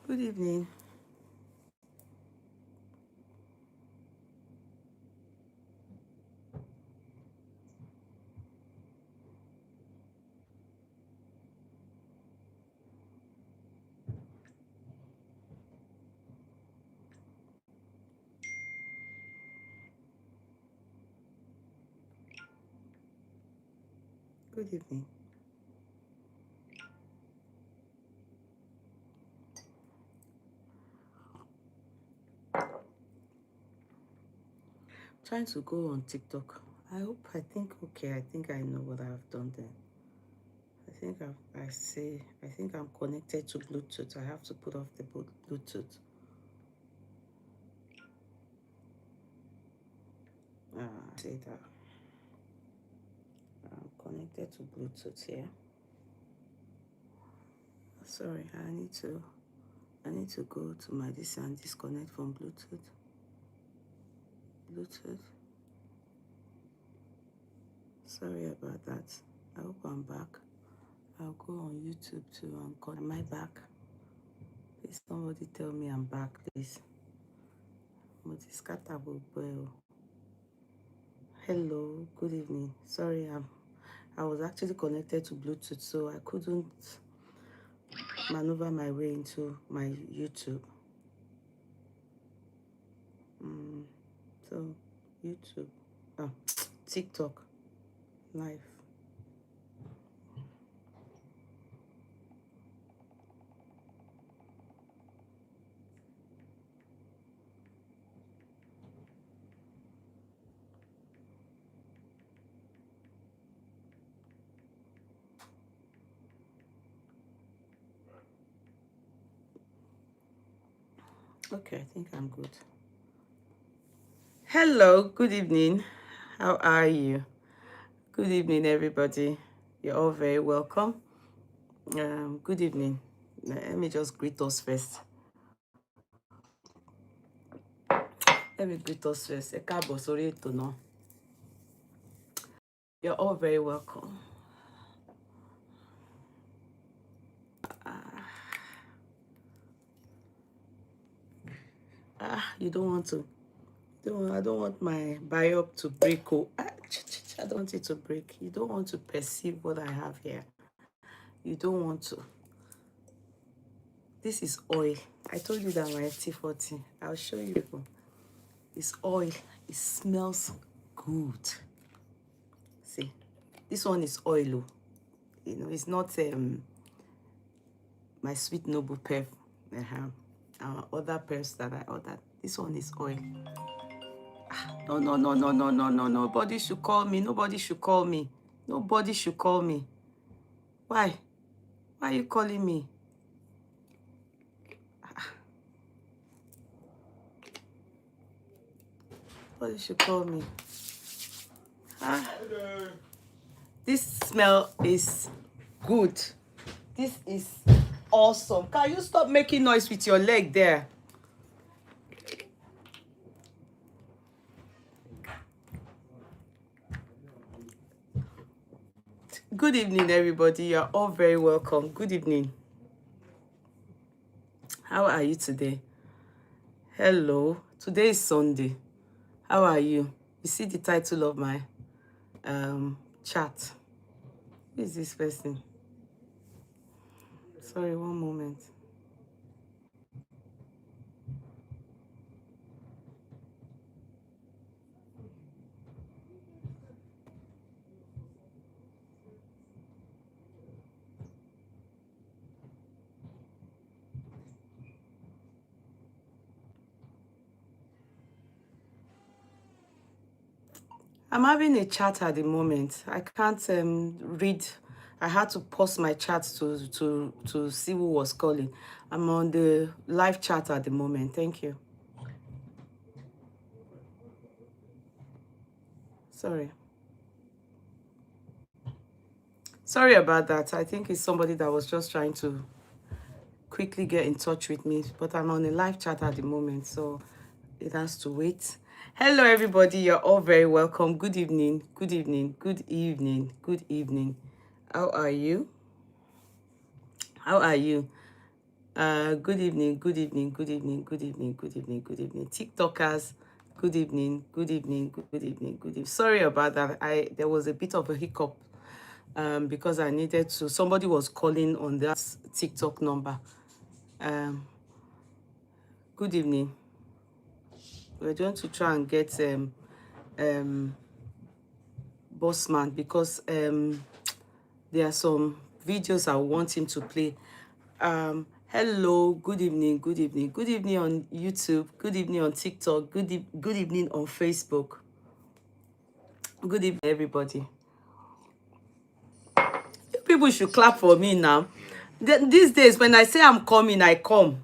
Good evening. Good evening. Trying to go on TikTok. I think I know what I've done there. I think I'm connected to Bluetooth. I have to put off the Bluetooth. Say that. I'm connected to Bluetooth here. Sorry, I need to go to my this and disconnect from Bluetooth. Bluetooth. Sorry about that. I hope I'm back. I'll go on YouTube too and call. Am I back? Please somebody tell me I'm back, please. Hello, good evening. Sorry, I was actually connected to Bluetooth, so I couldn't maneuver my way into my YouTube. So YouTube, TikTok, live. Okay, I think I'm good. Hello, good evening. How are you? Good evening, everybody. You're all very welcome. Good evening. Let me just greet us first. Let me greet us first. Ẹ káàbọ̀ sórí ètò náà. You're all very welcome. You don't want to. I don't want my biop to break. I don't want it to break. You don't want to perceive what I have here. You don't want to. This is oil. I told you that my T40. I'll show you people. It's oil. It smells good. See, this one is oil. You know, it's not my sweet noble perf. Other perfs that I ordered. This one is oil. No. Nobody should call me. Nobody should call me. Nobody should call me. Why? Why are you calling me? Nobody should call me. This smell is good. This is awesome. Can you stop making noise with your leg there? Good evening, everybody. You're all very welcome. Good evening. How are you today? Hello. Today is Sunday. How are you? You see the title of my chat. Who is this person? Sorry, one moment. I'm having a chat at the moment. I can't read. I had to pause my chat to see who was calling. I'm on the live chat at the moment. Thank you. Sorry. Sorry about that. I think it's somebody that was just trying to quickly get in touch with me, but I'm on a live chat at the moment, so it has to wait. Hello, everybody. You're all very welcome. Good evening. Good evening. Good evening. Good evening. How are you? How are you? Good evening, good evening, good evening, good evening, good evening, good evening. TikTokers, good evening, good evening, good evening, good evening. Sorry about that. There was a bit of a hiccup because I needed to. Somebody was calling on that TikTok number. Good evening. We're going to try and get Bossman because there are some videos I want him to play. Hello, good evening, good evening, good evening on YouTube, good evening on TikTok, good evening on Facebook. Good evening, everybody. People should clap for me now. These days, when I say I'm coming, I come.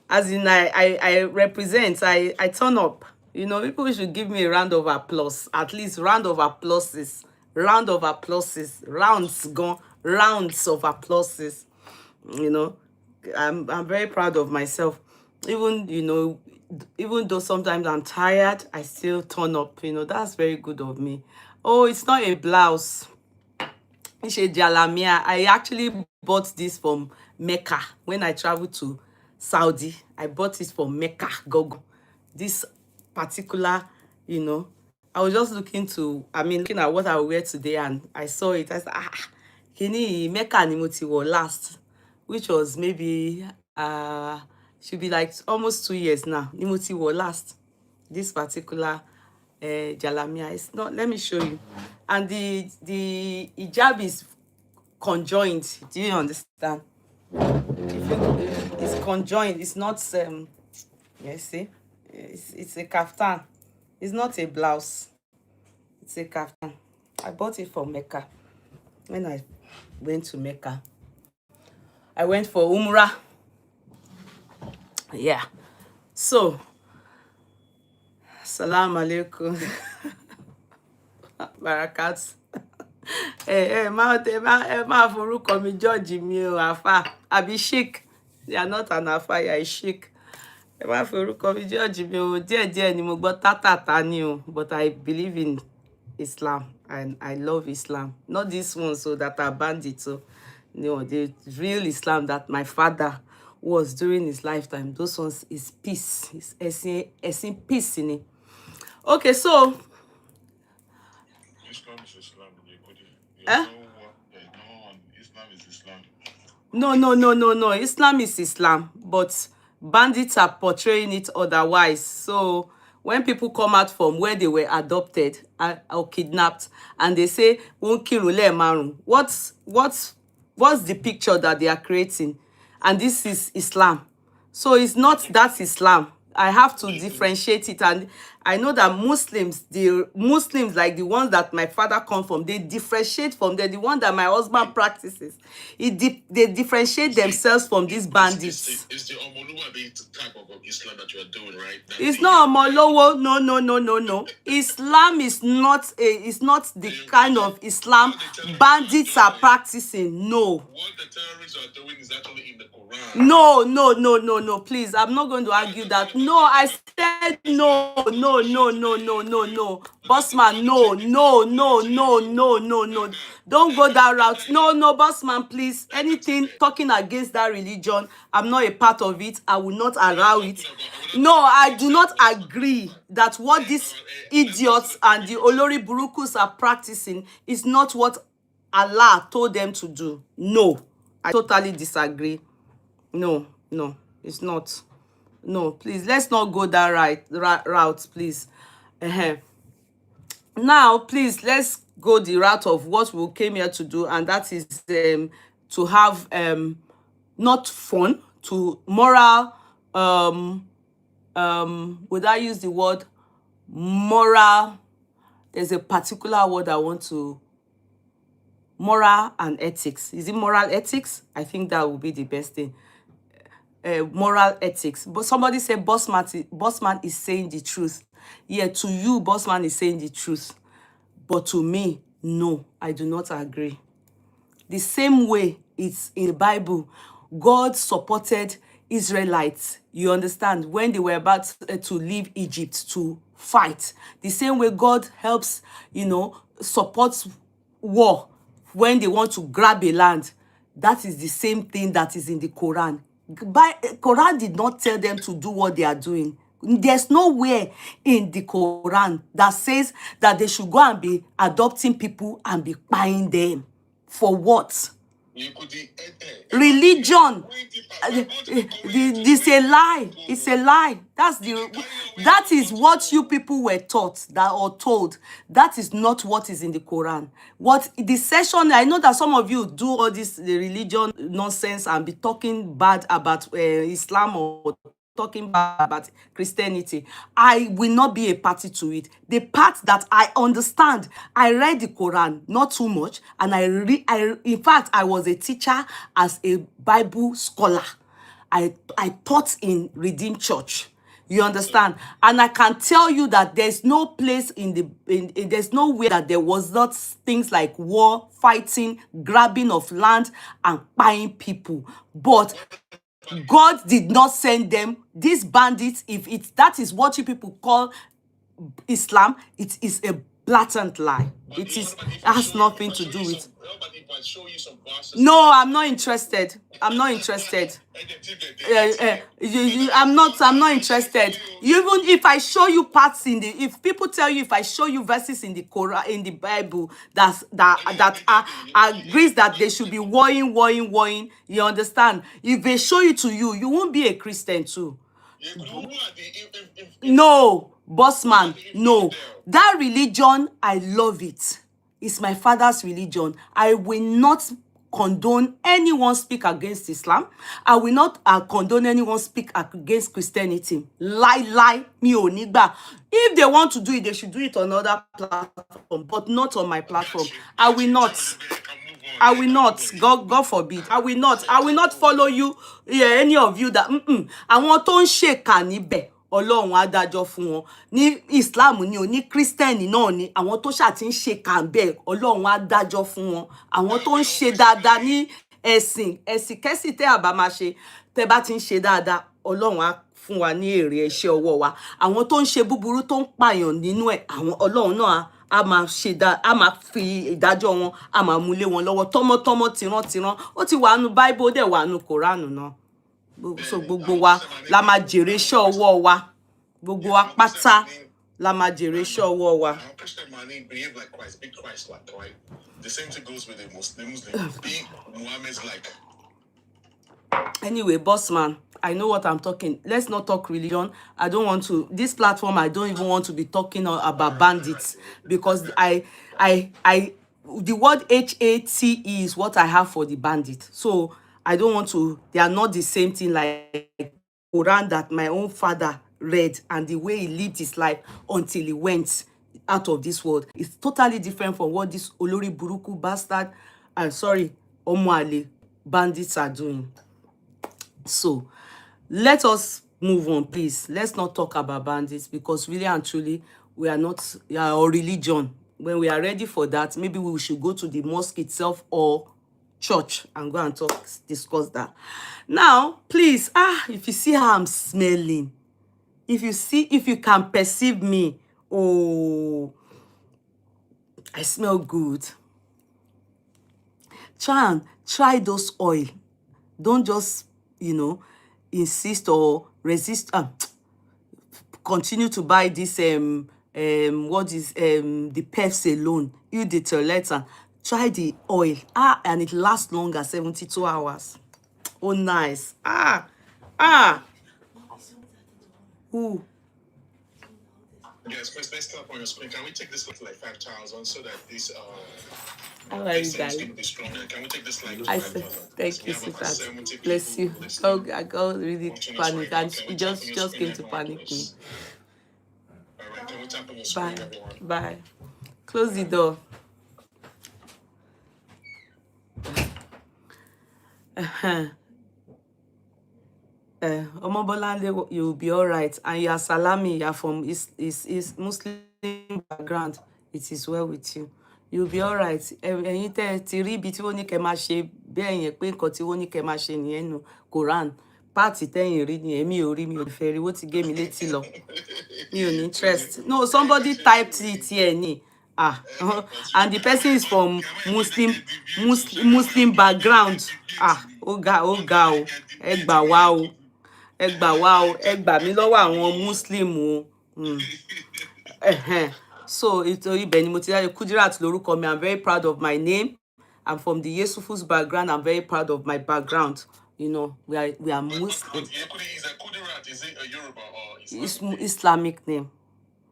As in, I represent, I turn up. You know, people should give me a round of applause. At least round of applauses. Round of applauses. Rounds gone. Rounds of applauses. You know, I'm very proud of myself. Even, you know, even though sometimes I'm tired, I still turn up. You know, that's very good of me. Oh, it's not a blouse. It's a jalamia. I actually bought this from Mecca when I traveled to Saudi. I bought it from Mecca. Go. This particular, you know, I was just looking at what I will wear today, and I saw it. I said, kini Mecca ni mo ti wọ̀ last, which was maybe should be like almost 2 years now. Ni mo ti wọ̀ last. This particular jalamia. It's not, let me show you. And the hijab is conjoined. Do you understand? It's conjoined. It's not you see, it's a kaftan. It's not a blouse. It's a kaftan. I bought it from Mecca when I went to Mecca. I went for Umrah. Yeah. So, salam alaikum. Barakat. Ma forúkọ mi George mi o afa. Àbí Sheikh. They are not an afa, you are a Sheikh. Ma forúkọ mi George mi o. Díẹ̀ ni mo gbọ́ tátàtà ni o. But I believe in Islam and I love Islam. Not this one so that are bandits. So, no, the real Islam that my father was during his lifetime. Those ones is peace. It's in peace in it. Okay, so Islam is Islam. Islam is Islam. No. Islam is Islam, but bandits are portraying it otherwise. So when people come out from where they were adopted or kidnapped, and they say, what's the picture that they are creating? And this is Islam. So it's not that Islam. I have to differentiate it. And I know that the Muslims, like the ones that my father come from, they differentiate from them. The one that my husband practices, they differentiate themselves from these bandits. It's the Omoluwa type of Islam that you are doing, right? It's not Omolowo. No. Islam is not the kind of Islam bandits are practicing. No. What the terrorists are doing is actually in the Quran. No. Please, I'm not going to argue that. No, I said no. Bossman, no. Don't go that route. No, Bossman, please. Anything talking against that religion, I'm not a part of it. I will not allow it. No, I do not agree that what these idiots and the Olori Burukus are practicing is not what Allah told them to do. No, I totally disagree. No, it's not. No, please, let's not go that route, please. Now, please, let's go the route of what we came here to do, and that is to have not fun, to moral, would I use the word moral? There's a particular word I want to, moral and ethics. Is it moral ethics? I think that would be the best thing. Moral ethics. But somebody said Bossman is saying the truth. Yeah, to you, Bossman is saying the truth. But to me, no, I do not agree. The same way it's in the Bible, God supported Israelites, you understand, when they were about to leave Egypt to fight. The same way God helps, supports war when they want to grab a land. That is the same thing that is in the Quran. Quran did not tell them to do what they are doing. There's nowhere in the Quran that says that they should go and be adopting people and be buying them. For what? Religion. It's a lie. It's a lie. That is what you people were taught that or told. That is not what is in the Quran. What the session, I know that some of you do all this religion nonsense and be talking bad about Islam or talking about Christianity. I will not be a party to it. The part that I understand, I read the Quran, not too much, and in fact, I was a teacher as a Bible scholar. I taught in Redeemed Church. You understand? And I can tell you that there's no place there's no way that there was not things like war, fighting, grabbing of land, and buying people. But God did not send them. These bandits, if that is what you people call Islam, it is a blatant lie. It has nothing to do with. No, I'm not interested. I'm not interested. I'm not interested. Even if I show you parts if people tell you, if I show you verses in the Quran, in the Bible that agrees that they should be warring, you understand? If they show it to you, you won't be a Christian too. No, boss man, no. That religion, I love it. It's my father's religion. I will not condone anyone speak against Islam. I will not condone anyone speak against Christianity. Lie, mi ò ní gbà. If they want to do it, they should do it on other platform, but not on my platform. I will not. I will not. God forbid. I will not. I will not follow you. Yeah, any of you that àwọn tó ń ṣèkà níbẹ̀. Ọlọ́run á dájọ́ fún wọn. Ní Islam ni o, ní Christian náà ni àwọn tó ṣà ti ń ṣe kàńbẹ̀, Ọlọ́run á dájọ́ fún wọn. Àwọn tó ń ṣe dáadáa ní ẹ̀sìn kẹ́sì tẹ́ àbá máa ṣe, tẹ́ bá ti ń ṣe dáadáa, Ọlọ́run á fún wa ní èrè iṣẹ́ ọwọ́ wa. Àwọn tó ń ṣe búburú tó ń pààyàn nínú ẹ̀, àwọn Ọlọ́run náà a máa fi ìdájọ́ wọn, a máa mú lé wọn lọ́wọ́ tọmọtọmọ tìran. Ó ti wà nínú Bible, dẹ̀ wà nínú Quran náà. So gbogbo wa la máa jèrè iṣẹ́ ọwọ́ wa. Gbogbo wa pátá la máa jèrè iṣẹ́ ọwọ́ wa. The same thing goes with the Muslim. Be Muhammad's like. Anyway, boss man, I know what I'm talking. Let's not talk religion. I don't want to. This platform, I don't even want to be talking about bandits because the word HATE is what I have for the bandit. So I don't want to. They are not the same thing like Quran that my own father read and the way he lived his life until he went out of this world. It's totally different from what this Olori Buruku bastard and Omoale bandits are doing. So let us move on, please. Let's not talk about bandits because really and truly we are not our religion. When we are ready for that, maybe we should go to the mosque itself or church and go and discuss that. Now, please, if you see how I'm smelling, if you can perceive me, oh, I smell good. Try those oil. Don't just, insist or resist. Continue to buy this the Pefs alone. You the toilet and try the oil. And it lasts longer, 72 hours. Oh, nice. Who? Yes, please let's tap on your screen. Can we take this like 5,000 so that this how are you guys? can be stronger? Can we take this like I said, thank you, sweetheart. Bless you. I got really panic and he just came to panic me. Alright, can we tap on your screen, everyone? Bye. Close the door. Omobolande, you'll be all right. And you are Salami, you are from is Muslim background. It is well with you. You'll be all right. Ẹ̀yin tẹ́ ti rí ibi tí wọ́n ní kẹ́ máa ṣe bẹ́ẹ̀ yẹn pé nǹkan tí wọ́n ní kẹ́ máa ṣe nìyẹn nínú Quran. Páàtì tẹ́yìn rí ni èmi ò rí, mi ò fẹ́ rí, wọ́n ti gé mi létí lọ. Mi ò ní interest. No, somebody typed it here ni. And the person is from Muslim background. Oga, o. Ẹ gbà wá o. Ẹ gbà wá o. Ẹ gbà mí lọ́wọ́ àwọn Muslim o. So ibẹ̀ ni mo ti jáde. Kudirat lórúkọ mi. I'm very proud of my name. I'm from the Yesufus background. I'm very proud of my background. You know, we are Muslim. Is Kudirat, is it a Yoruba or Islamic name?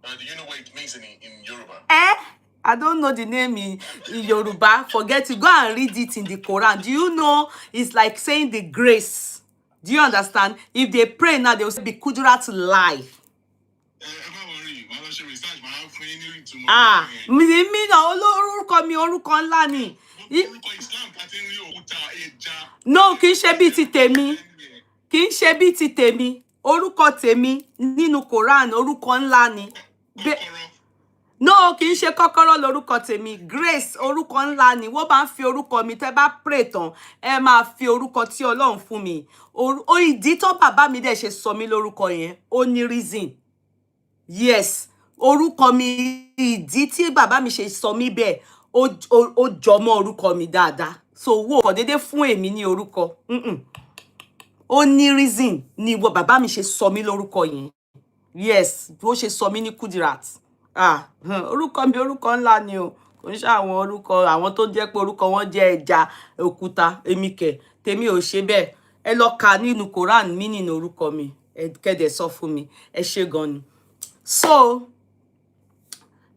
Do you know what it means in Yoruba? I don't know the name in Yoruba. Forget it. Go and read it in the Quran. Do you know it's like saying the grace? Do you understand? If they pray now, they will say, be Kudirat life. Mi na orúkọ mi orúkọ ńlá ni. No, kì í ṣe bí ti tèmi. Kì í ṣe bí ti tèmi. Orúkọ tèmi nínú Quran orúkọ ńlá ni. No, kì í ṣe kọ́kọ́rọ́ lórúkọ tèmi. Grace orúkọ ńlá ni. Wọ́n bá ń fi orúkọ mi tẹ́ bá pray tán, ẹ máa fi orúkọ tí Ọlọ́run fún mi. O ìdí tó bàbá mi dẹ̀ ṣe sọ mí lórúkọ yẹn, ó ní reason. Yes, orúkọ mi ìdí tí bàbá mi ṣe sọ mí bẹ́ẹ̀, ó jọmọ́ orúkọ mi dáadáa. So wo kò dédé fún èmi ní orúkọ. Ó ní reason ni wo bàbá mi ṣe sọ mí lórúkọ yẹn. Yes, bó ṣe sọ mí ní Kudirat. Orúkọ mi orúkọ ńlá ni o. Kò ń ṣe àwọn orúkọ àwọn tó jẹ́ pé orúkọ wọn jẹ́ ẹja òkúta èmi kẹ̀. Tèmi ò ṣe bẹ́ẹ̀. Ẹ lọ kà nínú Quran mi nínú orúkọ mi. Ẹ kẹ́dẹ̀ sọ fún mi. Ẹ ṣé gan ni. So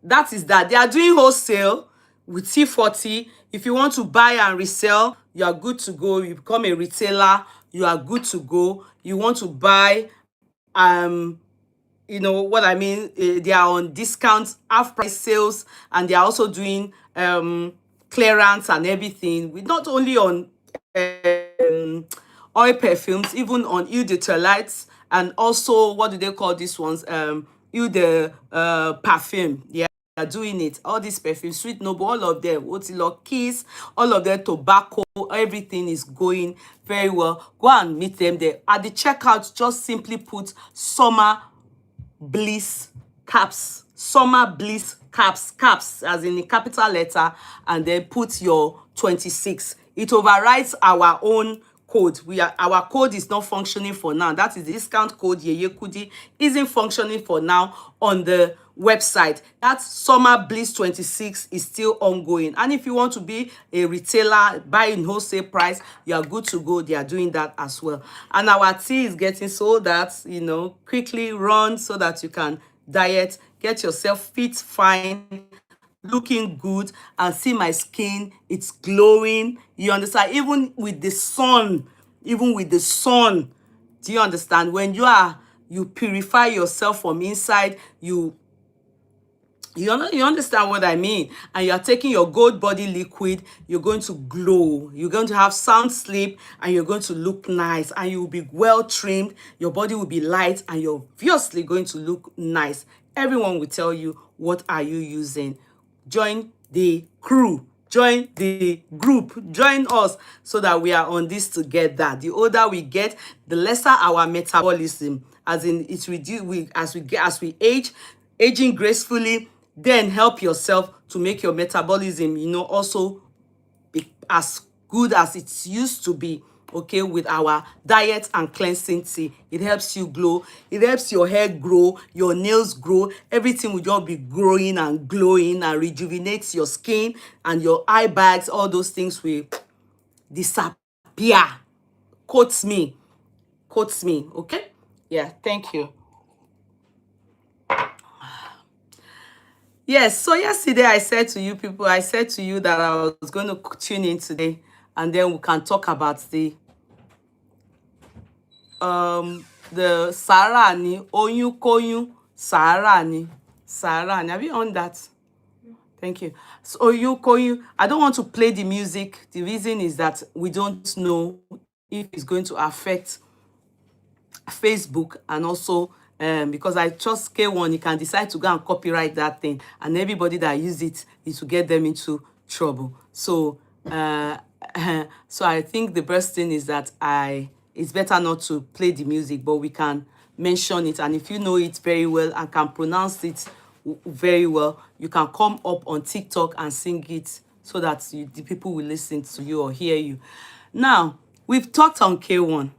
that is that. They are doing wholesale with T40. If you want to buy and resell, you are good to go. You become a retailer, you are good to go. You want to buy, you know what I mean? They are on discounts, half price sales, and they are also doing clearance and everything. With not only on oil perfumes, even on eau de toilette, and also what do they call these ones? Eau de perfume. Yeah. Are doing it. All these perfumes, Sweet Noble, all of them, Otilo Kiss, all of them, tobacco, everything is going very well. Go and meet them there. At the checkout, just simply put Summer Bliss caps. Summer Bliss caps, as in the capital letter, and then put your 26. It overrides our own code. Our code is not functioning for now. That is the discount code Yeye Kudi isn't functioning for now on the website. That Summer Bliss 26 is still ongoing. And if you want to be a retailer, buy in wholesale price, you are good to go. They are doing that as well. And our tea is getting so that, you know, quickly run so that you can diet, get yourself fit, fine, looking good, and see my skin, it's glowing. You understand? Even with the sun, do you understand? When you purify yourself from inside, you understand what I mean? And you are taking your gold body liquid, you're going to glow. You're going to have sound sleep, and you're going to look nice, and you will be well trimmed. Your body will be light, and you're obviously going to look nice. Everyone will tell you, what are you using? Join the crew. Join the group. Join us so that we are on this together. The older we get, the lesser our metabolism. As in, it's reduced as we age, aging gracefully. Then help yourself to make your metabolism, you know, also be as good as it used to be, okay, with our diet and cleansing tea. It helps you glow. It helps your hair grow, your nails grow. Everything will just be growing and glowing and rejuvenates your skin, and your eye bags, all those things will disappear. Quotes me, okay? Yeah, thank you. Yes, so yesterday I said to you people, I said to you that I was going to tune in today, and then we can talk about the saara ni, oyun koyun, saara ni. Have you heard that? Thank you. So oyun koyun, I don't want to play the music. The reason is that we don't know if it's going to affect Facebook, and also because I trust K1, you can decide to go and copyright that thing, and everybody that use it is to get them into trouble. So so I think the best thing is that it's better not to play the music, but we can mention it, and if you know it very well and can pronounce it very well, you can come up on TikTok and sing it so that the people will listen to you or hear you. Now, we've talked on K1.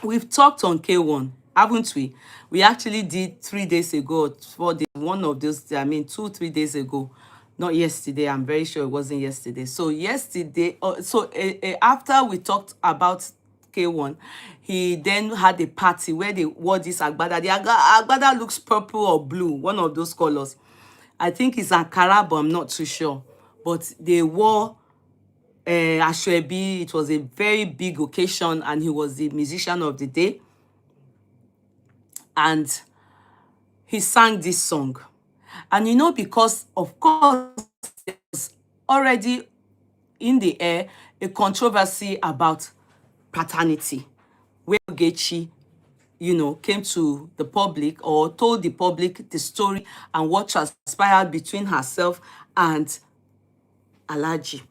We've talked on K1, haven't we? We actually did 3 days ago, 4 days, one of those, 2, 3 days ago. Not yesterday, I'm very sure it wasn't yesterday. So yesterday, after we talked about K1, he then had a party where they wore this agbada. The agbada looks purple or blue, one of those colors. I think it's Ankara, but I'm not too sure. But they wore Ashwebi. It was a very big occasion, and he was the musician of the day. And he sang this song. And you know, because of course there was already in the air a controversy about paternity, where Ogechi, came to the public or told the public the story and what transpired between herself and Alhaji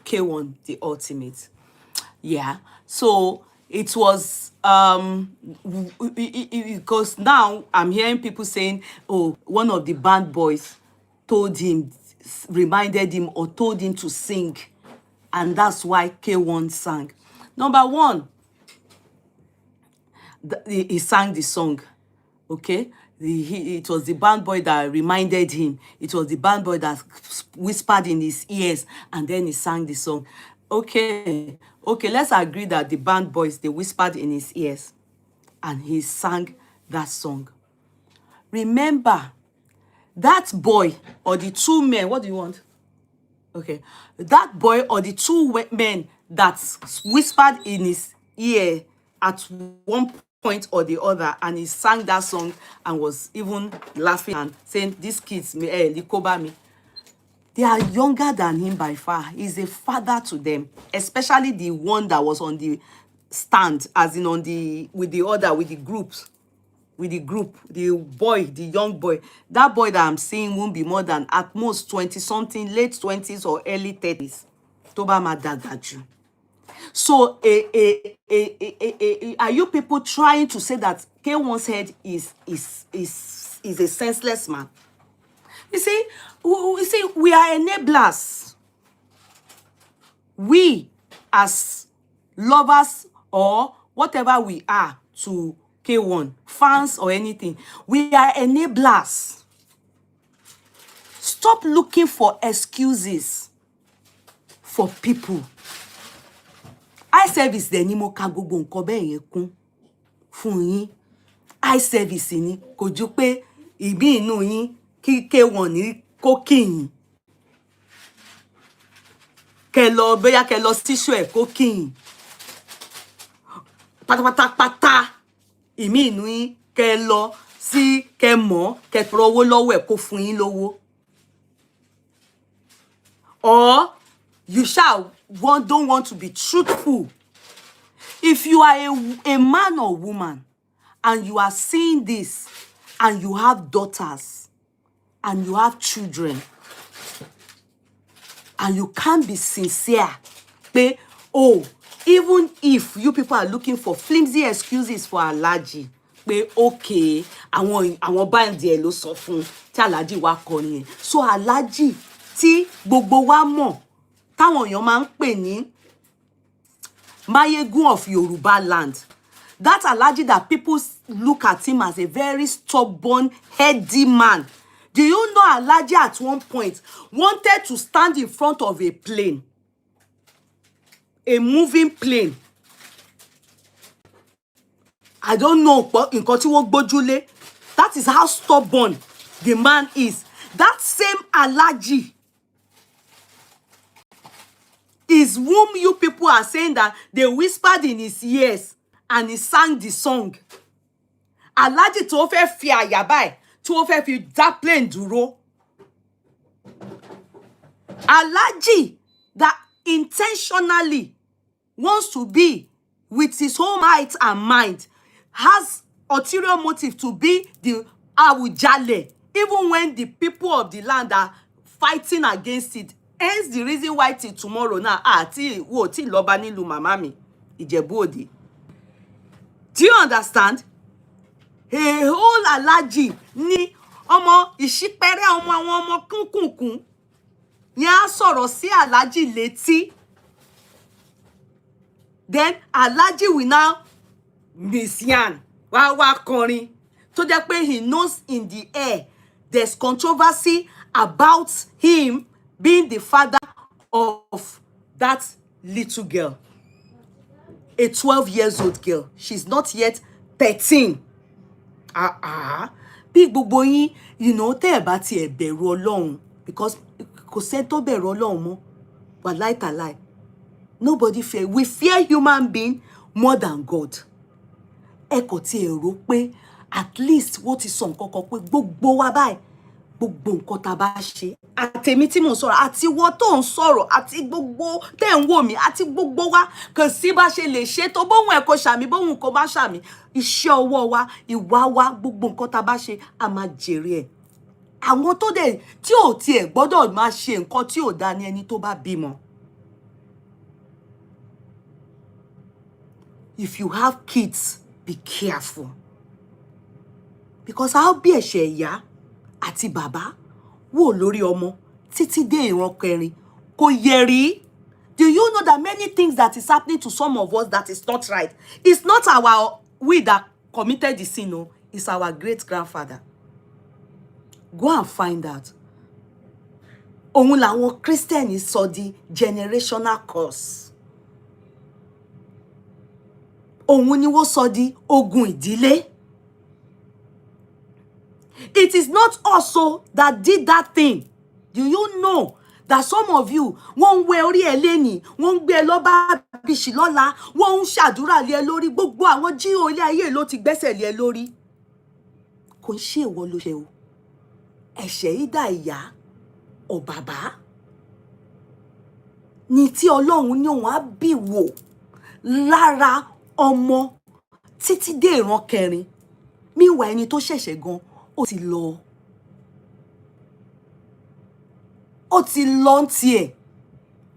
K1, the ultimate. Yeah. So it was because now I'm hearing people saying, oh, one of the band boys told him, reminded him or told him to sing, and that's why K1 sang. Number one, he sang the song, okay? It was the band boy that reminded him. It was the band boy that whispered in his ears, and then he sang the song. Okay, let's agree that the band boys, they whispered in his ears, and he sang that song. Remember, that boy or the two men, what do you want? Okay, that boy or the two men that whispered in his ear at one point or the other, and he sang that song and was even laughing and saying, these kids, likoba me. They are younger than him by far. He's a father to them, especially the one that was on the stand, as in with the groups. With the group, the young boy. That boy that I'm seeing won't be more than at most 20-something, late 20s or early 30s. Toba madagaju. So, are you people trying to say that K1's head is a senseless man? You see, we are enablers. We, as lovers or whatever we are to K1, fans or anything, we are enablers. Stop looking for excuses for people. Eye service de ni mo ka gbogbo nǹkan bẹ́ẹ̀ yẹn kún fún yín. Eye service ni kò ju pé ìbí inú yín kí K1 ní kó kíyìn. Kẹ́ lọ bóyá kẹ́ lọ tíṣù ẹ̀ kó kíyìn. Pátápátá ìmí inú yín kẹ́ lọ sí kẹ́ mọ̀ kẹ́ tọrọ owó lọ́wọ́ ẹ̀ kó fún yín lówó. Or you don't want to be truthful. If you are a man or woman and you are seeing this and you have daughters and you have children and you can't be sincere, even if you people are looking for flimsy excuses for Alhaji, okay, àwọn band ẹ ló sọ fún tí Alhaji wá kọ nìyẹn. So Alhaji tí gbogbo wa mọ̀, táwọn èèyàn máa ń pè ní Mayegun of Yoruba land. That Alhaji that people look at him as a very stubborn, heady man. Do you know Alhaji at one point wanted to stand in front of a plane, a moving plane? I don't know, but nǹkan tí wọ́n gbójúlé. That is how stubborn the man is. That same Alhaji is whom you people are saying that they whispered in his ears and he sang the song. Alhaji tó fẹ́ fi àyà báyìí, tó fẹ́ fi dá plane dúró. Alhaji that intentionally wants to be with his whole might and mind, has ulterior motive to be the Awujale, even when the people of the land are fighting against it. Hence the reason why till tomorrow now, tí lọ́ba nílùú màmá mi, Ìjẹ̀bú-Òde. Do you understand? A whole Alhaji ní ọmọ ìṣípẹ́rẹ́ ọmọ àwọn ọmọ kúnkùnkùn yẹn á sọ̀rọ̀ sí Alhaji létí. Then Alhaji will now misyan wá kọrin tó jẹ́ pé he knows in the air there's controversy about him being the father of that little girl, a 12 years old girl. She's not yet 13. Bí gbogbo yín, you know, tẹ́ ẹ bá ti ẹ bẹ̀rù Ọlọ́run, because kò sẹ́ni tó bẹ̀rù Ọlọ́run mọ́. Wàláì tàláì. Nobody fear. We fear human being more than God. Ẹ kò tí ẹ rò pé at least wọ́n ti sọ nǹkan kan pé gbogbo wa báyìí, gbogbo nǹkan tá bá ṣe, àtèmi tí mò ń sọ̀rọ̀, àti wọ́n tó ń sọ̀rọ̀, àti gbogbo tẹ́ ń wò mí, àti gbogbo wa, kò sí bá ṣe lè ṣe tó bóhùn ẹ̀ kò ṣàmì, bóhùn kò bá ṣàmì, iṣẹ́ ọwọ́ wa, ìwà wa, gbogbo nǹkan tá bá ṣe, a máa jèrè ẹ̀. Àwọn tó dẹ̀ tí ò tiẹ̀ gbọ́dọ̀ máa ṣe nǹkan tí ò dá ní ẹni tó bá bímọ. If you have kids, be careful. Because how bí ẹ̀ṣẹ̀ ìyá àti bàbá wò lórí ọmọ títí dé ìran kẹrin kò yẹ rí. Do you know that many things that is happening to some of us that is not right? It's not we that committed the sin, no. It's our great grandfather. Go and find out. Òun làwọn Christian sọ di generational curse. Òun ni wọ́n sọ di ogun ìdílé. It is not also that did that thing. Do you know that some of you, wọ́n wẹ orí ẹ lẹ́ni, wọ́n gbé lọ bá bíṣì lọ́la, wọ́n ń ṣàdúrà lé ẹ lórí, gbogbo àwọn jíò ilé ayé ló ti gbẹ́sẹ̀ lé ẹ lórí. Kò ń ṣe ìwọ ló ṣe o. Ẹ̀ṣẹ̀ ìdá ìyá o bàbá ni tí Ọlọ́run ní òun á bì wò lára ọmọ títí dé ìran kẹrin. Meanwhile ẹni tó ṣẹ̀ṣẹ̀ gan ó ti lọ. Ó ti lọ ntiẹ̀.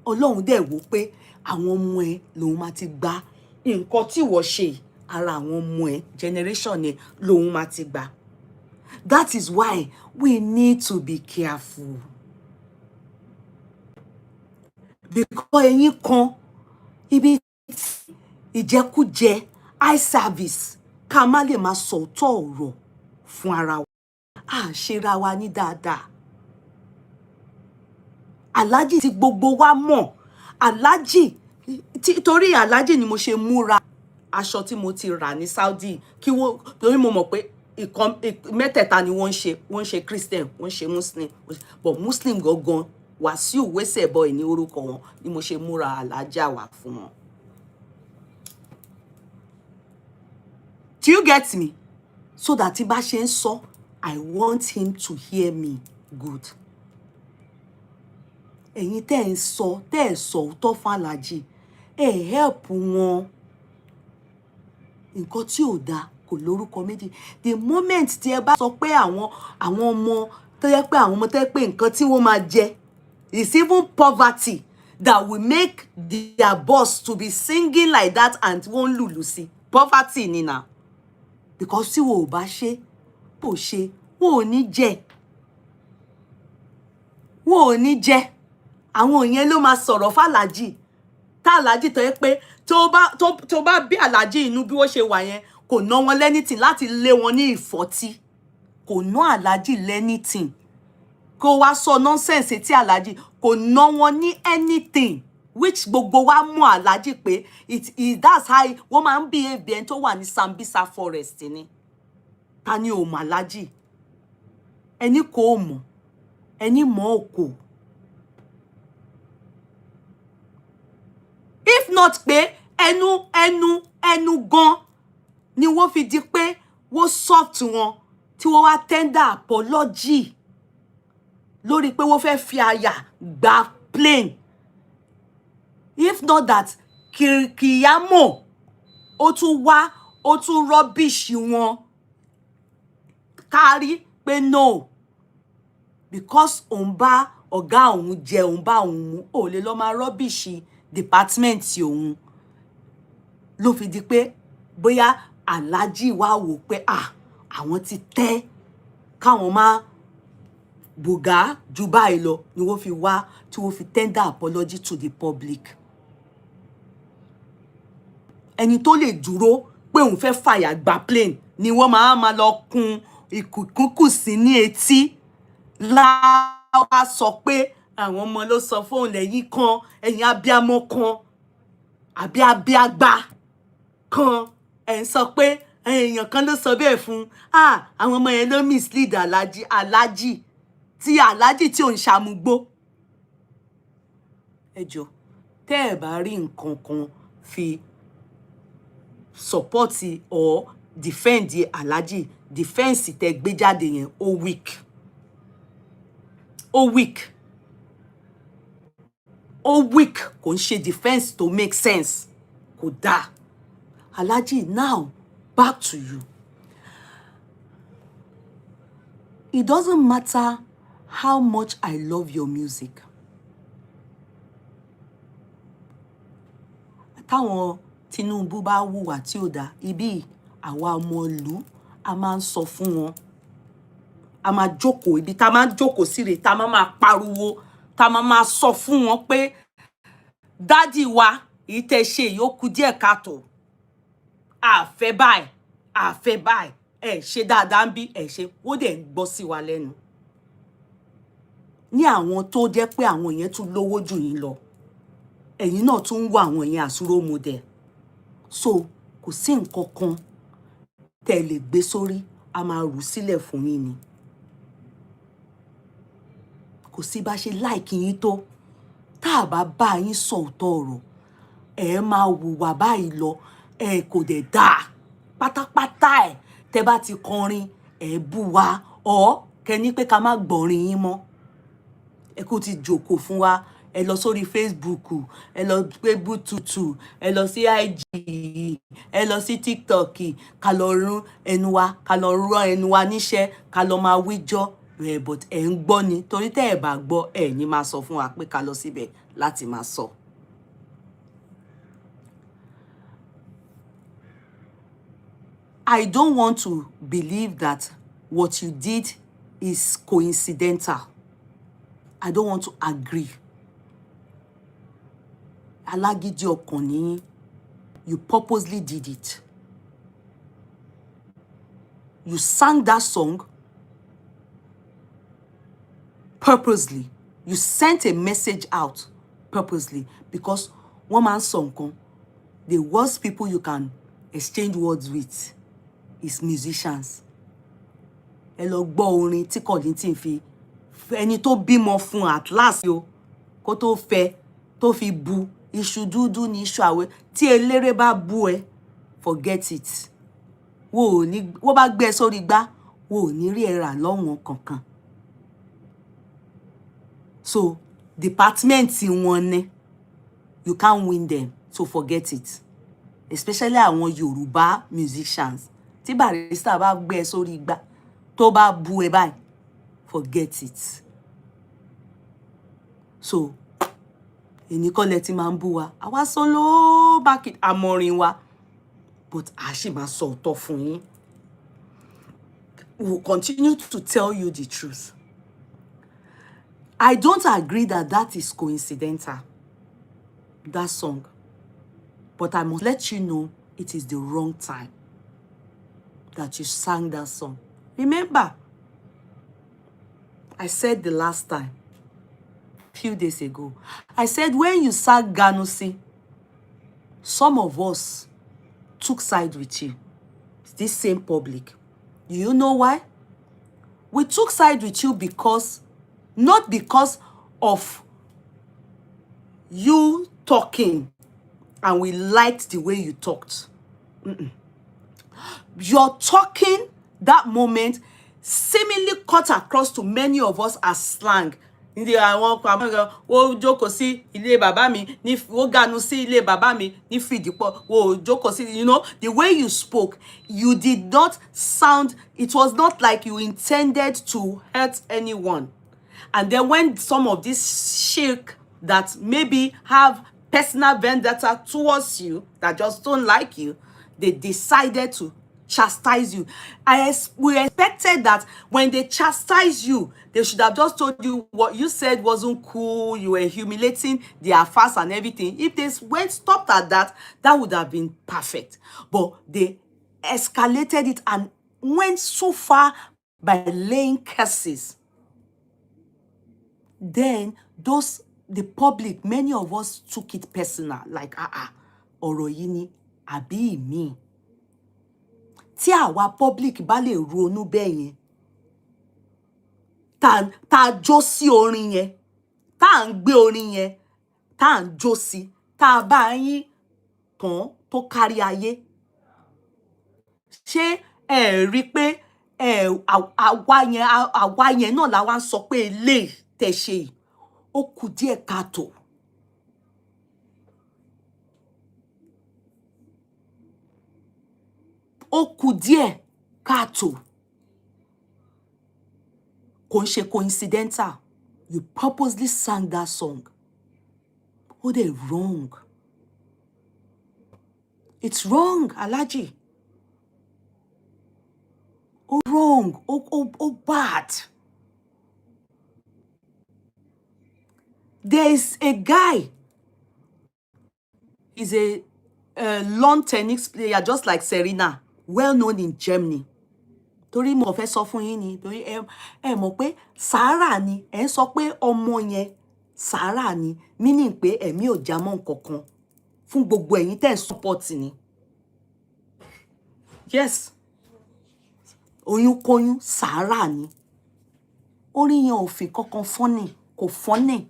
Ọlọ́run dẹ̀ wò pé àwọn ọmọ ẹ lòun máa ti gba nǹkan tí ìwọ ṣe ara àwọn ọmọ ẹ generation ẹ lòun máa ti gbà. That is why we need to be careful. Because ẹ̀yin kan ibi ìjẹkújẹ eye service ká má lè máa sọ̀tọ̀ ọ̀rọ̀ fún ara wa. Ṣera wa ní dáadáa. Alhaji tí gbogbo wa mọ̀. Alhaji torí Alhaji ni mo ṣe múra aṣọ tí mo ti rà ní Saudi kí wọ́n torí mo mọ̀ pé mẹ́tẹ̀ẹ̀ta ni wọ́n ń ṣe Christian, wọ́n ń ṣe Muslim, but Muslim gangan Wàsíù wẹ́sẹ̀ boy ní orúkọ wọn ni mo ṣe múra Alhaja wà fún wọn. Do you get me? So that tí bá ṣe ń sọ, I want him to hear me good. Ẹ̀yin tẹ́ ń sọ, tẹ́ ẹ̀ sọ òótọ́ fún Alhaji, help wọn. Nǹkan tí ò dáa kò lórúkọ méjì. The moment tí ẹ bá sọ pé àwọn ọmọ tó yẹ pé àwọn ọmọ tó yẹ pé nǹkan tí wọ́n máa jẹ is even poverty that will make their boss to be singing like that and wọ́n lùlù sí. Poverty ni na. Because tí wọ́n ò bá ṣe, bó ṣe, wọ́n ò ní jẹ. Wọ́n ò ní jẹ. Àwọn yẹn ló máa sọ̀rọ̀ fún Alhaji. Tá Alhaji tó yẹ pé tó bá bí Alhaji inú bí wọ́n ṣe wà yẹn, kò ná wọn lẹ́nìtìn láti lé wọn ní ìfọ́tí. Kò ná Alhaji lẹ́nìtìn. Kò wá sọ nonsense tí Alhaji kò ná wọn ní anything. Which gbogbo wa mọ̀ Alhaji pé that's how wọ́n máa ń behave ẹni tó wà ní Sambisa forest ni. Ta ni ò mọ̀ Alhaji? Ẹni kò mọ̀. Ẹni mọ̀ òkò. If not pé ẹnu gan ni wọ́n fi di pé wọ́n soft wọn tí wọ́n wá tender apology lórí pé wọ́n fẹ́ fi àyà gba plane. If not that kìyàmọ̀ ó tún rubbish wọn kárí pé no, because òun bá ọ̀gá òun jẹ, òun bá òun mu, ó lè lọ máa rubbish department òun. Ló fi di pé bóyá Alhaji wá wò pé àwọn ti tẹ́ káwọn má bùgá jù báyìí lọ ni wọ́n fi wá tí wọ́n fi tender apology to the public. Ẹni tó lè dúró pé òun fẹ́ fàyà gba plane ni wọ́n máa lọ kun ìkùnkùn sí ní etí láwá sọ pé àwọn ọmọ ló sọ fóun lẹ́yìn kan ẹ̀yin abíamọ kan àbí abíagbá kan ẹ̀ ń sọ pé èèyàn kan ló sọ bẹ́ẹ̀ fún àwọn ọmọ yẹn ló mislead aláàjì tí ò ń ṣàmúgbó. Ẹ jọ̀ọ́ tẹ́ ẹ bá rí nǹkan kan fi support or defend aláàjì defense tẹ́ gbé jáde yẹn ó weak. Ó weak kò ń ṣe defense to make sense kò dáa. Aláàjì, now back to you. It doesn't matter how much I love your music. Táwọn Tinubu bá hùwà tí ò dá, ibi àwa ọmọ ìlú a máa ń sọ fún wọn. A máa jókòó ibi tá máa ń jókòó sí rèé tá máa pariwo tá máa sọ fún wọn pé dádì wa èyí tẹ́ ṣe ìyókù díẹ̀ káàtó. Àfẹ́ báyìí ẹ ṣe dáadáa ń bí ẹ ṣe ó dẹ̀ ń gbọ́ sí wa lẹ́nu. Ní àwọn tó jẹ́ pé àwọn yẹn tún lówó jù yín lọ. Ẹ̀yin náà tún ń wá àwọn yẹn as role model. So kò sí nǹkan kan tẹ́ lè gbé sórí a máa rù sílẹ̀ fún yín ni. Kò sí bá ṣe like yín tó tá a bá yín sọ̀tọ̀ ọ̀rọ̀ ẹ máa hùwà báyìí lọ ẹ kò dẹ̀ dáa pátápátá ẹ̀ tẹ́ bá ti kọrin ẹ bú wa ọ̀ kẹ́ni pé ká má gbọ́rin yín mọ́. Ẹ kò ti jókòó fún wa ẹ lọ sórí Facebook ẹ lọ gbé bútùtù ẹ lọ sí IG ẹ lọ sí TikTok ká lọ rún ẹnu wa ká lọ rán ẹnu wa níṣẹ́ ká lọ máa wíjọ́ rẹ̀ but ẹ ń gbọ́ ni torí tẹ́ ẹ bá gbọ́ ẹ ní máa sọ fún wa pé ká lọ síbẹ̀ láti máa sọ. I don't want to believe that what you did is coincidental. I don't want to agree. Alágídí ọkàn ni you purposely did it. You sang that song purposely. You sent a message out purposely because one man song kan, the worst people you can exchange words with is musicians. Ẹ lọ gbọ́ orin tí Kollington fi ẹni tó bímọ fún at last yo kó tó fẹ́ tó fi bu iṣu dúdú ní iṣu àwẹ̀ tí eléré bá bú ẹ forget it. Wo bá gbé sórí gbá wo ní rí ẹ rà lọ́wọ́n kankan. So department wọn ni you can't win them, so forget it. Especially àwọn Yorùbá musicians tí Barrister bá gbé sórí gbá tó bá bú ẹ báyìí forget it. So èní kọ́ lẹ ti máa ń bú wa àwa solo back it àmọ̀rin wa but a ṣì máa sọ òótọ́ fún yín. We will continue to tell you the truth. I don't agree that that is coincidental, that song. But I must let you know it is the wrong time that you sang that song. Remember, I said the last time, a few days ago, I said when you sang Ganusi, some of us took side with you. This same public. Do you know why? We took side with you because not because of you talking and we liked the way you talked. Your talking that moment seemingly cut across to many of us as slang. Wo jókòó sí ilé bàbá mi ní wo ganu sí ilé bàbá mi ní Fìdípọ̀ wo jókòó sí, you know, the way you spoke, you did not sound, it was not like you intended to hurt anyone. And then when some of these sheik that maybe have personal vendetta towards you, that just don't like you, they decided to chastise you. We expected that when they chastise you, they should have just told you what you said wasn't cool, you were humiliating their fast and everything. If they went stopped at that, that would have been perfect. But they escalated it and went so far by laying curses. Then the public, many of us took it personal, like ọ̀rọ̀ yìí ni àbí mi. Tí àwa public bá lè ronú bẹ́ẹ̀ yẹn, tá jó sí orin yẹn, tá ń gbé orin yẹn, tá ń jó sí, tá bá yín tán tó kárí ayé. Ṣé ẹ rí pé àwa yẹn náà la wá ń sọ pé eléyìí tẹ́ ṣe yìí ó kù díẹ̀ káàtó. Ó kù díẹ̀ káàtó. Kò ń ṣe coincidental. You purposely sang that song. Oh, they're wrong. It's wrong, Alhaji. Oh, wrong. Oh, bad. There's a guy. He's a lawn tennis player, just like Serena, well known in Germany. Torí mo fẹ́ sọ fún yín ni, torí ẹ mọ̀ pé saara ni, ẹ ń sọ pé ọmọ yẹn saara ni, meaning pé ẹ̀mí ò já mọ́ nǹkankan fún gbogbo ẹ̀yin tẹ́ ń support ni. Yes. Oyún kóyún saara ni. Orin yẹn ò fi kankan funny, kò funny,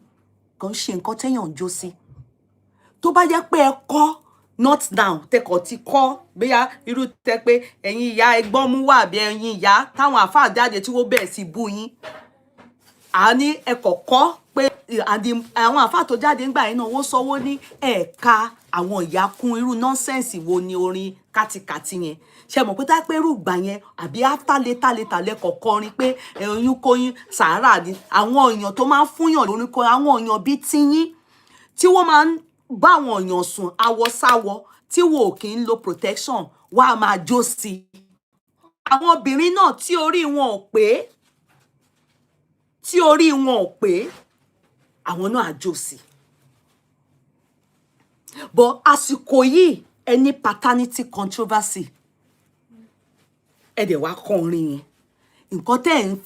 kò ṣe nǹkan téèyàn jó sí. Tó bá jẹ́ pé ẹ kọ́ not now, tẹ́kọ̀ ti kọ́ bóyá irú tẹ́ pé ẹ̀yin ìyá ẹgbọ́n mú wà bí ẹ̀yin ìyá táwọn àfáà jáde tí wọ́n bẹ̀rẹ̀ sí bú yín. Àní ẹ kọ́kọ́ pé àwọn àfáà tó jáde ńgbà yẹn náà wọ́n sọ wọ́n ní ẹ̀ka àwọn ìyá kún irú nọ́nsẹ̀nsì wo ni orin kátikàti yẹn. Ṣé mọ̀ pé tá pé irú ìgbà yẹn àbí after later lẹ́kọ̀ọ́ kọrin pé oyún kóyún saara ni àwọn èèyàn tó máa ń fúnyàn lórúkọ àwọn èèyàn bíi tiyín tí wọ́n máa ń bá àwọn èèyàn sùn awọsáwọ tí wọn ò kí ń lo protection wá máa jó sí. Àwọn obìnrin náà tí orí wọn ò pé àwọn náà á jó sí. But àsìkò yìí any paternity controversy ẹ dẹ̀ wá kọrin yẹn. Nǹkan tẹ́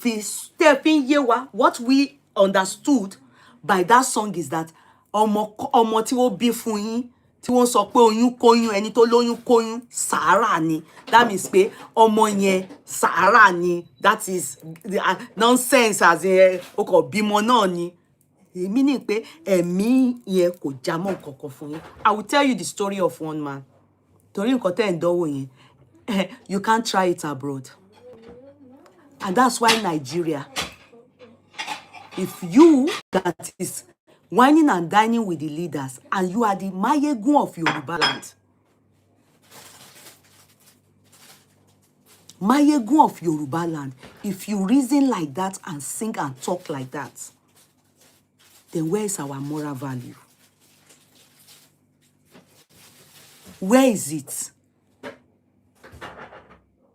fi ń yé wa, what we understood by that song is that ọmọ tí wọ́n bí fún yín tí wọ́n sọ pé oyún kóyún ẹni tó lóyún kóyún saara ni, that means pé ọmọ yẹn saara ni, that is nonsense as in o kò bímọ náà ni. Meaning pé ẹ̀mí yẹn kò já mọ́ nǹkankan fún yín. I will tell you the story of one man. Torí nǹkan tẹ́ ń dánwò yẹn, you can't try it abroad. And that's why Nigeria, if you that is whining and dining with the leaders and you are the mayegun of Yoruba land, mayegun of Yoruba land, if you reason like that and sing and talk like that, then where is our moral value? Where is it?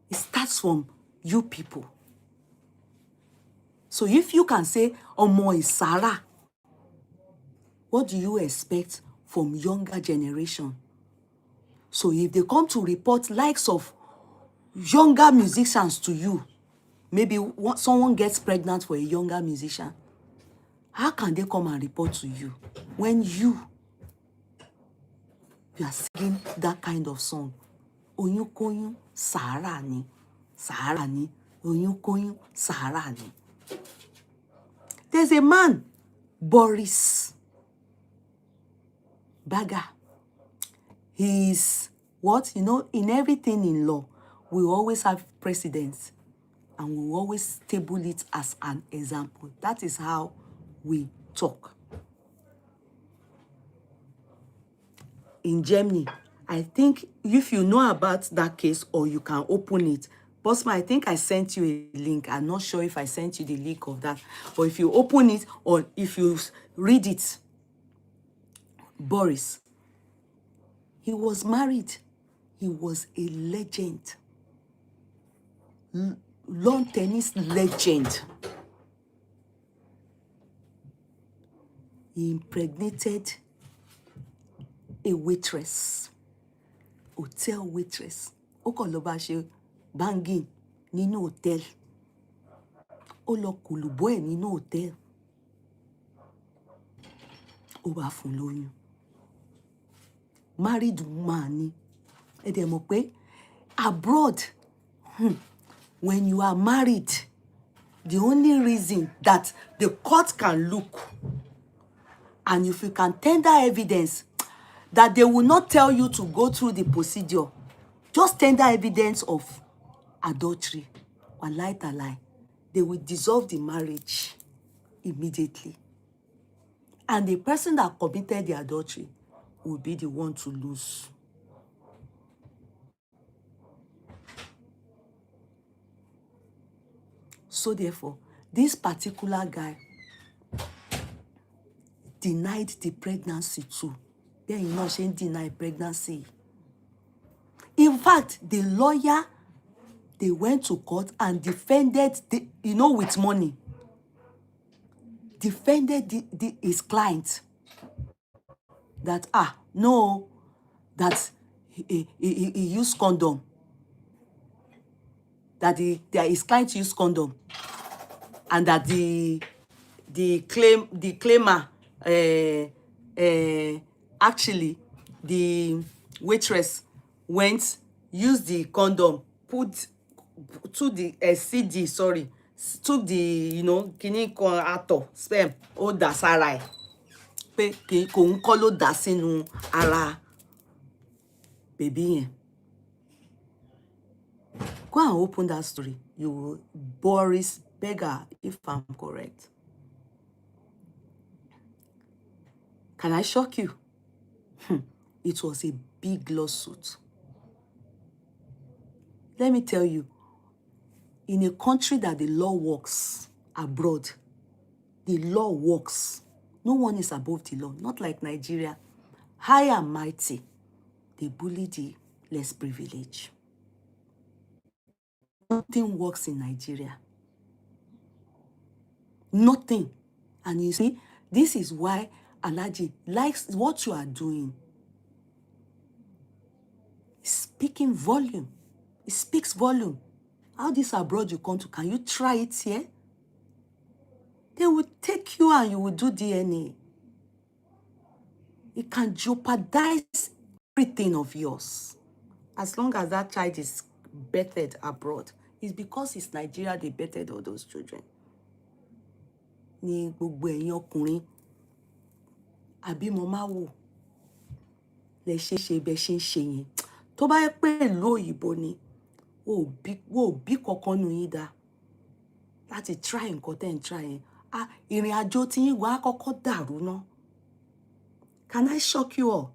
It starts from you people. So if you can say ọmọ is saara, what do you expect from younger generation? So if they come to report likes of younger musicians to you, maybe someone gets pregnant for a younger musician, how can they come and report to you when you are singing that kind of song? Oyún kóyún saara ni, oyún kóyún saara ni. There's a man, Boris Baga. He's what? You know, in everything in law, we always have precedents and we always table it as an example. That is how we talk. In Germany, I think if you know about that case or you can open it, Bosma, I think I sent you a link. I'm not sure if I sent you the link of that. But if you open it or if you read it, Boris, he was married. He was a legend. lawn tennis legend. He impregnated a waitress, hotel waitress. Ó kàn lọ bá ṣe banging nínú hotel. Ó lọ kùlùbọ́ ẹ̀ nínú hotel. Ó wá fún lóyún. Married woman ni. Ẹ dẹ̀ mọ̀ pé abroad, when you are married, the only reason that the court can look, and if you can tender evidence, that they will not tell you to go through the procedure, just tender evidence of adultery, or lie. They will dissolve the marriage immediately. And the person that committed the adultery will be the one to lose. So therefore, this particular guy denied the pregnancy too. Then you know she denied pregnancy. In fact, the lawyer, they went to court and defended the, with money. Defended his client. That no, that he used condom. That his client used condom. And that the claimer, actually, the waitress went, used the condom, put to the CD, sorry, took the, kini kon ato, sperm, ó dà sára ẹ̀. Pé kòun kọ́ ló dà sínú ara baby yẹn. Go and open that story. You will, Boris Beggar, if I'm correct. Can I shock you? It was a big lawsuit. Let me tell you, in a country that the law works abroad, the law works. No one is above the law, not like Nigeria. High and mighty, they bully the less privileged. Nothing works in Nigeria. Nothing. And you see, this is why Alhaji likes what you are doing. Speaking volume. It speaks volume. How this abroad you come to, can you try it here? They will take you and you will do DNA. It can jeopardize everything of yours. As long as that child is birthed abroad, it's because it's Nigeria they birthed all those children. Ni gbogbo ẹ̀yin ọkùnrin àbí mo máa wò lẹ ṣe bẹ ṣe ń ṣe yẹn. Tó bá yẹ pé ìlú òyìnbó ni, wo bí kankan nù yín dá láti try nǹkan tẹ́ ń try yẹn. Ìrìn àjò tí yín wá kọ́kọ́ dàrú ná. Can I shock you all?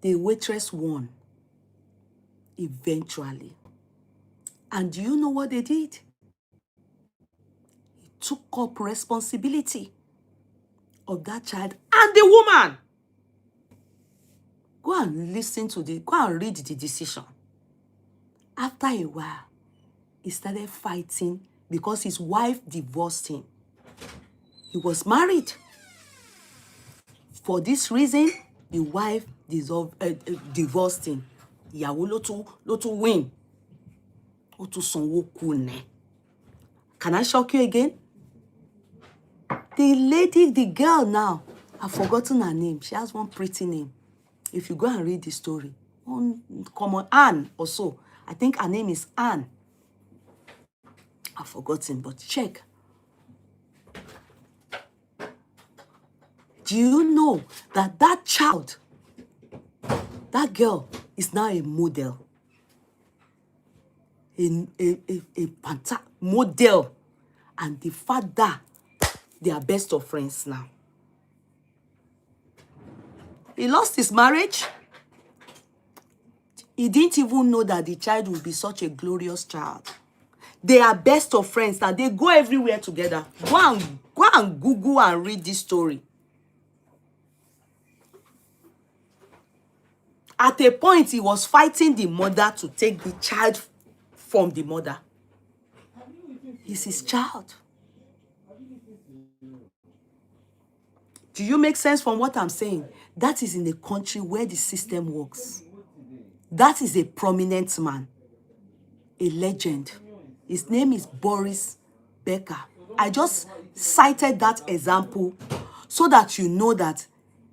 The waitress won eventually. And do you know what they did? He took up responsibility of that child and the woman. Go and go and read the decision. After a while, he started fighting because his wife divorced him. He was married. For this reason, the wife divorced him. Ìyàwó ló tún win. Ó tún sanwó kù nẹ̀. Can I shock you again? The girl now, I've forgotten her name. She has one pretty name. If you go and read the story, common Anne or so. I think her name is Anne. I've forgotten, but check. Do you know that child, that girl, is now a model? A model. And the father, they are best of friends now. He lost his marriage. He didn't even know that the child would be such a glorious child. They are best of friends now. They go everywhere together. Go and Google and read this story. At a point, he was fighting the mother to take the child from the mother. He's his child. Do you make sense from what I'm saying? That is in a country where the system works. That is a prominent man, a legend. His name is Boris Becker. I just cited that example so that you know that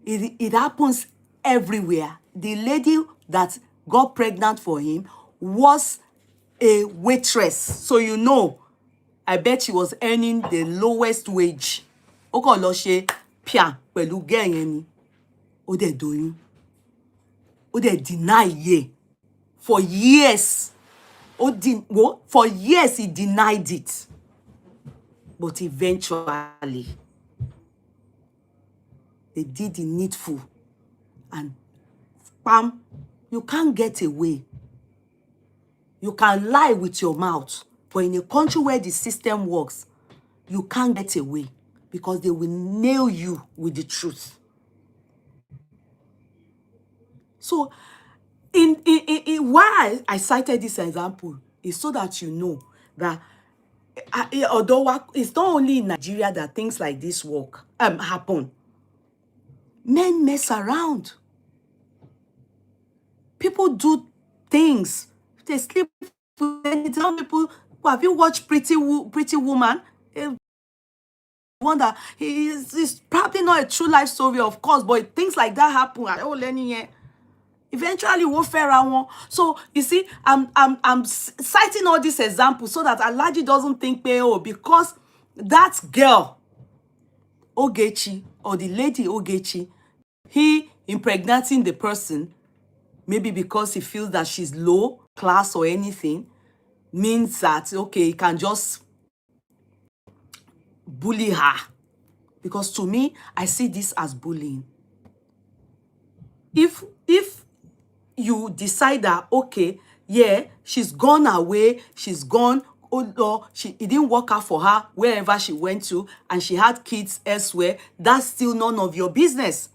it happens everywhere. The lady that got pregnant for him was a waitress. So you know, I bet she was earning the lowest wage. Ó kàn lọ ṣe pia pẹ̀lú girl yẹn ni. Ó dẹ̀ doyún. Ó dẹ̀ deny Yeye for years. For years he denied it. But eventually, they did the needful. And bam, you can't get away. You can lie with your mouth. But in a country where the system works, you can't get away because they will nail you with the truth. So, why I cited this example is so that you know that although it's not only in Nigeria that things like this happen. Men mess around. People do things. They sleep with some people. Have you watched Pretty Woman? Wonder it's probably not a true life story, of course, but things like that happen. Eventually, we'll fare around. So you see, I'm citing all these examples so that Alaji doesn't think, because that girl Ogechi or the lady Ogechi, he impregnating the person, maybe because he feels that she's low class or anything, means that okay, he can just bully her. Because to me, I see this as bullying. If you decide that okay, yeah, she's gone away, she's gone, or it didn't work out for her wherever she went to, and she had kids elsewhere, that's still none of your business.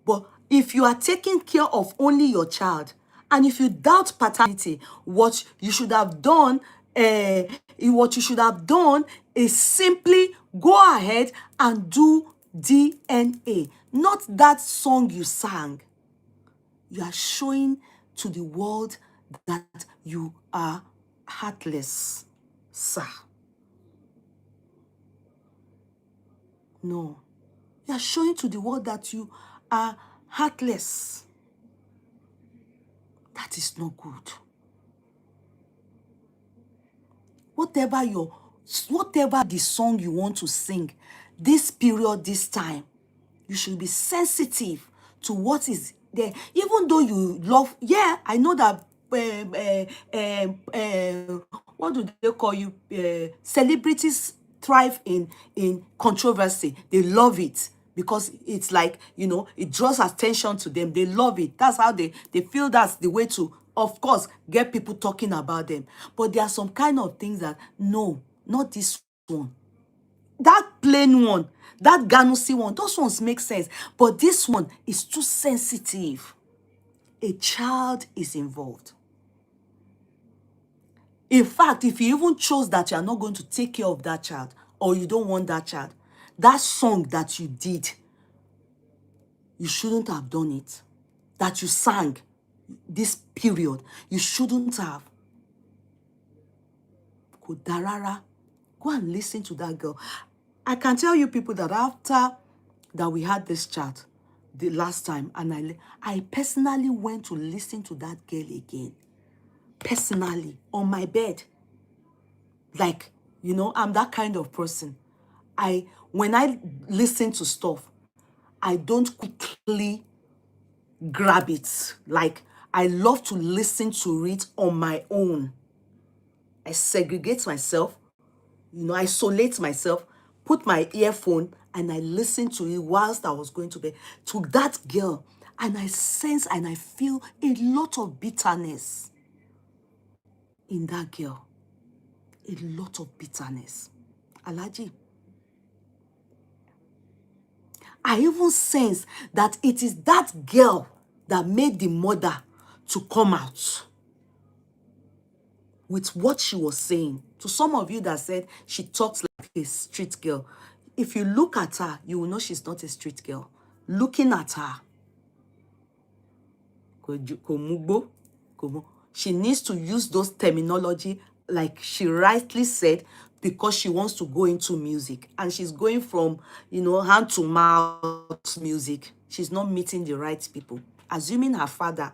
But if you are taking care of only your child, and if you doubt paternity, what you should have done is simply go ahead and do DNA. Not that song you sang. You are showing to the world that you are heartless, sir. No. You are showing to the world that you are heartless. That is not good. Whatever the song you want to sing, this period, this time, you should be sensitive to what is there. Even though you love, yeah, I know that, what do they call you? Celebrities thrive in controversy. They love it because it's like, it draws attention to them. They love it. That's how they feel that's the way to, of course, get people talking about them. But there are some kind of things that, no, not this one. That plain one, that Ganusi one, those ones make sense. But this one is too sensitive. A child is involved. In fact, if you even chose that you are not going to take care of that child, or you don't want that child, that song that you did, you shouldn't have done it. That you sang this period, you shouldn't have. Kudarara, go and listen to that girl. I can tell you people that after that we had this chat the last time, and I personally went to listen to that girl again. Personally, on my bed. Like, I'm that kind of person. When I listen to stuff, I don't quickly grab it. Like, I love to listen to it on my own. I segregate myself, isolate myself, put my earphone, and I listen to it whilst I was going to bed, to that girl. And I sense and I feel a lot of bitterness in that girl. A lot of bitterness. Alaji, I even sense that it is that girl that made the mother to come out with what she was saying. To some of you that said she talks like a street girl, if you look at her, you will know she's not a street girl. Looking at her, she needs to use those terminology like she rightly said, because she wants to go into music, and she's going from, you know, hand to mouth music. She's not meeting the right people. Assuming her father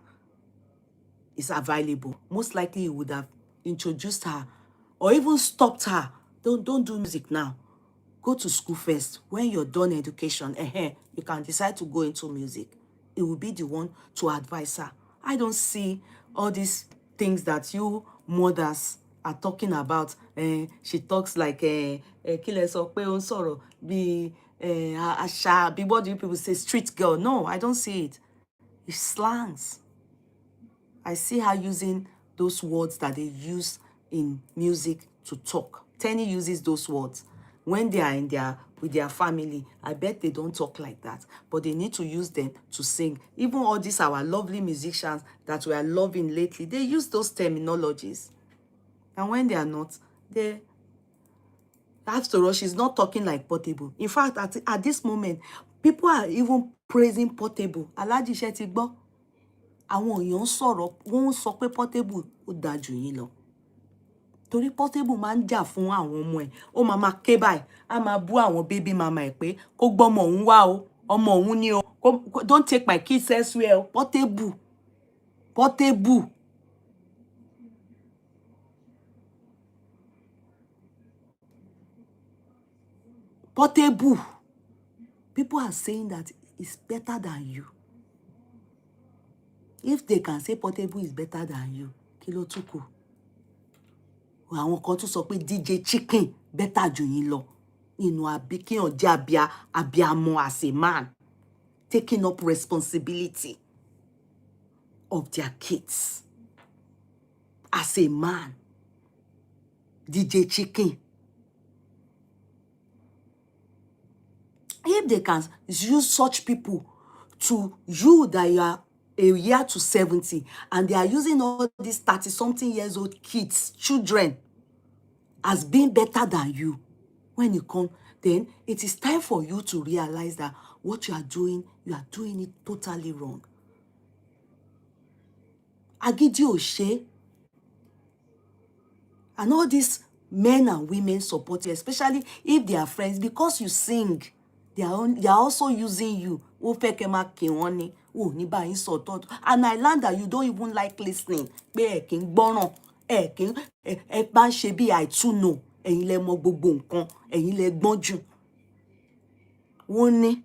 is available, most likely he would have introduced her or even stopped her. Don't do music now. Go to school first. When you're done education, you can decide to go into music. It will be the one to advise her. I don't see all these things that you mothers are talking about. She talks like kile sọ pé ó ń sọ̀rọ̀ bí àṣà, bí what do you people say, street girl. No, I don't see it. It's slangs. I see her using those words that they use in music to talk. Tenny uses those words when they are with their family. I bet they don't talk like that, but they need to use them to sing. Even all these our lovely musicians that we are loving lately, they use those terminologies. And when they are not, they, after all, she's not talking like Portable. In fact, at this moment, people are even praising Portable. Alhaji ṣé ti gbọ́. Àwọn èèyàn sọ̀rọ̀, wọ́n sọ pé Portable ó dáa jù yín lọ. Torí Portable máa ń jà fún àwọn ọmọ ẹ̀. Ó máa ké báyìí, á máa bú àwọn baby mama ẹ̀ pé kó gbọ́mọ òun wá o, ọmọ òun ni o. Don't take my kids elsewhere o. Portable. Portable. Portable. People are saying that it's better than you. If they can say Portable is better than you, kí ló tún kù? Àwọn kan tún sọ pé DJ Chicken better jù yín lọ. Nínú kíyàn jẹ́ abíamọ as a man, taking up responsibility of their kids. As a man, DJ Chicken. If they can use such people to you that you are a year to 70, and they are using all these 30-something years old kids, children, as being better than you, when you come, then it is time for you to realize that what you are doing it totally wrong. Agídí ò ṣe. And all these men and women support you, especially if they are friends, because you sing. They are also using you. Ó fẹ́ kẹ́ máa kí wọ́n ni. Ó ní bá yín sọ̀tọ̀. And I learned that you don't even like listening. Pé ẹ kì í gbọ́ràn. Ẹ bá ń ṣe bí I too know. Ẹ̀yin lẹ mọ gbogbo nǹkan. Ẹ̀yin lẹ gbọ́n jù. Wọ́n ní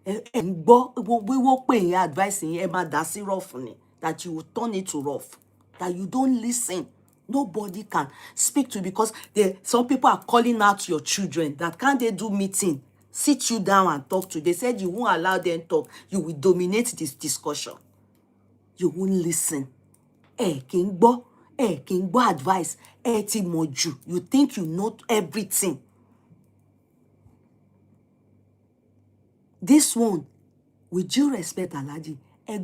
ẹ ń gbọ́ wíwó pé yín advice yín, ẹ máa dá sí rough ni. That you will turn it to rough. That you don't listen. Nobody can speak to you, because some people are calling out your children. That can't they do meeting? Sit you down and talk to. They said you won't allow them talk. You will dominate this discussion. You won't listen. Kì í gbọ́ advice. Ti mọ̀ jù. You think you know everything. This one, with due respect, Alhaji,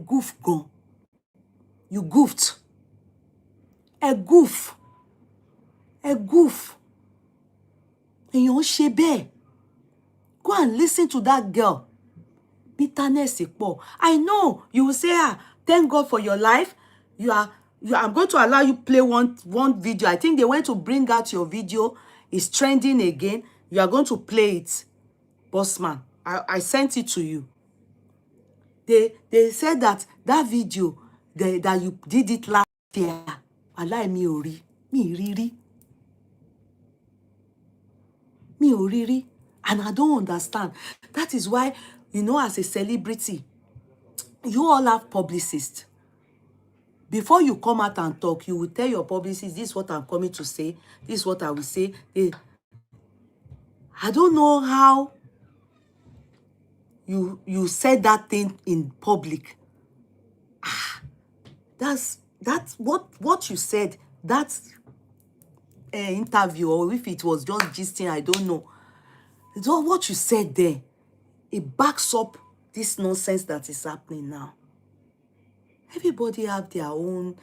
goof gan. You goofed. Goof. Èèyàn ṣe bẹ́ẹ̀. Go and listen to that girl. Bitterness pọ̀. I know you will say, thank God for your life. I'm going to allow you play one video. I think they went to bring out your video. It's trending again. You are going to play it. Bossman, I sent it to you. They said that video that you did it last year. Alai mi ò rí. Mi ò rí. And I don't understand. That is why, you know, as a celebrity, you all have publicists. Before you come out and talk, you will tell your publicist, this is what I'm coming to say. This is what I will say. I don't know how you said that thing in public. That's what you said. That's an interview, or if it was just gisting, I don't know. What you said there, it backs up this nonsense that is happening now. Everybody have their own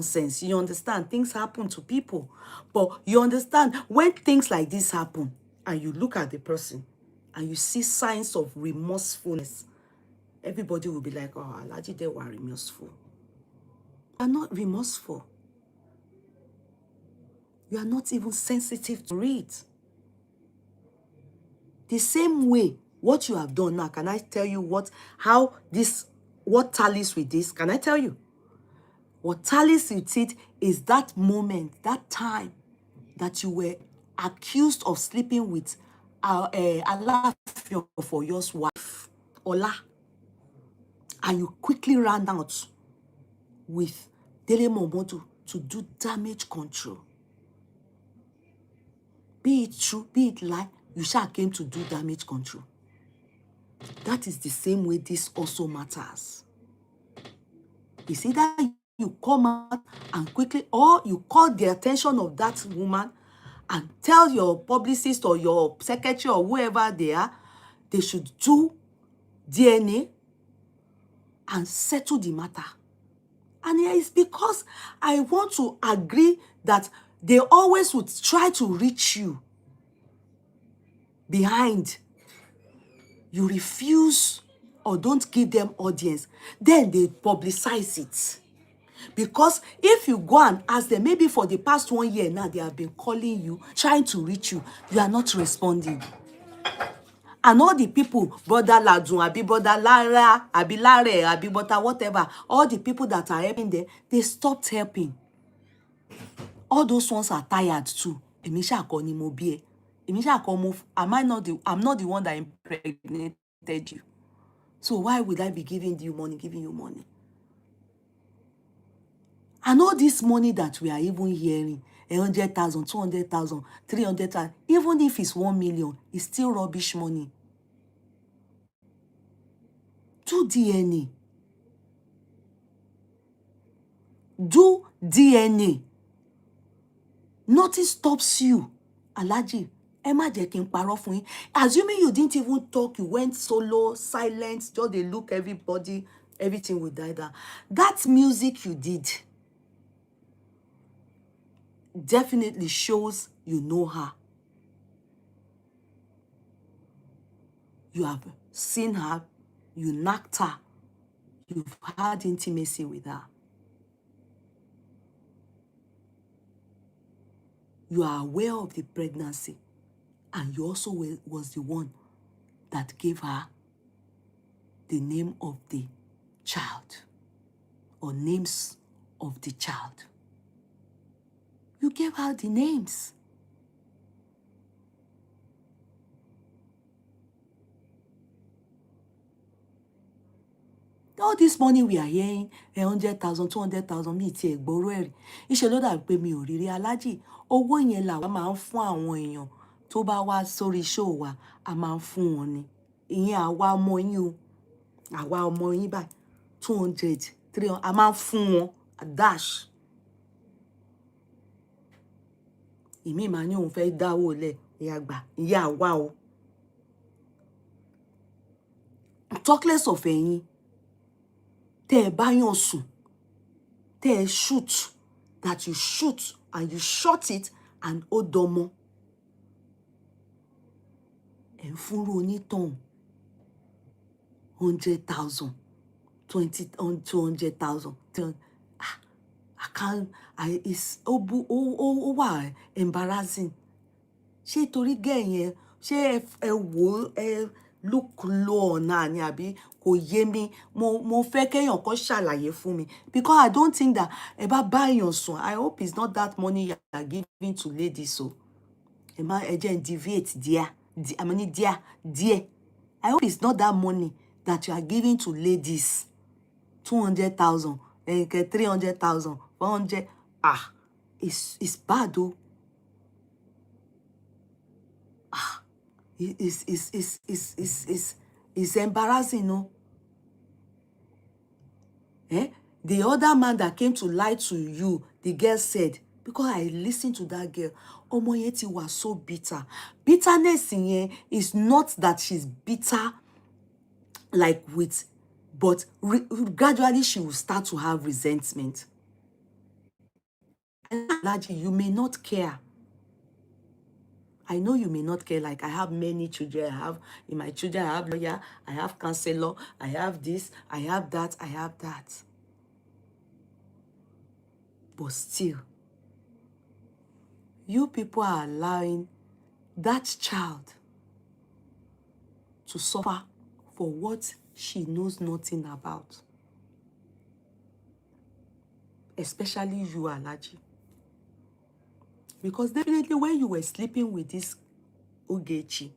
nonsense. You understand? Things happen to people. But you understand when things like this happen and you look at the person and you see signs of remorsefulness, everybody will be like, oh, Alhaji, they were remorseful. You are not remorseful. You are not even sensitive to it. The same way, what you have done now, can I tell you what tallies with this? Can I tell you? What tallies with it is that moment, that time that you were accused of sleeping with Alaafin of Oyo's wife, Ola, and you quickly ran out with Dele Momodu to do damage control. Be it true, be it lie, you shall came to do damage control. That is the same way this also matters. It's either you come out and quickly, or you call the attention of that woman and tell your publicist or your secretary or whoever they are, they should do DNA and settle the matter. And it's because I want to agree that they always would try to reach you behind. You refuse or don't give them audience, then they publicize it. Because if you go and ask them, maybe for the past 1 year now, they have been calling you, trying to reach you, you are not responding. And all the people, Brother Ladun, Abi Brother Lara, Abi Lare, Abi Brother whatever, all the people that are helping them, they stopped helping. All those ones are tired too. I'm not the one that impregnated you. So why would I be giving you money? And all this money that we are even hearing, 100,000, 200,000, 300,000, even if it's 1 million, it's still rubbish money. Do DNA. Do DNA. Nothing stops you. Alhaji, ẹ má jẹ́ kí n parọ́ fún yín. Assuming you didn't even talk, you went solo, silent, just they look everybody, everything will die down. That music you did definitely shows you know her. You have seen her, you knocked her, you've had intimacy with her. You are aware of the pregnancy, and you also was the one that gave her the name of the child or names of the child. You gave her the names. All this money we are hearing, 100,000, 200,000, me ti ẹ̀gbọ́rọ̀ ẹ̀rí. Iṣẹ́ ló dà pé mi ò rí rí. Alhaji, owó yẹn làwa máa ń fún àwọn èèyàn tó bá wá sórí show wa, a máa ń fún wọn ni. Ìyẹn àwa ọmọ yín o. Àwa ọmọ yín báyìí, 200, 300, a máa ń fún wọn dash. Ìmí máa ní òun fẹ́ dáwó lẹ̀, ìyá àgbà, ìyá àwa o. Talk less of ẹ̀yin. Tẹ́ ẹ bá yàn sùn, tẹ́ ẹ shoot, that you shoot and you shot it and ó dọmọ. Ẹ ń fúnrú onítọ̀hún 100,000, 200,000. It's ó wà embarrassing. Ṣé torí gẹ̀ yẹn, ṣé ẹ wò ẹ look low náà ni àbí kò yé mi? Mo fẹ́ kéèyàn kan ṣàlàyé fún mi, because I don't think that ẹ bá èèyàn sùn. I hope it's not that money you are giving to ladies so. Ẹ jẹ́ n deviate díẹ̀. I hope it's not that money that you are giving to ladies. 200,000, 300,000, 400. It's bad though. It's embarrassing, no? The other man that came to lie to you, the girl said, because I listened to that girl, ọmọ yẹn ti wà so bitter. Bitterness yẹn is not that she's bitter like with, but gradually she will start to have resentment. Largely, you may not care. I know you may not care. Like, I have many children. In my children, I have lawyer, I have counselor, I have this, I have that, I have that. But still, you people are allowing that child to suffer for what she knows nothing about. Especially you, Alaji. Because definitely when you were sleeping with this Ogechi,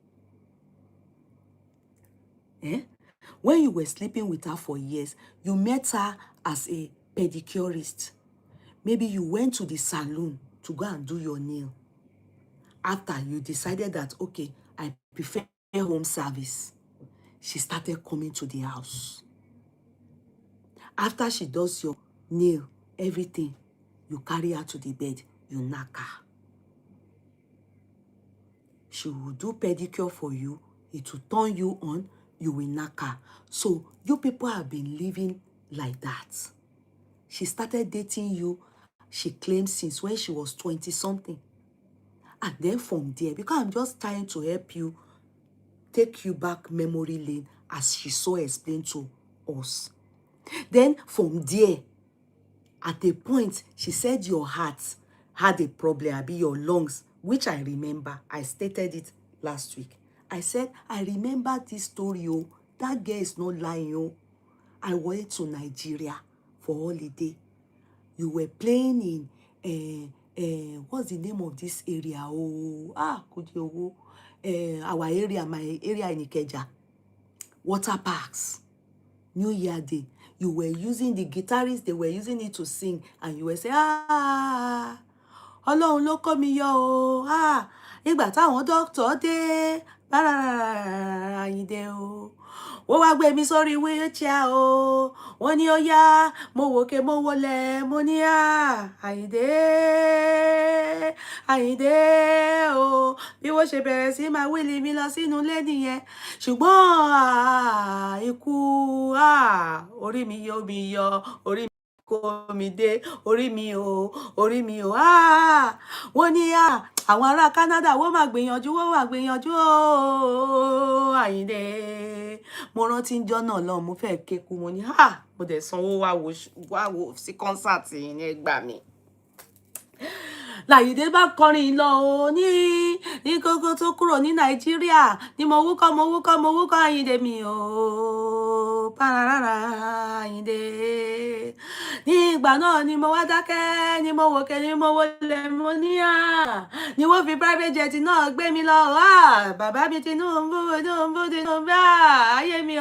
when you were sleeping with her for years, you met her as a pedicurist. Maybe you went to the salon to go and do your nail. After you decided that, okay, I prefer home service, she started coming to the house. After she does your nail, everything, you carry her to the bed, you knock her. She will do pedicure for you. It will turn you on. You will knock her. So you people have been living like that. She started dating you, she claims, since when she was 20-something. And then from there, because I'm just trying to help you, take you back memory lane, as she so explained to us. Then from there, at a point, she said your heart had a problem, be your lungs, which I remember. I stated it last week. I said, I remember this story, oh. That girl is not lying, oh. I went to Nigeria for holiday. You were playing in, what's the name of this area? Oh, Kudi, oh. Our area, my area in Ikeja. Water parks. New Year Day. You were using the guitarists, they were using it to sing, and you were saying, Ọlọ́run ló kó mi yọ o, ìgbà táwọn dókítà dé, Àyìndé o, wọ́n wá gbé mi sórí wheelchair o, wọ́n ní ó yá, mo wòkè mo wọlẹ̀, mo ní Àyìndé, Àyìndé o, bí wọ́n ṣe bẹ̀rẹ̀ sí máa wíìlì mi lọ sínú ilé nìyẹn, ṣùgbọ́n ikú, orí mi yọ, orí mi kó mi dé, orí mi o, wọ́n ní àwọn ará Canada wọ́n máa gbìyànjú o, Àyìndé. Mo rántí ńjọ́ náà lọ, mo fẹ́ kéku, mo ní mo dẹ̀ sanwó wá wo sí concert yìí ní ẹgbàá mi. Láyìndé bá kọrin lọ o ní kókó tó kúrò ní Nàìjíríà, ní mo wúkọ́ Àyìndé mi o, pàràràrà Àyìndé. Ní ìgbà náà ni mo wá dákẹ́, ni mo wòkè, ni mo wọlẹ̀, mo ní ni wọ́n fi private jet náà gbé mi lọ, bàbá mi Tinubu, ayé mi o,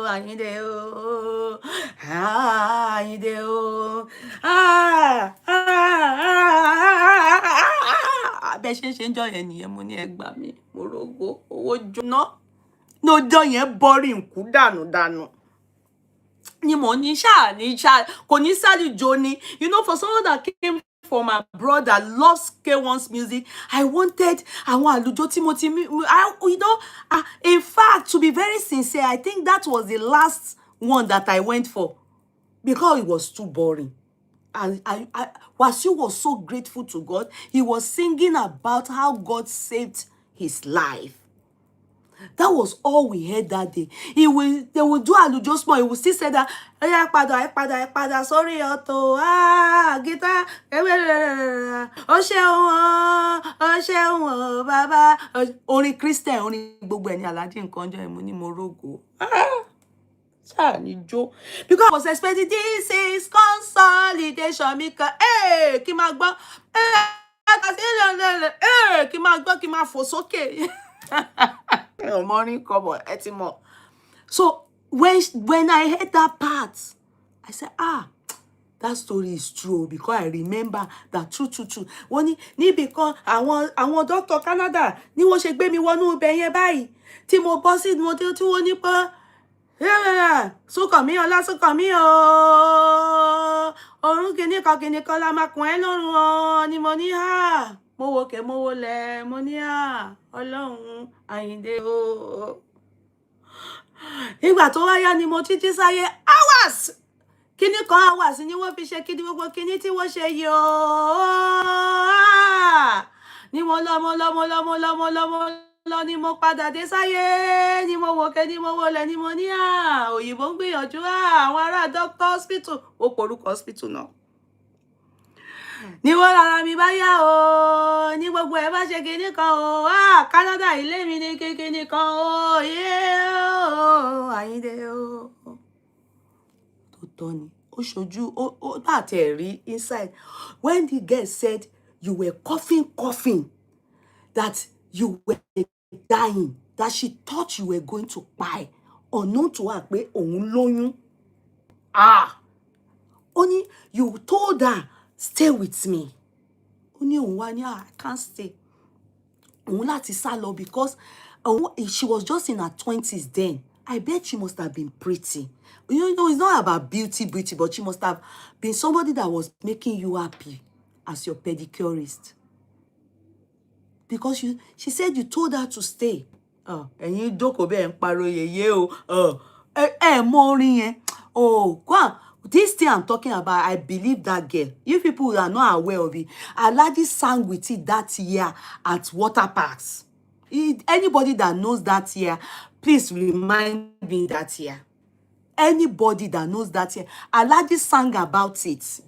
Àyìndé o, Àyìndé o, bẹ́ẹ̀ ṣe ń jọ yẹn nìyẹn, mo ní ẹgbà mi, mo rógó, owó jóná, lọ́jọ́ yẹn bọ́rì nkú dànù. Ni mo ní kò ní sálùjọ ni. You know, for someone that came from abroad that loves K1's music, I wanted àwọn àlùjọ tí mo ti, you know, in fact, to be very sincere, I think that was the last one that I went for, because it was too boring. And Wasiu was so grateful to God. He was singing about how God saved his life. That was all we heard that day. They will do àlùjọ small. He will still say that, ẹ padà, sorry, Otto, guitar, ó ṣeun, bàbá, orin Christian, orin gbogbo ẹni Alhaji nǹkan jọ ẹ̀, mo ní mo rógo. Because I was expecting, this is consolidation, Mika. Kí máa gbọ́, kí máa gbọ́, kí máa fò sókè. Morning come on, so when I heard that part, I said, that story is true, because I remember that true. Wọ́n ní níbi kan àwọn doctor Canada ni wọ́n ṣe gbé mi wọnú ibẹ̀ yẹn báyìí, tí mo bọ́ sí mo tí wọ́n ní pé Súnkànmí o, orun kìíní kan la máa kùn ẹ́ lọ́rùn o, ni mo ní mo wòkè mo wọlẹ̀, mo ní Ọlọ́run Àyìndé o. Nígbà tó wáyá ni mo títí sáyé hours kíní kan wà sí ni wọ́n fi ṣe kíní gbogbo kíní tí wọ́n ṣe yìí o ni mo lọ ni mo padà dé sáyé ni mo wòkè ni mo wọlẹ̀ ni mo ní òyìnbó ń gbìyànjú àwọn ará doctor hospital ó porúkọ hospital náà ni wọ́n lára mi bá yá o ní gbogbo ẹ̀ bá ṣe kinní kan o Canada ilé mi ní kinní kan o Àyíndé o tó tọ́ ni ó ṣojú ó bá tẹ̀ rí inside when the girl said you were coughing that you were dying that she thought you were going to die unknown to her pé òun lóyún ó ní you told her stay with me ó ní òun wá ní I can't stay òun láti sá lọ because she was just in her 20s then. I bet she must have been pretty. You know, it's not about beauty, but she must have been somebody that was making you happy as your pedicurist. Because she said you told her to stay. Ẹ̀yin dókò bẹ́ẹ̀ ń pariwo yeye o. Mọ orin yẹn. Go on. This thing I'm talking about, I believe that girl. You people are not aware of it. Alhaji sang with it that year at water parks. Anybody that knows that year, please remind me that year. Anybody that knows that year, Alhaji sang about it.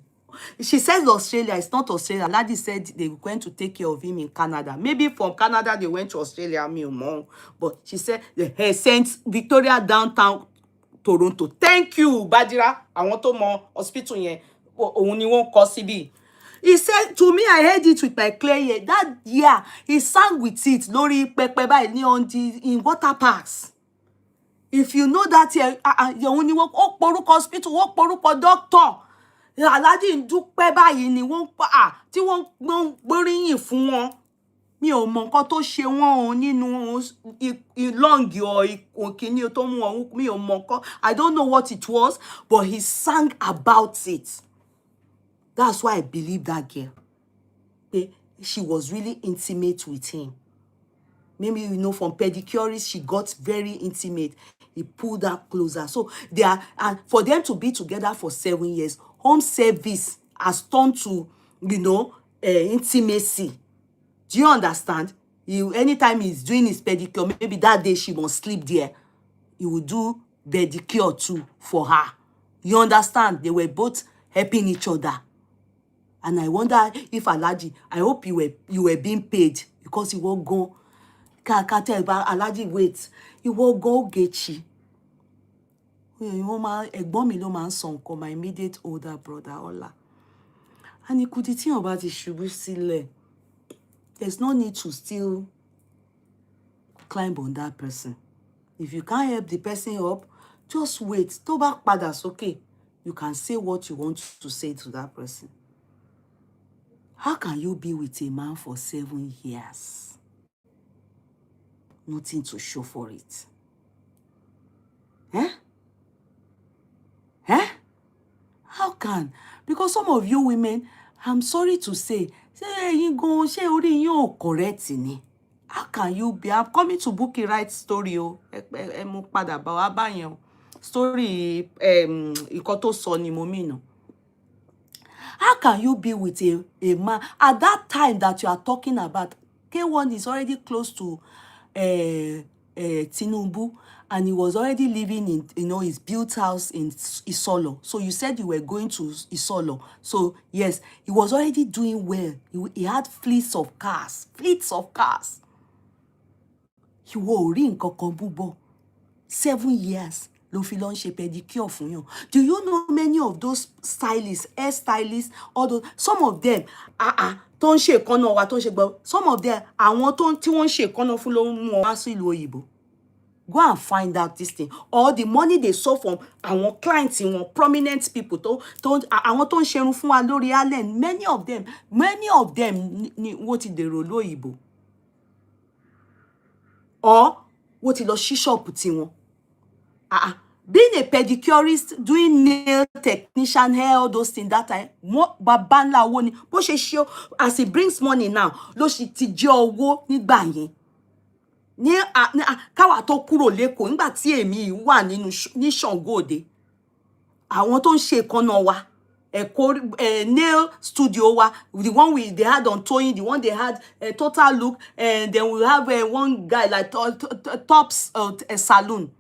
She says Australia, it's not Australia. Alhaji said they were going to take care of him in Canada. Maybe from Canada they went to Australia, me or mom. But she said they sent Victoria downtown Toronto. Thank you, Badira. I want to more hospital yẹn. Òun ni wọ́n kọ síbí. He said to me, I heard it with my clear ear. That year, he sang with it. Lori Pepe in water parks. If you know that year, you only walk porúkọ hospital, walk porúkọ doctor. Alhaji ń dúpẹ́ báyìí ni wọ́n tí wọ́n gbóríyìn fún wọn. Mi ò mọ nǹkan tó ṣe wọ́n o nínú long or kíní tó mú wọn mi ò mọ nǹkan. I don't know what it was, but he sang about it. That's why I believe that girl. She was really intimate with him. Maybe, you know, from pedicurist, she got very intimate. He pulled her closer. So and for them to be together for 7 years, home service has turned to, you know, intimacy. Do you understand? Anytime he's doing his pedicure, maybe that day she must sleep there. He will do pedicure too for her. You understand? They were both helping each other. And I wonder if Alhaji, I hope you were being paid because you won't go. Can't tell about Alhaji, wait. You won't go Gechi. Ẹ̀gbọ́n mi ló máa ń sọ nǹkan, my immediate older brother, Ola. And he could think about his ṣubú sílẹ̀. There's no need to still climb on that person. If you can't help the person up, just wait. Tó bá padà sókè, you can say what you want to say to that person. How can you be with a man for 7 years? Nothing to show for it. How can? Because some of you women, I'm sorry to say, you go ṣé orí yín ò correct ni. How can you be? I'm coming to book a right story o. Ẹ mú padà bá wa báyẹn o. Story ìkọ́ tó sọ ni mo mean o. How can you be with a man at that time that you are talking about? K1 is already close to Tinubu, and he was already living in, you know, his built house in Isolo. So you said you were going to Isolo. So yes, he was already doing well. He had fleets of cars. He wore ring kokombubo. 7 years. Ló fi lọ ń ṣe pedicure fún yàn. Do you know many of those stylists, hair stylists, all those, some of them, tó ń ṣe ìkànnà wa tó ń ṣe gbọ́, some of them, àwọn tí wọ́n ń ṣe ìkànnà fún ló ń mú wọn wá sí ìlú òyìnbó. Go and find out this thing. Or the money they saw from àwọn clients, wọn, prominent people, àwọn tó ń ṣerun fún wa lórí Allen, many of them ni wọ́n ti dèrò lóyìnbó. Or wọ́n ti lọ ṣí ṣọ́ọ̀pù tiwọn. Being a pedicurist, doing nail technician, hair, all those things that time, baba ńlá owó ni. Bó ṣe ṣe as he brings money now, ló ṣe ti jẹ owó nígbà yẹn. Ní káwa tó kúrò l'Ékòó, nígbà tí èmi wà ní Ṣàngó Òde. àwọn tó ń ṣe ìkànnà wa, nail studio wa, the one they had on Toyin, the one they had Total Look, and then we have one guy like Tops Saloon,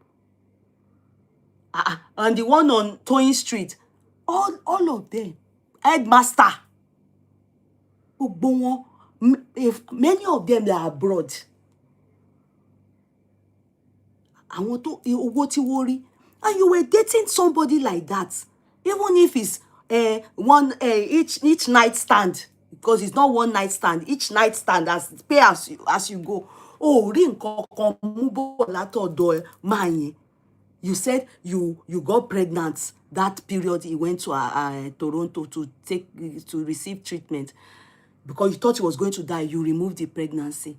and the one on Toyin Street, all of them, Headmaster, if many of them are abroad. Àwọn tó owó tí wọ́n rí, and you were dating somebody like that, even if it's one each night stand, because it's not one night stand, each night stand pay as you go. Oh, rí nǹkan kan mú bọ̀ látọ̀dọ̀ máa yẹn. You said you got pregnant that period he went to Toronto to receive treatment, because you thought he was going to die. You removed the pregnancy.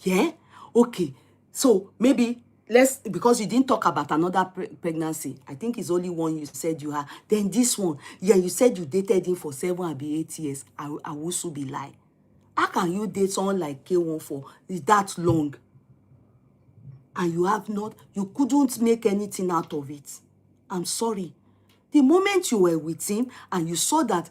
Yeah? Okay. So maybe because you didn't talk about another pregnancy. I think it's only one you said you had. Then this one, yeah, you said you dated him for 7 or 8 years. I will also be lie. How can you date someone like K1 for that long? And you couldn't make anything out of it. I'm sorry. The moment you were with him and you saw that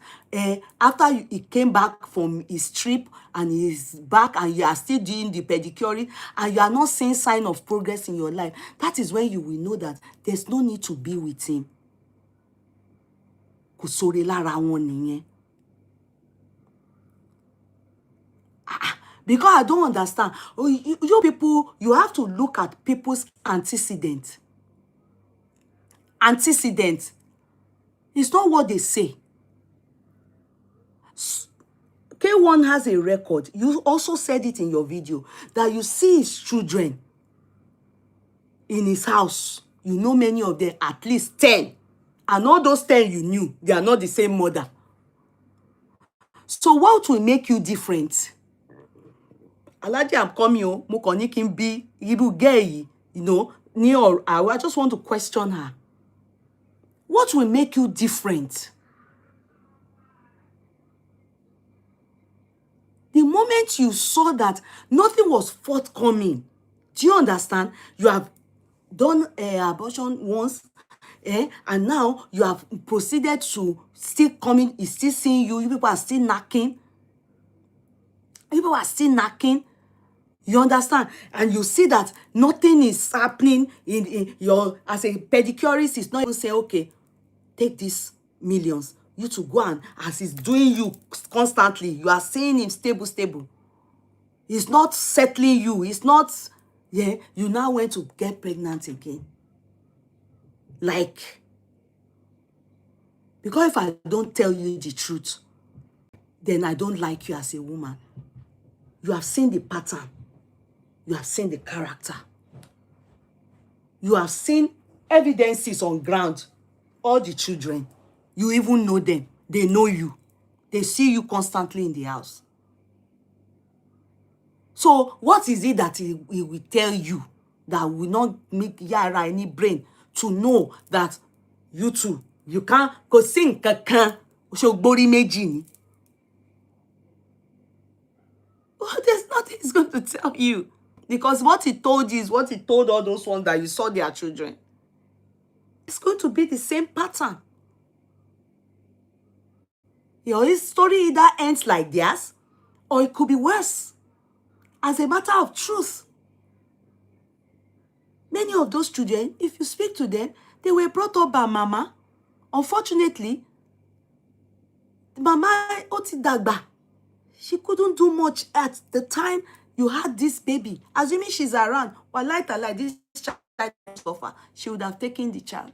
after he came back from his trip and he's back and you are still doing the pedicure and you are not seeing sign of progress in your life, that is when you will know that there's no need to be with him. Kò sóre lára wọn nìyẹn. Because I don't understand. You people, you have to look at people's antecedents. Antecedents. It's not what they say. K1 has a record. You also said it in your video that you see his children in his house. You know many of them, at least 10. And all those 10 you knew, they are not the same mother. So what will make you different? Alaji, I'm coming, mo kàn ní kí n bí irú girl yìí, I just want to question her. What will make you different? The moment you saw that nothing was forthcoming, do you understand? You have done abortion once, and now you have proceeded to still coming, he's still seeing you, people are still knocking. People are still knocking. You understand? And you see that nothing is happening in your, as a pedicurist, it's not even saying, okay, take these millions. You to go and, as he's doing you constantly, you are seeing him stable. He's not settling you. He's not, you now went to get pregnant again. Like, because if I don't tell you the truth, then I don't like you as a woman. You have seen the pattern. You have seen the character. You have seen evidences on ground. All the children, you even know them. They know you. They see you constantly in the house. So what is it that he will tell you that will not make Yara any brain to know that you two, you can't go sing kankan shogbori meji ni? Well, there's nothing he's going to tell you. Because what he told you is what he told all those ones that you saw their children. It's going to be the same pattern. His story either ends like theirs, or it could be worse. As a matter of truth, many of those children, if you speak to them, they were brought up by mama. Unfortunately, mama oti dagba. She couldn't do much at the time you had this baby. Assuming she's around, like this child suffer, she would have taken the child.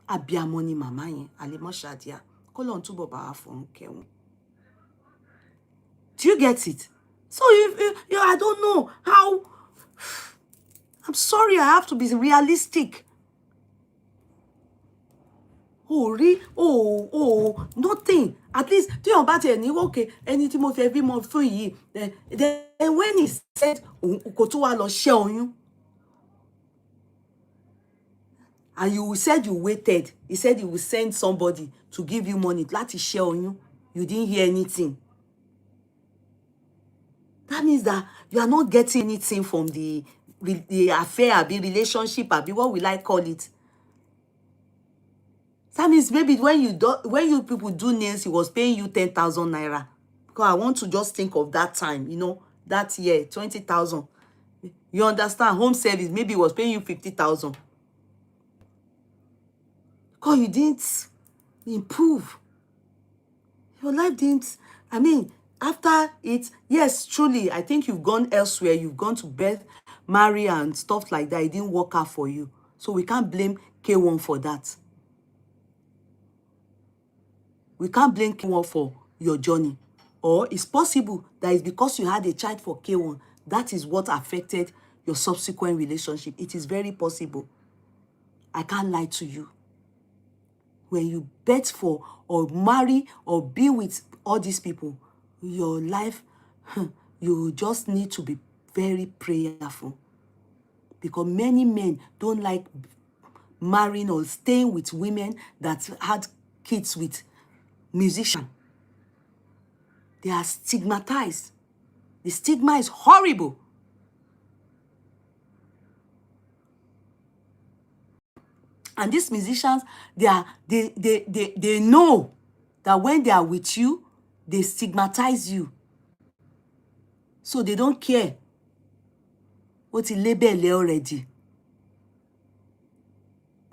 Abiyamo ni mama yen, alemo shadia. Kolon tubo ba fun keun. Do you get it? So I don't know how. I'm sorry, I have to be realistic. Nothing. At least, do you about any okay? Anything of every month for you. Then when he said, Oyun, and you said you waited, he said he will send somebody to give you money. Láti share Oyun. You didn't hear anything. That means that you are not getting anything from the affair, the relationship, what will I call it? That means maybe when you people do nails, he was paying you 10,000 naira. Because I want to just think of that time, you know, that year, 20,000. You understand? Home service, maybe he was paying you 50,000. Because you didn't improve. Your life didn't, I mean, after it, yes, truly, I think you've gone elsewhere. You've gone to Beth, marry and stuff like that. It didn't work out for you. So we can't blame K1 for that. We can't blame K1 for your journey. Or it's possible that it's because you had a child for K1. That is what affected your subsequent relationship. It is very possible. I can't lie to you. When you bet for or marry or be with all these people, your life, you just need to be very prayerful. Because many men don't like marrying or staying with women that had kids with musicians. They are stigmatized. The stigma is horrible. And these musicians, they know that when they are with you, they stigmatize you. So they don't care. Ó ti label already.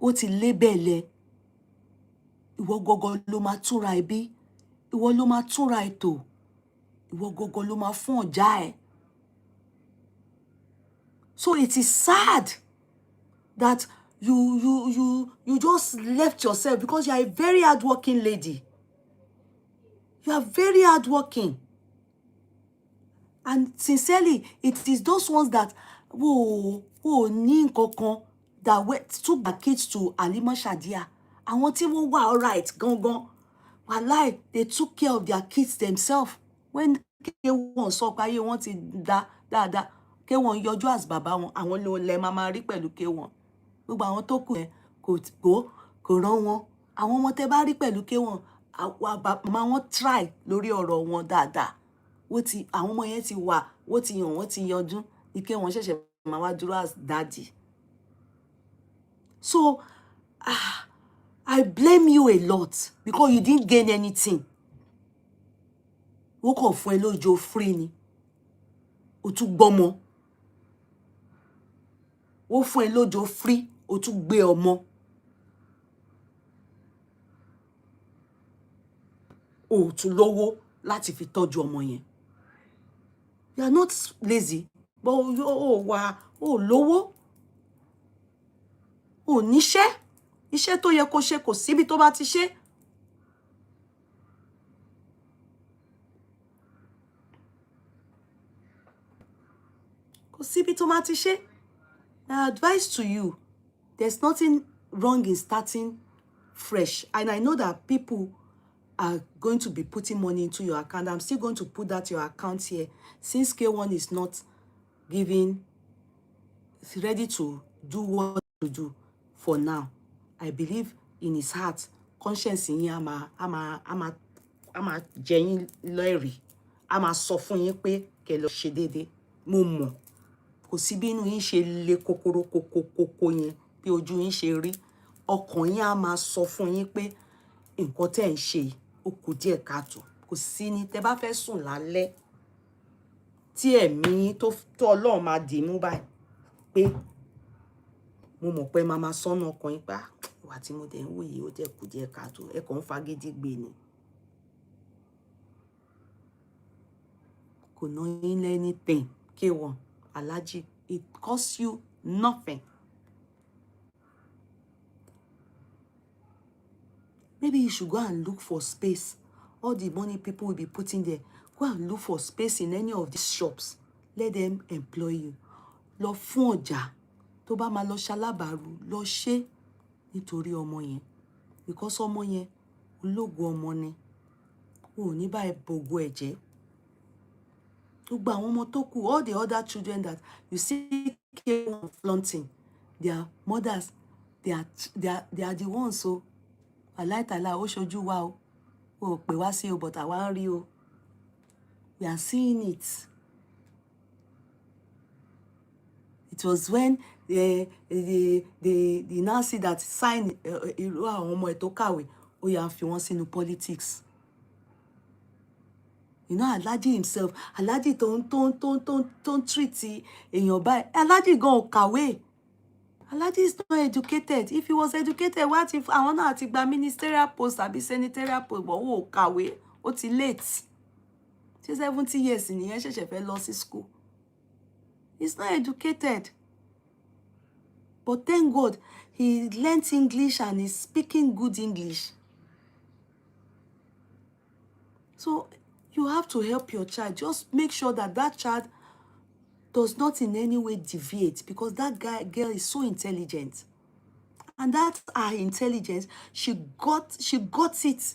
Ó ti label. Ìwọ gangan ló máa túnra ẹbí. Ìwọ ló máa túnra ètò. Ìwọ gangan ló máa fún ọ̀já ẹ. So it is sad that you just left yourself because you are a very hardworking lady. You are very hardworking. And sincerely, it is those ones that ní nǹkankan that took their kids to Alima Shadia. Àwọn tí wọ́n wà alright gangan. Wallahi, they took care of their kids themselves. When K1 sọ pé ayé wọn ti dáadáa, K1 yọjú as bàbá wọn, àwọn ló lẹ máa rí pẹ̀lú K1. Gbogbo àwọn tó kù yẹn kò rán wọn. Àwọn ọmọ tẹ́ bá rí pẹ̀lú K1, màmá wọn try lórí ọ̀rọ̀ wọn dáadáa. Àwọn ọmọ yẹn ti wà, wọ́n ti yanjú. K1 ṣẹ̀ṣẹ̀ máa wá dúró as daddy. So, I blame you a lot because you didn't gain anything. Wọ́n kàn fún ẹ lójo free ni. O tún gbọ́mọ. Wọ́n fún ẹ lójo free, o tún gbé ọmọ. O tún lówó láti fi tọ́jú ọmọ yẹn. You are not lazy, but o lówó. O níṣẹ́. Iṣẹ́ tó yẹ kó ṣe kò síbi tó bá ti ṣe. Kò síbi tó bá ti ṣe. My advice to you, there's nothing wrong in starting fresh. And I know that people are going to be putting money into your account. I'm still going to put that your account here. Since K1 is not it's ready to do what to do for now. I believe in his heart, conscience in yín á máa jẹ yín lẹ́rìí. Á máa sọ fún yín pé kẹ́ lọ ṣe déédéé. Mo mọ̀. Kò sí bí inú yín ṣe le kókórókókókó yẹn bí ojú yín ṣe rí. Ọkàn yín á máa sọ fún yín pé nǹkan tẹ́ ń ṣe ó kù díẹ̀ káàtó. Kò sí ní tẹ́ bá fẹ́ sùn lálẹ́ tí ẹ̀mí tó Ọlọ́run máa dì mú báyìí pé mo mọ̀ pé màmá sọ́nà ọkàn yín pa ìwà tí mo dẹ̀ ń wò yìí ó jẹ́ kù díẹ̀ káàtó. Ẹ kàn ń fagídí gbé ni. Kò ná yín anything. K1, Alhaji, it costs you nothing. Maybe you should go and look for space. All the money people will be putting there. Go and look for space in any of these shops. Let them employ you. Lọ fún ọjà. Tó bá máa lọ ṣalábàárù, lọ ṣe nítorí ọmọ yẹn. Because ọmọ yẹn, ológo ọmọ ni. O ní bá ẹ bògo ẹ̀jẹ̀. Gbogbo àwọn ọmọ tó kù, all the other children that you see K1 flaunting, their mothers, they are the ones so aláìtàlá ó ṣojú wa o. O pè wá sí o, but àwa ń rí o. We are seeing it. It was when they now see that sign irú àwọn ọmọ ẹ̀ tó kàwé ó yà ń fi wọ́n sínú politics. You know, Alhaji himself, Alhaji tó ń treat èèyàn báyìí. Alhaji gan ò kàwé. Alhaji is not educated. If he was educated, what if àwọn náà ti gba ministerial post àbí senatorial post, but ó kàwé, ó ti late. 70 years nìyẹn ṣẹ̀ṣẹ̀ fẹ́ lọ sí school. He's not educated. But thank God, he learnt English and is speaking good English. So you have to help your child. Just make sure that that child does not in any way deviate, because that girl is so intelligent. And that's her intelligence. She got it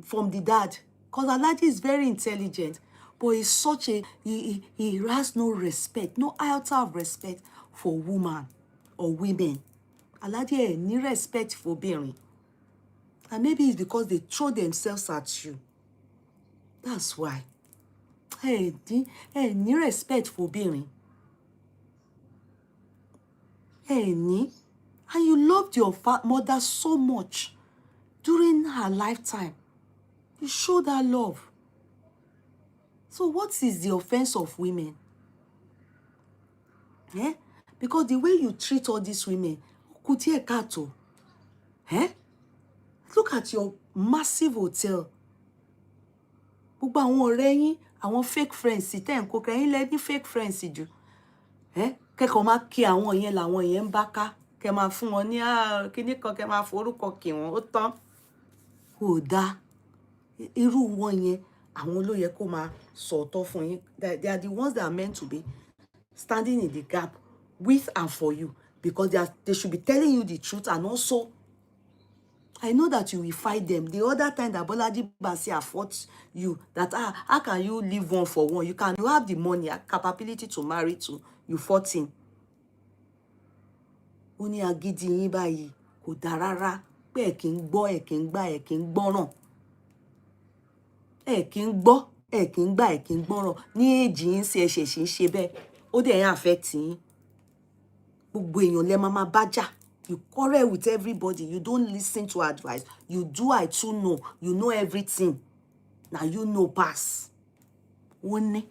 from the dad. Because Alhaji is very intelligent. But he's such a, he has no respect, no iota of respect for woman or women. Alhaji any respect for obìnrin. And maybe it's because they throw themselves at you. That's why. Hey, ní respect for obìnrin. Hey, ní. And you loved your mother so much during her lifetime. You showed her love. So what is the offense of women? Eh? Because the way you treat all these women, Kudi Kato. Eh? Look at your massive hotel. Gbogbo àwọn ọ̀rẹ́ yín, àwọn fake friends, tẹ́ ń kó kẹ́yìn lẹ́ ní fake friends jù. Kẹ́kọ̀ọ́ máa kí àwọn yẹn làwọn yẹn ń bá ká. Kẹ́ máa fún wọn ní kíní kan, kẹ́ máa forúkọ kí wọn, ó tán. Kò dáa. Irú wọn yẹn, àwọn ló yẹ kó máa sọ̀tọ̀ fún yín. They are the ones that are meant to be standing in the gap with and for you, because they should be telling you the truth. And also, I know that you will fight them. The other time that Bolaji Basia fought you, that how can you leave one for one? You have the money, capability to marry two. You fought him. Ó ní agídí yín báyìí kò dá rárá, pé ẹ kì í gbọ́, ẹ kì í gbà, ẹ kì í gbọ́ràn. Ẹ kì í gbọ́, ẹ kì í gbà, ẹ kì í gbọ́ràn. Ní èjì yín sí ẹ ṣẹ̀ṣẹ̀ ń ṣe bẹ́ẹ̀. Ó dẹ̀ yẹn affect yín. Gbogbo èèyàn lẹ máa bá jà. You quarrel with everybody. You don't listen to advice. You do, I too know. You know everything. Now you know pass. One.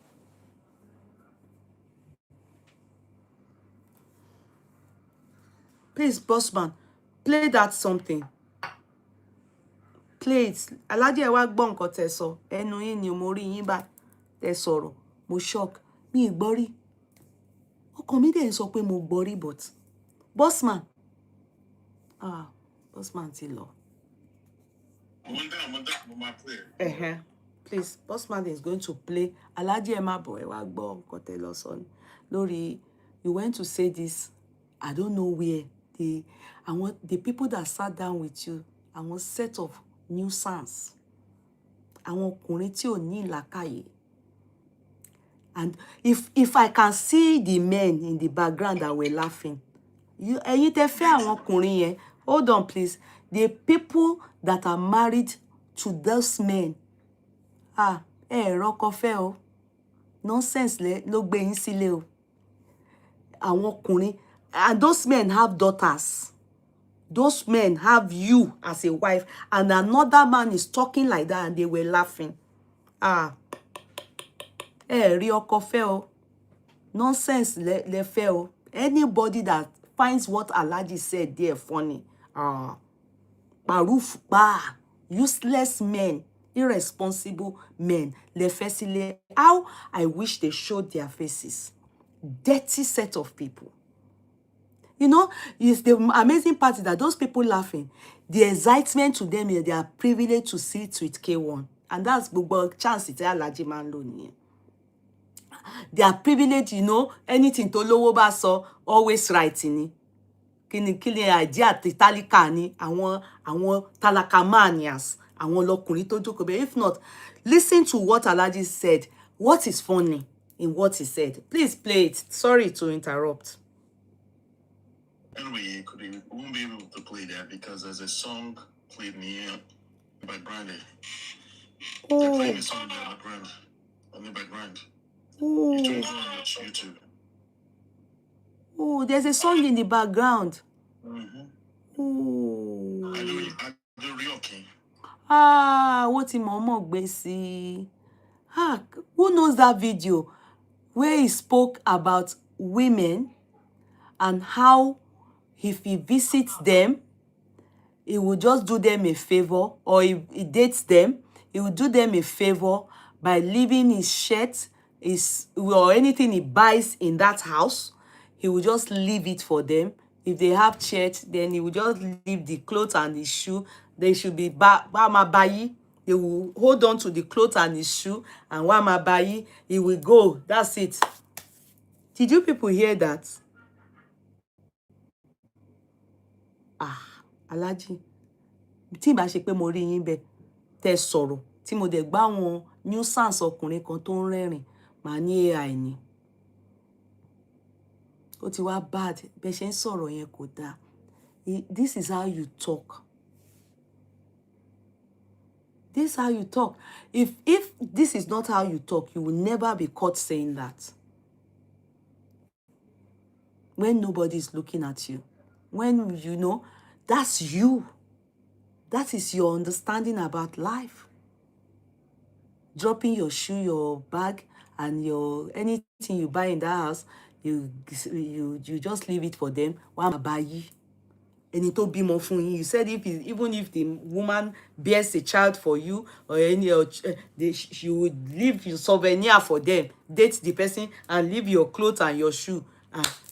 Please, bossman, play that something. Play it. Alhaji ẹ wá gbọ́ nǹkan tẹ́ sọ. Ẹnu yín ni mo rí yín bá tẹ́ sọ̀rọ̀. Mo shock. Mi gbọ́ rí. Ọkàn mi dẹ̀ ń sọ pé mo gbọ́ rí, but bossman. Bossman ti lọ. Please, bossman is going to play. Alhaji ẹ má bọ̀, ẹ wá gbọ́ nǹkan tẹ́ lọ sọ lórí. You went to say this, I don't know where. The people that sat down with you, àwọn set of nuisance. Àwọn ọkùnrin tí ò ní ìlàkàyè. And if I can see the men in the background that were laughing, ẹ̀yin tẹ́ fẹ́ àwọn ọkùnrin yẹn. Hold on, please. The people that are married to those men, rọ́kọ fẹ́ o. Nonsense ló gbé yín sílé o. Àwọn ọkùnrin, and those men have daughters. Those men have you as a wife, and another man is talking like that, and they were laughing. Rí ọkọ fẹ́ o. Nonsense le fẹ́ o. Anybody that finds what Alhaji said there funny, Maruf, useless men, irresponsible men, le fẹ́ sílé. How I wish they showed their faces. Dirty set of people. You know, it's the amazing part is that those people laughing, the excitement to them is they are privileged to sit with K1. And that's the chance it's Alhaji man lónìí. They are privileged, you know, anything to lówó bá sọ, always right ni. Kini idea ti tálíkà ni, àwọn talakamanias, àwọn lọkùnrin tó jókòó bẹ́ẹ̀. If not, listen to what Alhaji said. What is funny in what he said? Please play it. Sorry to interrupt. Anyway, we won't be able to play that because there's a song played by Brandy. They're playing a song in the background. On the background. You turn it on YouTube. Oh, there's a song in the background. Oh. I do real king. What in Momo Gbesi? Who knows that video where he spoke about women and how if he visits them, he will just do them a favor, or if he dates them, he will do them a favor by leaving his shirt, or anything he buys in that house. He will just leave it for them. If they have church, then he will just leave the clothes and the shoe. They should be Wamabayi. They will hold on to the clothes and the shoe, and Wamabayi, he will go. That's it. Did you people hear that? Alhaji, tí ìbá ṣe pé mo rí yín bẹ́ẹ̀ tẹ́ sọ̀rọ̀ tí mo dẹ̀ gbá wọn nuisance ọkùnrin kan tó ń rẹ́rìn màá ní AI ni. Ó ti wá bad bẹ́ẹ̀ ṣe ń sọ̀rọ̀ yẹn kò dáa. This is how you talk. This is how you talk. If this is not how you talk, you will never be caught saying that. When nobody is looking at you. When you know, that's you. That is your understanding about life. Dropping your shoe, your bag, and your anything you buy in that house, you just leave it for them. Wamabayi. Ẹni tó bímọ fún yín. You said even if the woman bears a child for you, or she would leave your souvenir for them, date the person, and leave your clothes and your shoe.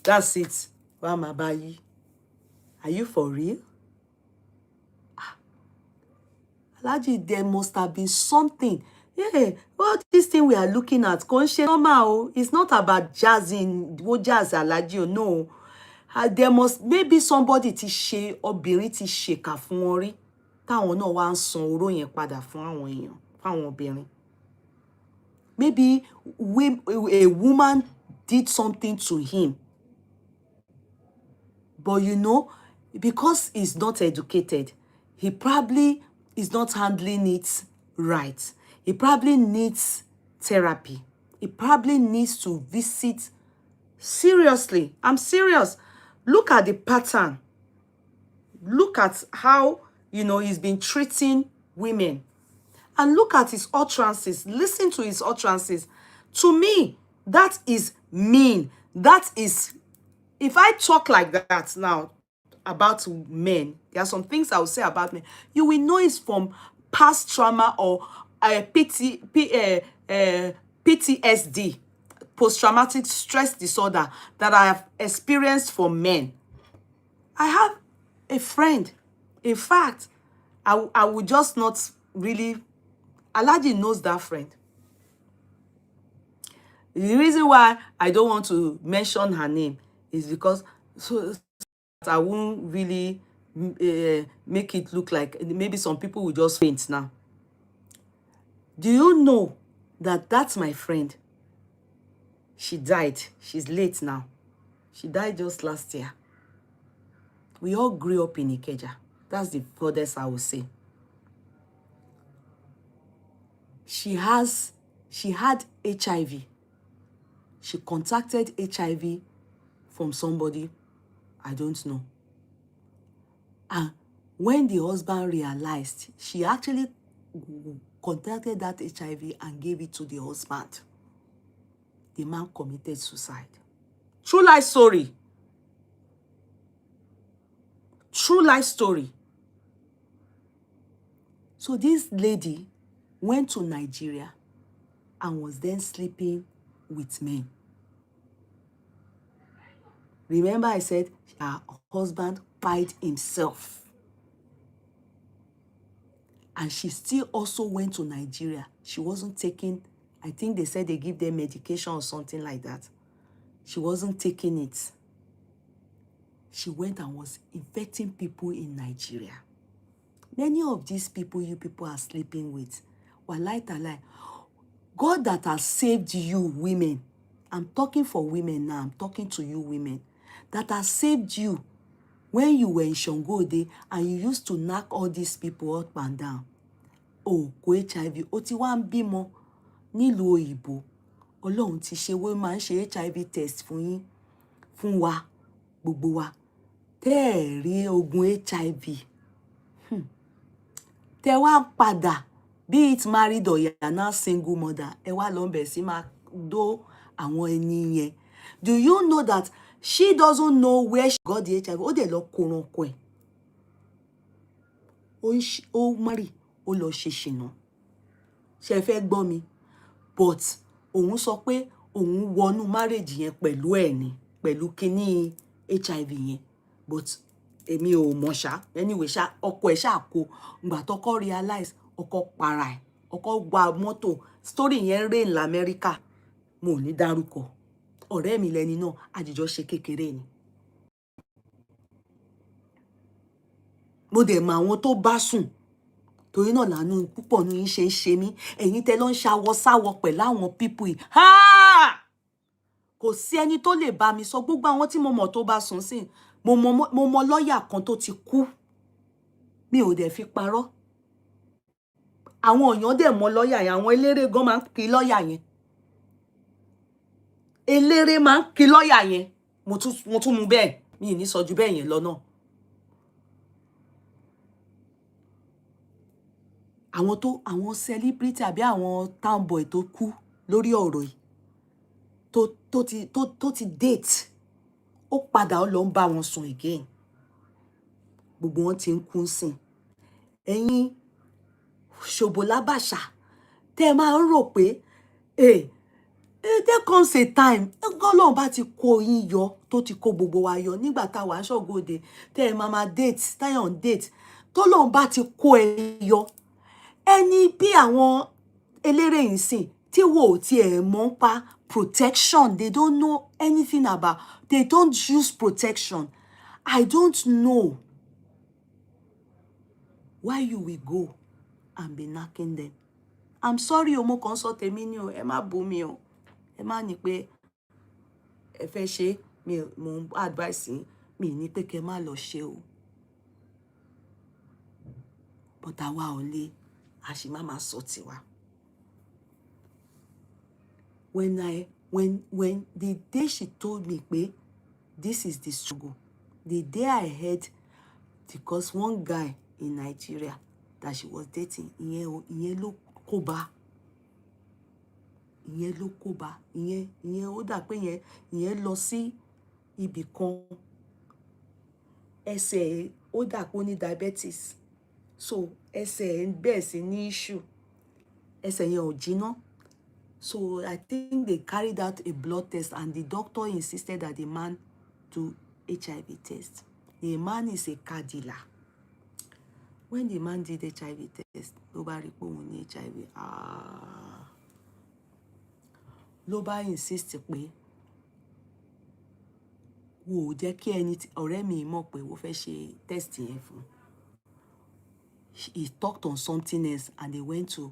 That's it. Wamabayi. Are you for real? Alhaji, there must have been something. Yeah, well, this thing we are looking at, normal. It's not about jazzing, jazz Alhaji, no. There must, maybe somebody ti ṣe, obìnrin ti ṣèkà fún wọn rí. Táwọn náà wá ń san oró yẹn padà fún àwọn èèyàn, fáwọn obìnrin. Maybe a woman did something to him. But you know, because he's not educated, he probably is not handling it right. He probably needs therapy. He probably needs to visit. Seriously, I'm serious. Look at the pattern. Look at how, he's been treating women. And look at his utterances. Listen to his utterances. To me, that is mean. That is, if I talk like that now about men, there are some things I will say about men. You will know it's from past trauma or PTSD, post-traumatic stress disorder, that I have experienced from men. I have a friend. In fact, I would just not really... Alhaji knows that friend. The reason why I don't want to mention her name is because so I won't really make it look like maybe some people will just faint now. Do you know that that's my friend? She died. She's late now. She died just last year. We all grew up in Ikeja. That's the furthest I will say. She had HIV. She contacted HIV from somebody, I don't know. And when the husband realized, she actually contacted that HIV and gave it to the husband. The man committed suicide. True life story. True life story. So this lady went to Nigeria and was then sleeping with men. Remember I said her husband fired himself. And she still also went to Nigeria. She wasn't taking, I think they said they give them medication or something like that. She wasn't taking it. She went and was infecting people in Nigeria. Many of these people you people are sleeping with, wallahi talai, God that has saved you women, I'm talking for women now, I'm talking to you women, that has saved you when you were in Shongode and you used to knock all these people up and down. Oh, go HIV, ó ti wá ń bímọ nílùú òyìnbó. Ọlọ́run ti ṣe wọ́n máa ń ṣe HIV test fún yín, fún wa. gbogbo wa tẹ́ ẹ̀ rí ogun HIV tẹ́ wá padà be it married or you're now single mother ẹ wá lọ bẹ̀ sí máa dó àwọn ẹni yẹn. Do you know that she doesn't know where she got the HIV? Ó dẹ̀ lọ kóran ọkọ ẹ̀. Ó marry, ó lọ ṣe ṣìnà. Ṣé ẹ fẹ́ gbọ́ mi? But òun sọ pé òun wọnú marriage yẹn pẹ̀lú ẹ̀ ni, pẹ̀lú kíní HIV yẹn. But èmi ò mọ̀ ṣá. Anyway ṣá, ọkọ ẹ̀ ṣá kó. Ìgbà tọ́kọ realize, ọkọ para ẹ̀. Ọkọ gba mọ́tò. Story yẹn reign l'Amẹ́ríkà. Mo ò ní dárúkọ. Ọ̀rẹ́ mi lẹni náà, àjíjọ ṣe kékeré ni. Mo dẹ̀ mọ àwọn tó bá sùn. Torí náà làánú púpọ̀ ní yín ṣe ń ṣe mí. Ẹ̀yin tẹ́ lọ ń ṣàwọ sáwọ pẹ̀lú àwọn people yìí. Kò sí ẹni tó lè bá mi sọ. Gbogbo àwọn tí mo mọ̀ tó bá sùn sí. Mo mọ lọ́ọ̀yà kan tó ti kú. Mi ò dẹ̀ fi parọ́. Àwọn èèyàn dẹ̀ mọ lọ́ọ̀yà yẹn. Àwọn eléré gan máa ń kí lọ́ọ̀yà yẹn. Eléré máa ń kí lọ́ọ̀yà yẹn. Mo tún mú bẹ́ẹ̀. Mi ì ní sọ ju bẹ́ẹ̀ yẹn lọ náà. Àwọn celebrity àbí àwọn town boy tó kú lórí ọ̀rọ̀ yìí tó ti date ó padà ó lọ ń bá wọn sùn again. Gbogbo wọn ti ń kú sìn. Ẹ̀yin ṣòbòlábàṣà tẹ́ máa ń rò pé there comes a time Ọlọ́run bá ti kó yín yọ tó ti kó gbogbo wa yọ nígbà tá wà ṣọgòdè tẹ́ máa date táyọ̀ date tọ́lọ́run bá ti kó ẹ yọ. Ẹni bí àwọn eléré yìí sìn tí wò ó tiẹ̀ mọ̀ pa protection, they don't know anything about, they don't use protection. I don't know why you will go and be knacking them. I'm sorry o, mo kàn sọ tèmi ni o, ẹ má bú mi o. Ẹ má ní pé ẹ fẹ́ ṣe mo advice yín, mi ní pé kẹ́ má lọ ṣe o. But àwa ò lè àṣì má máa sọ tiwa. When the day she told me pé this is the struggle, the day I heard, because one guy in Nigeria that she was dating, ìyẹn ló kó bá. Ìyẹn ló kó bá. Ìyẹn ó dà pé ìyẹn lọ sí ibì kan. Ẹsẹ̀ ó dà pé ó ní diabetes. So ẹsẹ̀ bẹ́ẹ̀ sì ní issue. Ẹsẹ̀ yẹn ò jiná. So I think they carried out a blood test and the doctor insisted that the man do HIV test. The man is a car dealer. When the man did HIV test, ló bá rí pé òun ní HIV. Ló bá insist pé wò ó jẹ́ kí ẹni ọ̀rẹ́ mi mọ̀ pé ó fẹ́ ṣe test yẹn fún. He talked on something else and they went to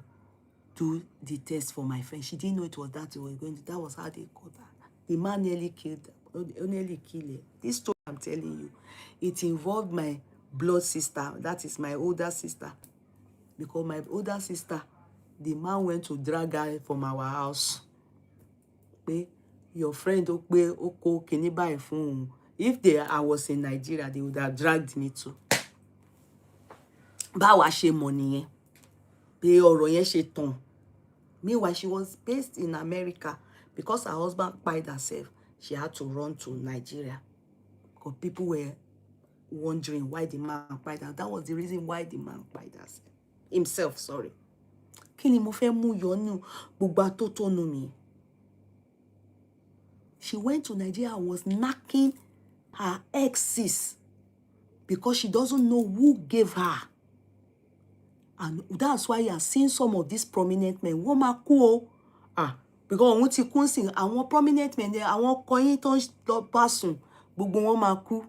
do the test for my friend. She didn't know it was that they were going to. That was how they caught her. The man nearly killed her. This story I'm telling you, it involved my blood sister. That is my older sister. Because my older sister, the man went to drag her from our house. Pé your friend oko kini báyìí fún òun. If I was in Nigeria, they would have dragged me too. Báwa ṣe mọ̀ nìyẹn. Pé ọ̀rọ̀ yẹn ṣe tàn. Meanwhile, she was based in America. Because her husband killed herself, she had to run to Nigeria. Because people were wondering why the man killed her. That was the reason why the man killed himself. Sorry. Kí ni mo fẹ́ mú yọ nínú gbogbo atótónu mi? She went to Nigeria and was knacking her exes because she doesn't know who gave her. And that's why you are seeing some of these prominent men. Wọ́n máa kú o. Because òun ti kún sí àwọn prominent men, àwọn koyin tó ń lọ bá sùn, gbogbo wọn máa kú.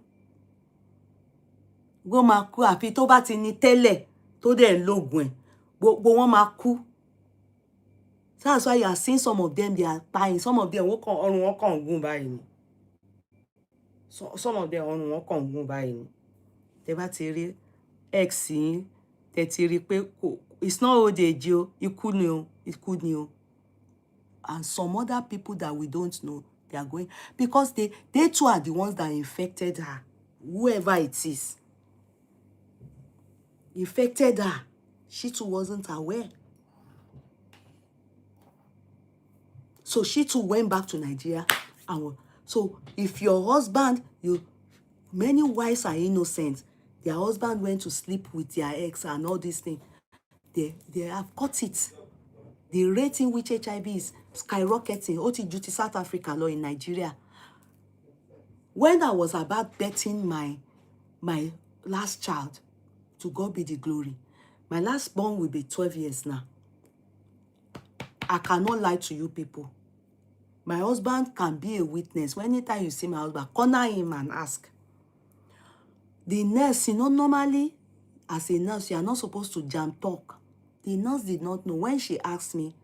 Wọ́n máa kú àfi tó bá ti ní tẹ́lẹ̀ tó dẹ̀ ń lògùn ẹ̀. Gbogbo wọn máa kú. That's why you are seeing some of them, they are dying. Some of them ọrùn wọn kàn gún báyìí ni. Some of them ọrùn wọn kàn gún báyìí ni. Tẹ́ bá ti rí ex yín, tẹ́ ti rí pé it's not old age o, ikú ni o. And some other people that we don't know, They are going because they too are the ones that infected her. Whoever it is infected her. She too wasn't aware. So she too went back to Nigeria. And so if your husband, many wives are innocent. Their husband went to sleep with their ex and all these things. They have caught it. The rate in which HIV is skyrocketing. Oti duty South Africa law in Nigeria. When I was about birthing my last child, to God be the glory. My last born will be 12 years now. I cannot lie to you people. My husband can be a witness. Anytime you see my husband, corner him and ask. The nurse, normally, as a nurse, you are not supposed to jam talk. The nurse did not know. When she asked me,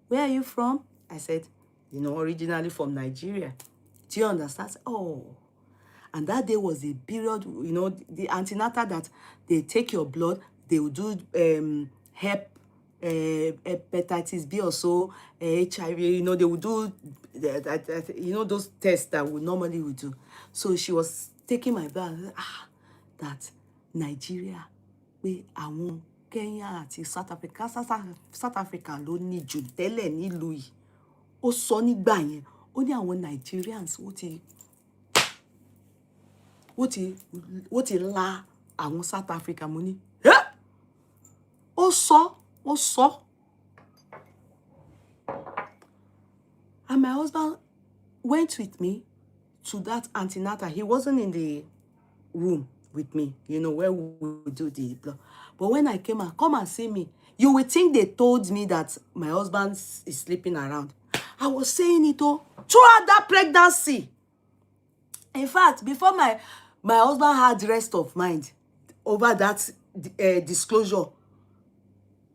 where are you from? I said, originally from Nigeria. Do you understand? Said, oh. And that day was a period, the antenatal that they take your blood, they will do hepatitis B or so, HIV, they will do, those tests that we normally would do. So she was taking my blood. That Nigeria, pé àwọn Kenya àti South Africa ló ní jù tẹ́lẹ̀ nílùú yìí. Ó sọ nígbà yẹn, ó ní àwọn Nigerians ó ti la àwọn South Africa mo ní. Ó sọ. And my husband went with me to that antenatal. He wasn't in the room with me, where we do the blood. But when I came out, come and see me. You will think they told me that my husband is sleeping around. I was saying it all throughout that pregnancy. In fact, before my husband had rest of mind over that disclosure,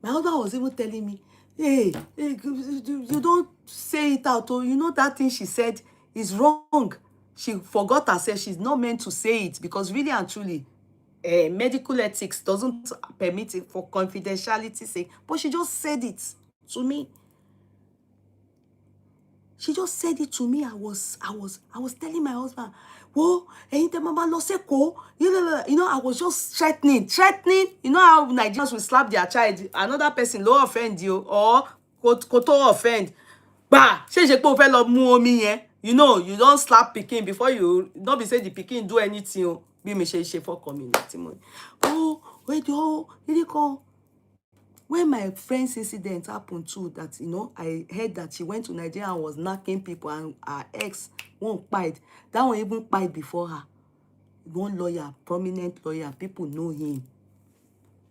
my husband was even telling me, hey, you don't say it out. Oh, that thing she said is wrong. She forgot herself. She's not meant to say it because really and truly, medical ethics doesn't permit it for confidentiality's sake. But she just said it to me. She just said it to me. I was telling my husband, whoa, mama lo seko. I was just threatening. You know how Nigerians will slap their child, another person low offend you or koto offend. Bah, she pé o fẹ́ lọ mu omi yẹn. You don't slap pikin before you don't be say the pikin do anything. Oh, be me she for community money. Oh, wait, did come? When my friend's incident happened too, that I heard that she went to Nigeria and was knocking people and her ex won't bite. That one even bite before her. One lawyer, prominent lawyer, people know him.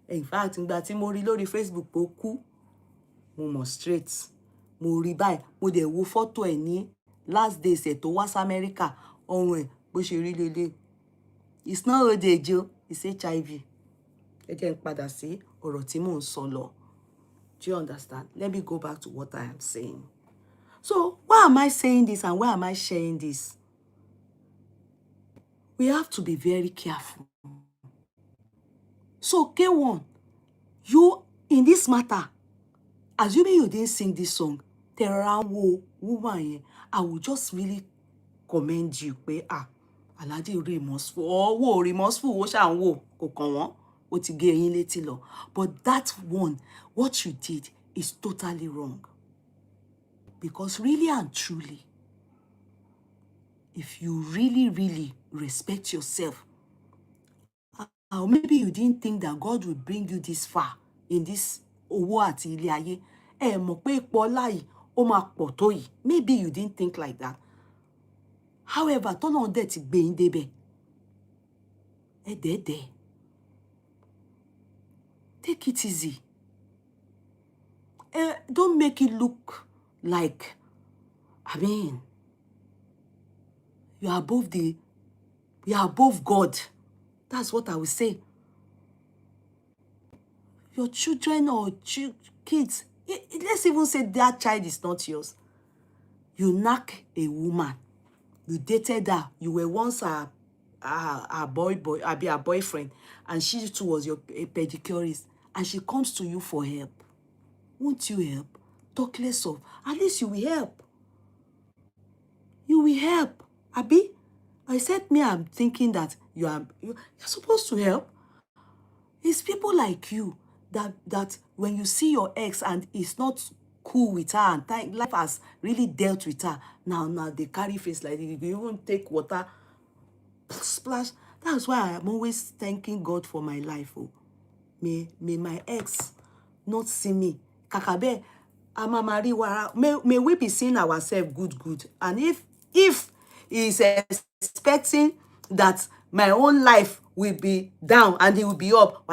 In fact, ìgbà tí mo rí lórí Facebook pé ó kú, mo mọ̀ straight. Mo rí báyìí, mo dẹ̀ wo photo ẹ̀ ní last days ẹ̀ tó wá sí America. Ọrùn ẹ̀ bó ṣe rí lélẹ̀. It's not old age, it's HIV. Ẹ jẹ́ n padà sí ọ̀rọ̀ tí mò ń sọ lọ. Do you understand? Let me go back to what I am saying. So, why am I saying this and why am I sharing this? We have to be very careful. So, K1, you, in this matter, assuming you didn't sing this song, Terawo woman, I will just really commend you. Alhaji remorseful. Wo remorseful, wo sha wo, kò kàn wọ́n. Ó ti gé yín létí lọ. But that one, what you did is totally wrong. Because really and truly, if you really, really respect yourself, or maybe you didn't think that God would bring you this far in this owó àti ilé ayé. Mọ̀ pé ipò ọlá yìí, ó máa pọ̀ tó yìí. Maybe you didn't think like that. However, tọ́lọ́run dẹ̀ ti gbé yín débẹ̀. Dẹ̀. Take it easy. Don't make it look like, you are above God. That's what I will say. Your children or kids, let's even say that child is not yours. You knock a woman. You dated her. You were once a boyfriend, and she too was your pedicurist, and she comes to you for help. Won't you help? Talk less of. At least you will help. You you will help. Abi, I said me, I'm thinking that you're supposed to help. It's people like you that when you see your ex and it's not cool with her and life has really dealt with her, now they carry face like this. You even take water, splash. That's why I'm always thanking God for my life. Oh, may my ex not see me. Kakabe, amamari wara. May we be seeing ourselves good. And if he's expecting that my own life will be down and he will be up,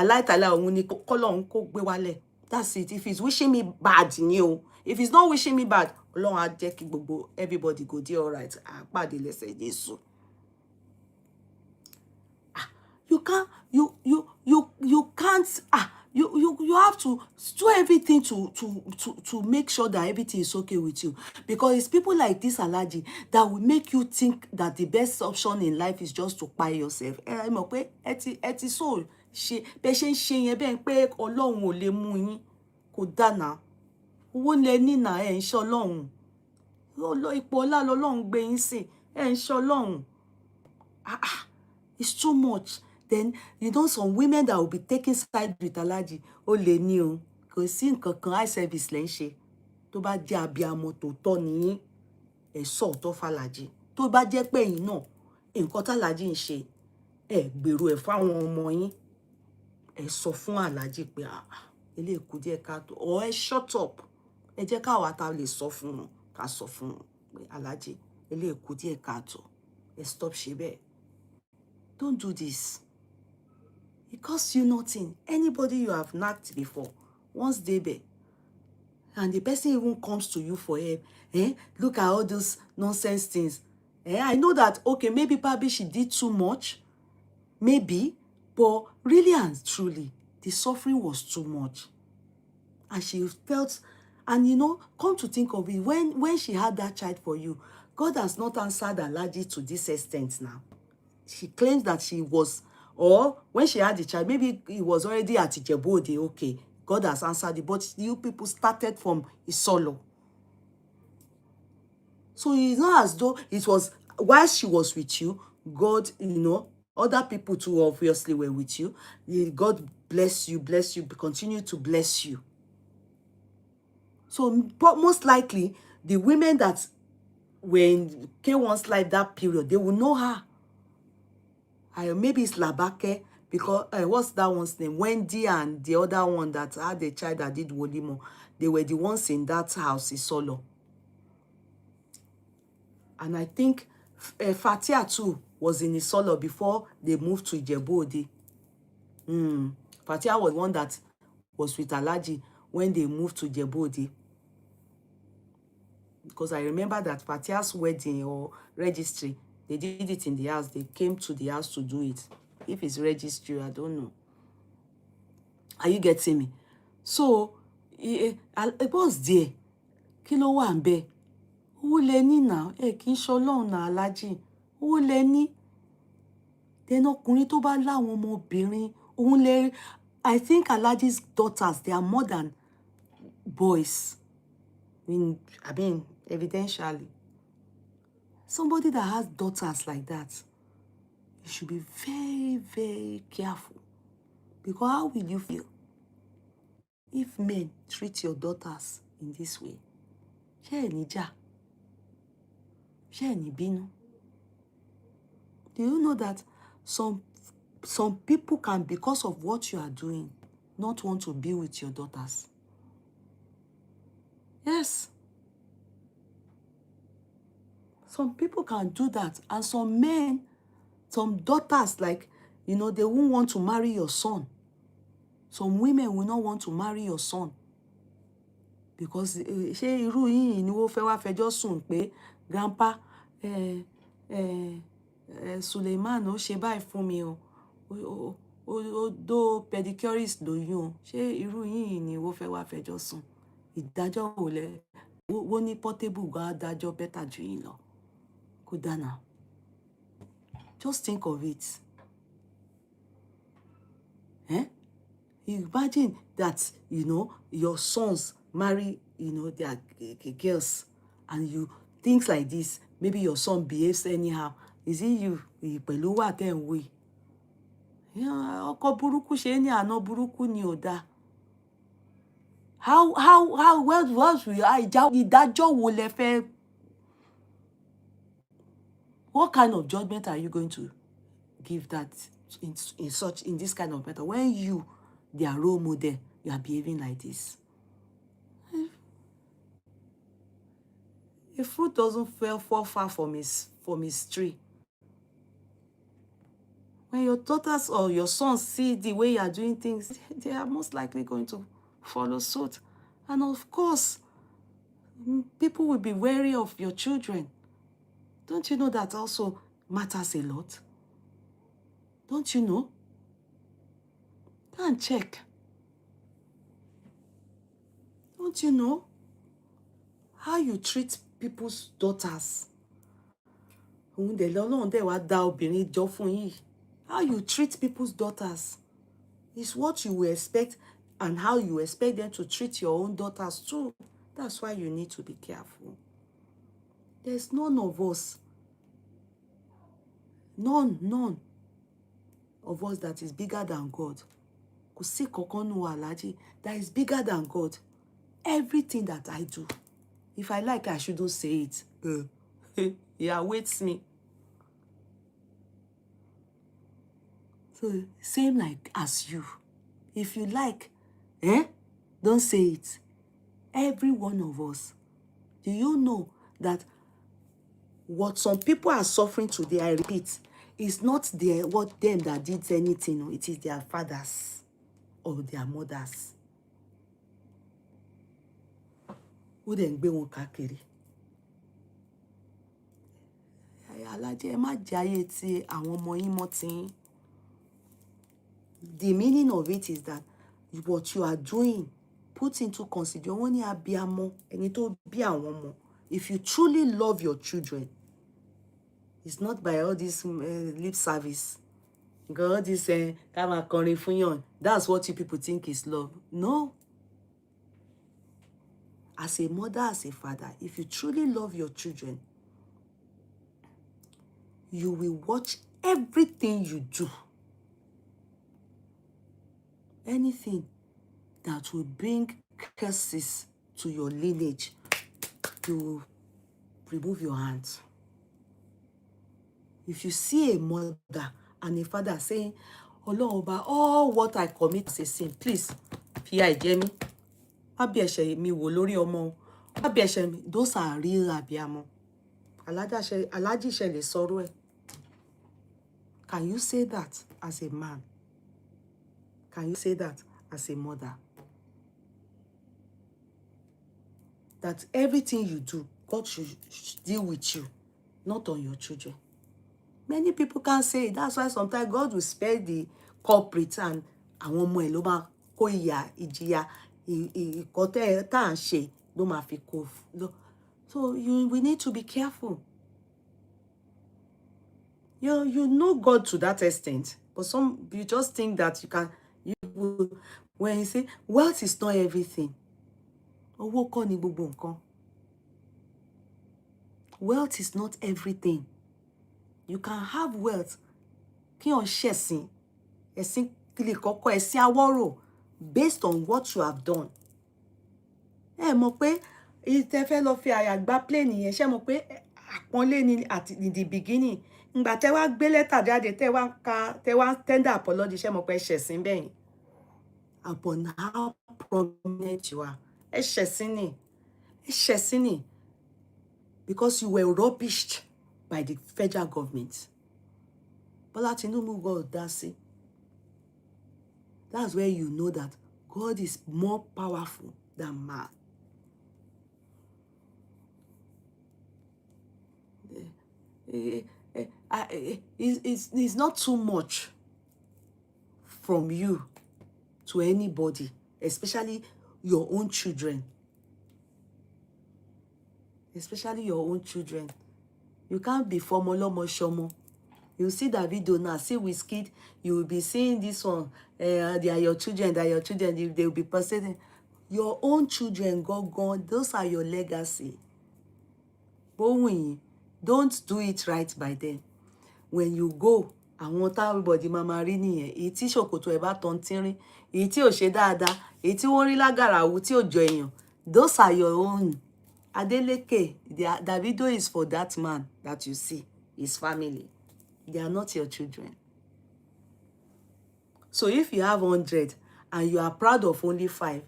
that's it. If he's wishing me bad, if he's not wishing me bad, everybody go there all right. You can't you can't you have to do everything to make sure that everything is okay with you, because it's people like this allergy that will make you think that the best option in life is just to buy yourself. Mọ̀ pé ẹ ti so ṣe bẹ́ ṣe ń ṣe yẹn bẹ́ẹ̀ pé Ọlọ́run ò lè mú yín kò dáná owó lẹ nínà ẹ ń ṣe Ọlọ́run ipò ọlá lọ́lọ́run gbé yín sí ẹ ń ṣe Ọlọ́run. It's too much. Then you know some women that will be taking side with allergy. Ó lè ní o. Kò sí nǹkan kan eye service lẹ́ ń ṣe. Tó bá jẹ́ abiyamọ tòótọ́ ni yín, ẹ sọ òótọ́ fàlàjì. Tó bá jẹ́ pé ẹ̀yin náà nǹkan tàlàjì ń ṣe, ẹ gbèrò ẹ̀ fáwọn ọmọ yín. Ẹ sọ fún àlàjì pé eléyìí kù díẹ̀ káàtó. Or ẹ shut up. Ẹ jẹ́ káwa ta lè sọ fún wọn. Ká sọ fún wọn pé àlàjì eléyìí kù díẹ̀ káàtó. Ẹ stop ṣe bẹ́ẹ̀. Don't do this. It costs you nothing. Anybody you have knocked before, once they be, and the person even comes to you for help, look at all those nonsense things. I know that, okay, maybe probably she did too much, maybe, but really and truly, the suffering was too much. And she felt, and come to think of it, when she had that child for you, God has not answered allergy to this extent now. She claims that she was, or when she had the child, maybe it was already at Ijebu-Ode, okay, God has answered it, but you people started from Isolo. So it's not as though it was, while she was with you, God, other people too obviously were with you. God bless you, continue to bless you. So but most likely, the women that were in K1's life that period, they will know her. Maybe it's Labake, because what's that one's name? Wendy and the other one that had a child that did Wolimo. They were the ones in that house, Isolo. And I think Fatia too was in Isolo before they moved to Ijebu-Ode. Fatia was one that was with Alaji when they moved to Ijebu-Ode. Because I remember that Fatia's wedding or registry, they did it in the house. They came to the house to do it. If it's registry, I don't know. Are you getting me? So, it was there. Kí ló wà ńbẹ̀? Owó lẹ ní now. Kì í ṣọlọ́run náà Aláàjì. Owó lẹ ní. Then ọkùnrin tó bá láwọn ọmọbìnrin, òun lè, I think Alhaji's daughters, they are more than boys. I mean, evidentially. Somebody that has daughters like that, you should be very, very careful. Because how will you feel if men treat your daughters in this way? Ṣé ẹ ní jà? Ṣé ẹ ní bínú? Do you know that some people can, because of what you are doing, not want to be with your daughters? Yes. Some people can do that. And some men, some daughters, like, they won't want to marry your son. Some women will not want to marry your son. Because ṣé irú yìí ni wọ́n fẹ́ wá fẹjọ́ sùn pé grandpa Suleiman ó ṣe báyìí fún mi o. Ó dó pedicurist lóyún o. Ṣé irú yìí ni wọ́n fẹ́ wá fẹjọ́ sùn? Ìdájọ́ ò lẹ wọ́n ní Portable gan adájọ́ bẹ́tà jù yín lọ. Kò dáná. Just think of it. Imagine that, your sons marry, their girls, and things like this, maybe your son behaves anyhow. Is it you? Pẹ̀lú wà tẹ́ ń wí. Ọkọ burúkú ṣe ní àná burúkú ni ò dáa. How well ìdájọ́ wo lẹ fẹ́? What kind of judgment are you going to give that in this kind of matter when you, their role model, you are behaving like this? A fruit doesn't fall far from his tree. When your daughters or your sons see the way you are doing things, they are most likely going to follow suit. And of course, people will be wary of your children. Don't you know that also matters a lot? Don't you know? Go and check. Don't you know how you treat people's daughters? How you treat people's daughters is what you will expect, and how you expect them to treat your own daughters too. That's why you need to be careful. There's none of us, none of us that is bigger than God. That is bigger than God. Everything that I do, if I like, I shouldn't say it. It awaits me. So same like as you. If you like, don't say it. Every one of us. Do you know that what some people are suffering today, I repeat, is not them that did anything. No, it is their fathers or their mothers. Who then gbé wọn káàkiri. Alájẹ ẹ má jayé tí àwọn ọmọ yín mọ́ tí. The meaning of it is that what you are doing, put into consideration. If you truly love your children, it's not by all this lip service. God is saying, that's what you people think is love. No. As a mother, as a father, if you truly love your children, you will watch everything you do. Anything that will bring curses to your lineage, you will remove your hands. If you see a mother and a father saying, Ọlọ́run, all what I commit as a sin, please, fìyà jẹ mí. Má bí ẹ̀ṣẹ̀ mi wò lórí ọmọ. Má bí ẹ̀ṣẹ̀ mi. Those are real abiyamọ. Aláàjì ṣe lè sọ̀rọ̀ ẹ̀. Can you say that as a man? Can you say that as a mother? That everything you do, God should deal with you, not on your children. Many people can't say it. That's why sometimes God will spare the culprit and àwọn ọmọ ẹ̀ ló máa kó ìjìyà ìkọ́tẹ́ tá à ń ṣe ló máa fi kó. So we need to be careful. You know God to that extent, but you just think that when you say wealth is not everything. Owó kọ́ ni gbogbo nǹkan. Wealth is not everything. You can have wealth. Kí o ṣẹ̀sìn, ẹ̀sìn kìlìkọ́kọ́, ẹ̀sìn awọ́rò, based on what you have done. Mọ̀ pé ìtẹ́ fẹ́ lọ fi àyà gbá plane yẹn, ṣé mọ̀ pé àpọ́nlé ni in the beginning. Ngbà tẹ́ wá gbé lẹ́tà jáde, tẹ́ wá tender apology, ṣé mọ̀ pé ṣẹ̀sìn bẹ́yìn. Upon how prominent you are. Ṣẹ̀sìn ni. Because you were rubbished by the federal government. Bọ́lá Tinubu God, that's it. That's where you know that God is more powerful than man. It's not too much from you to anybody, especially your own children. Especially your own children. You can't be Fomolomo Shomo. You see that video now, see Wizkid, you will be seeing this one. They are your children, they will be perceiving. Your own children, God, those are your legacy. But when don't do it right by them. When you go, àwọn everybody máa rí nìyẹn, èyí tí ṣòkòtò ẹ̀ bá tán tínrín, èyí tí ò ṣe dáadáa, èyí tí wọ́n rí lágàràwú tí ò jọ èèyàn. Those are your own. Adeleke, Davido is for that man that you see, his family. They are not your children. So if you have 100 and you are proud of only 5,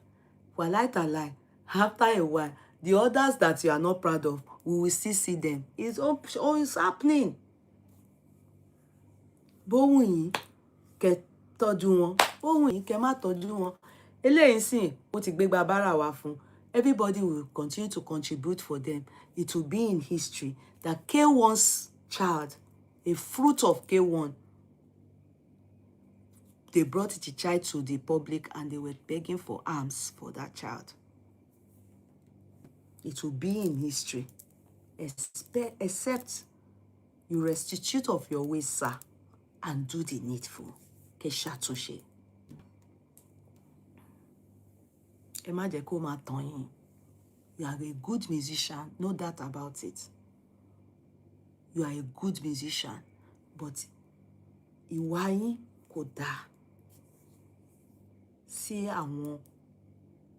walai talai, after a while, the others that you are not proud of, we will still see them. It's always happening. Bóhùn yín kẹ́ tọ́jú wọn, bóhùn yín kẹ́ má tọ́jú wọn. Eléyìí sìn, ó ti gbégbá bára wá fún. Everybody will continue to contribute for them. It will be in history that K1's child, a fruit of K1, they brought the child to the public and they were begging for alms for that child. It will be in history. Except you restitute of your ways, sir, and do the needful. Keshatushe. Imagine koma tọ́yìn. You are a good musician, no doubt about it. You are a good musician, but ìwà yín kò dáa sí àwọn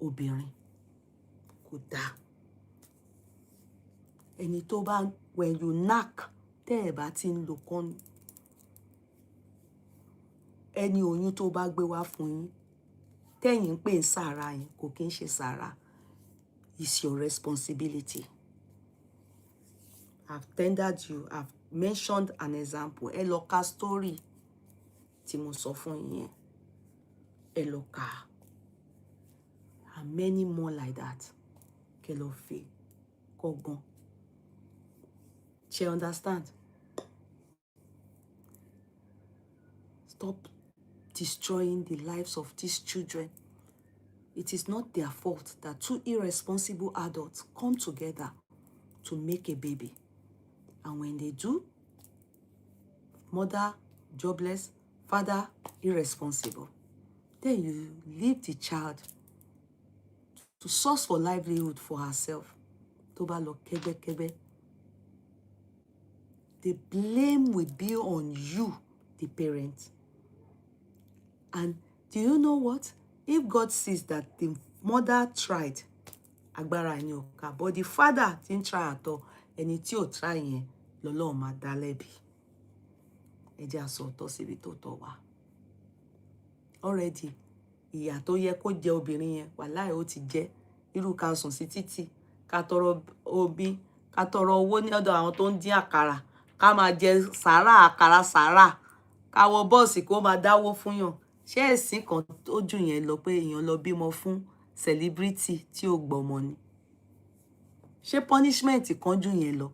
obìnrin, kò dáa. Ẹni tó bá, when you knack, tẹ́ ẹ bá ti ń lo kọ́nù, ẹni oyún tó bá gbé wá fún yín, tẹ́yìn ń pè ń saara yín, kò kí ń ṣe saara. It's your responsibility. I've tendered you, I've mentioned an example. Ẹ lọ ka story tí mo sọ fún yín. Ẹ lọ ka. And many more like that. Kẹ́ lọ fi kọ́gbọ́n. She understand? Stop destroying the lives of these children. It is not their fault that 2 irresponsible adults come together to make a baby. And when they do, mother jobless, father irresponsible, then you leave the child to source for livelihood for herself. Tó bá lọ kẹ́gbẹ́kẹ́gbẹ́. The blame will be on you, the parent. And do you know what? If God sees that the mother tried, agbára ẹni ò ká, but the father didn't try at all, ẹni tí ò try yẹn, lọ́lọ́run máa dá lẹ́bi. Ẹ jẹ́ á sọ òótọ́ síbi tó tọ́ wá. Already, ìyà tó yẹ kó jẹ obìnrin yẹn, wàláhì ó ti jẹ. Irú ká sùn sí títì, ká tọrọ obi, ká tọrọ owó ní ọ̀dọ̀ àwọn tó ń dín àkàrà, ká máa jẹ sàárà, àkàrà sàárà, ká wọ bọ́ọ̀sì kó máa dáwó fún yàn. Ṣé ẹ̀sìn kan tó jù yẹn lọ pé èèyàn lọ bímọ fún celebrity tí ò gbọ́mọ ni? Ṣé punishment kan jù yẹn lọ?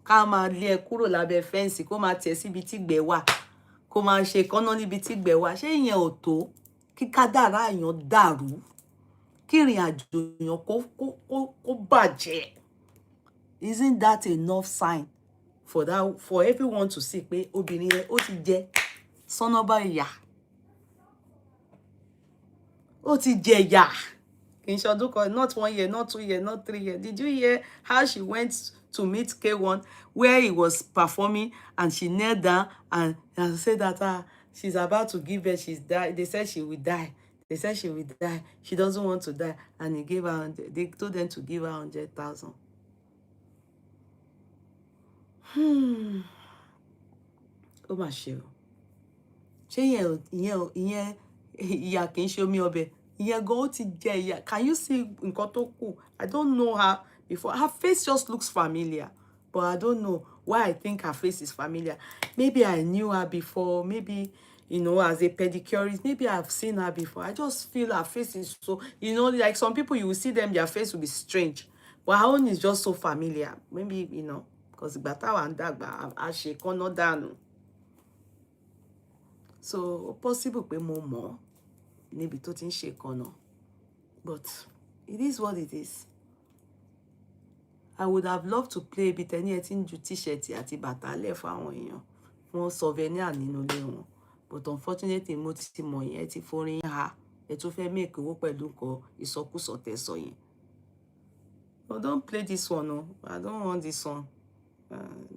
Ká máa lé ẹ kúrò lábẹ́ fẹ́ǹsì, kó máa tẹ̀ síbi tí gbẹ́ wà, kó máa ṣe kánná níbi tí gbẹ́ wà. Ṣé ìyẹn ò tó? Kí kádàrá èèyàn dàrú, kí ìrìn àjò èèyàn kó bàjẹ́. Isn't that enough sign for everyone to see pé obìnrin yẹn ó ti jẹ sọ́nọ́bà ìyà? Ó ti jẹ ìyà. Kì í ṣọdún kan, not 1 year, not 2 years, not 3 years. Did you hear how she went to meet K1 where he was performing and she knelt down and said that she's about to give birth, she's died. They said she will die. They said she will die. She doesn't want to die. And they told them to give her 100,000. Ó mà ṣe o. Ṣé ìyẹn ìyà kì í ṣe omi ọbẹ̀? Ìyẹn gan ó ti jẹ ìyà. Can you see nǹkan tó kù? I don't know her before. Her face just looks familiar, but I don't know why I think her face is familiar. Maybe I knew her before. Maybe, as a pedicurist, maybe I've seen her before. I just feel her face is so, like some people, you will see them, their face will be strange. But her own is just so familiar. Maybe, because ìgbà táwa ń dàgbà, a ṣe kọ́nà dànù. So, possible pé mo mọ̀ níbi tó ti ń ṣe kọ́nà. But it is what it is. I would have loved to play ibi tẹ́ni ẹ ti ń ju t-shirt àti bàtà lẹ̀ fún àwọn èèyàn fún souvenir nínú ilé wọn. But unfortunately, mo ti mọ̀ yẹn, ẹ ti forin ha, ẹ tún fẹ́ make owó pẹ̀lú nǹkan ìsọkúsọ tẹ́ sọ yẹn. No, don't play this one, no. I don't want this one.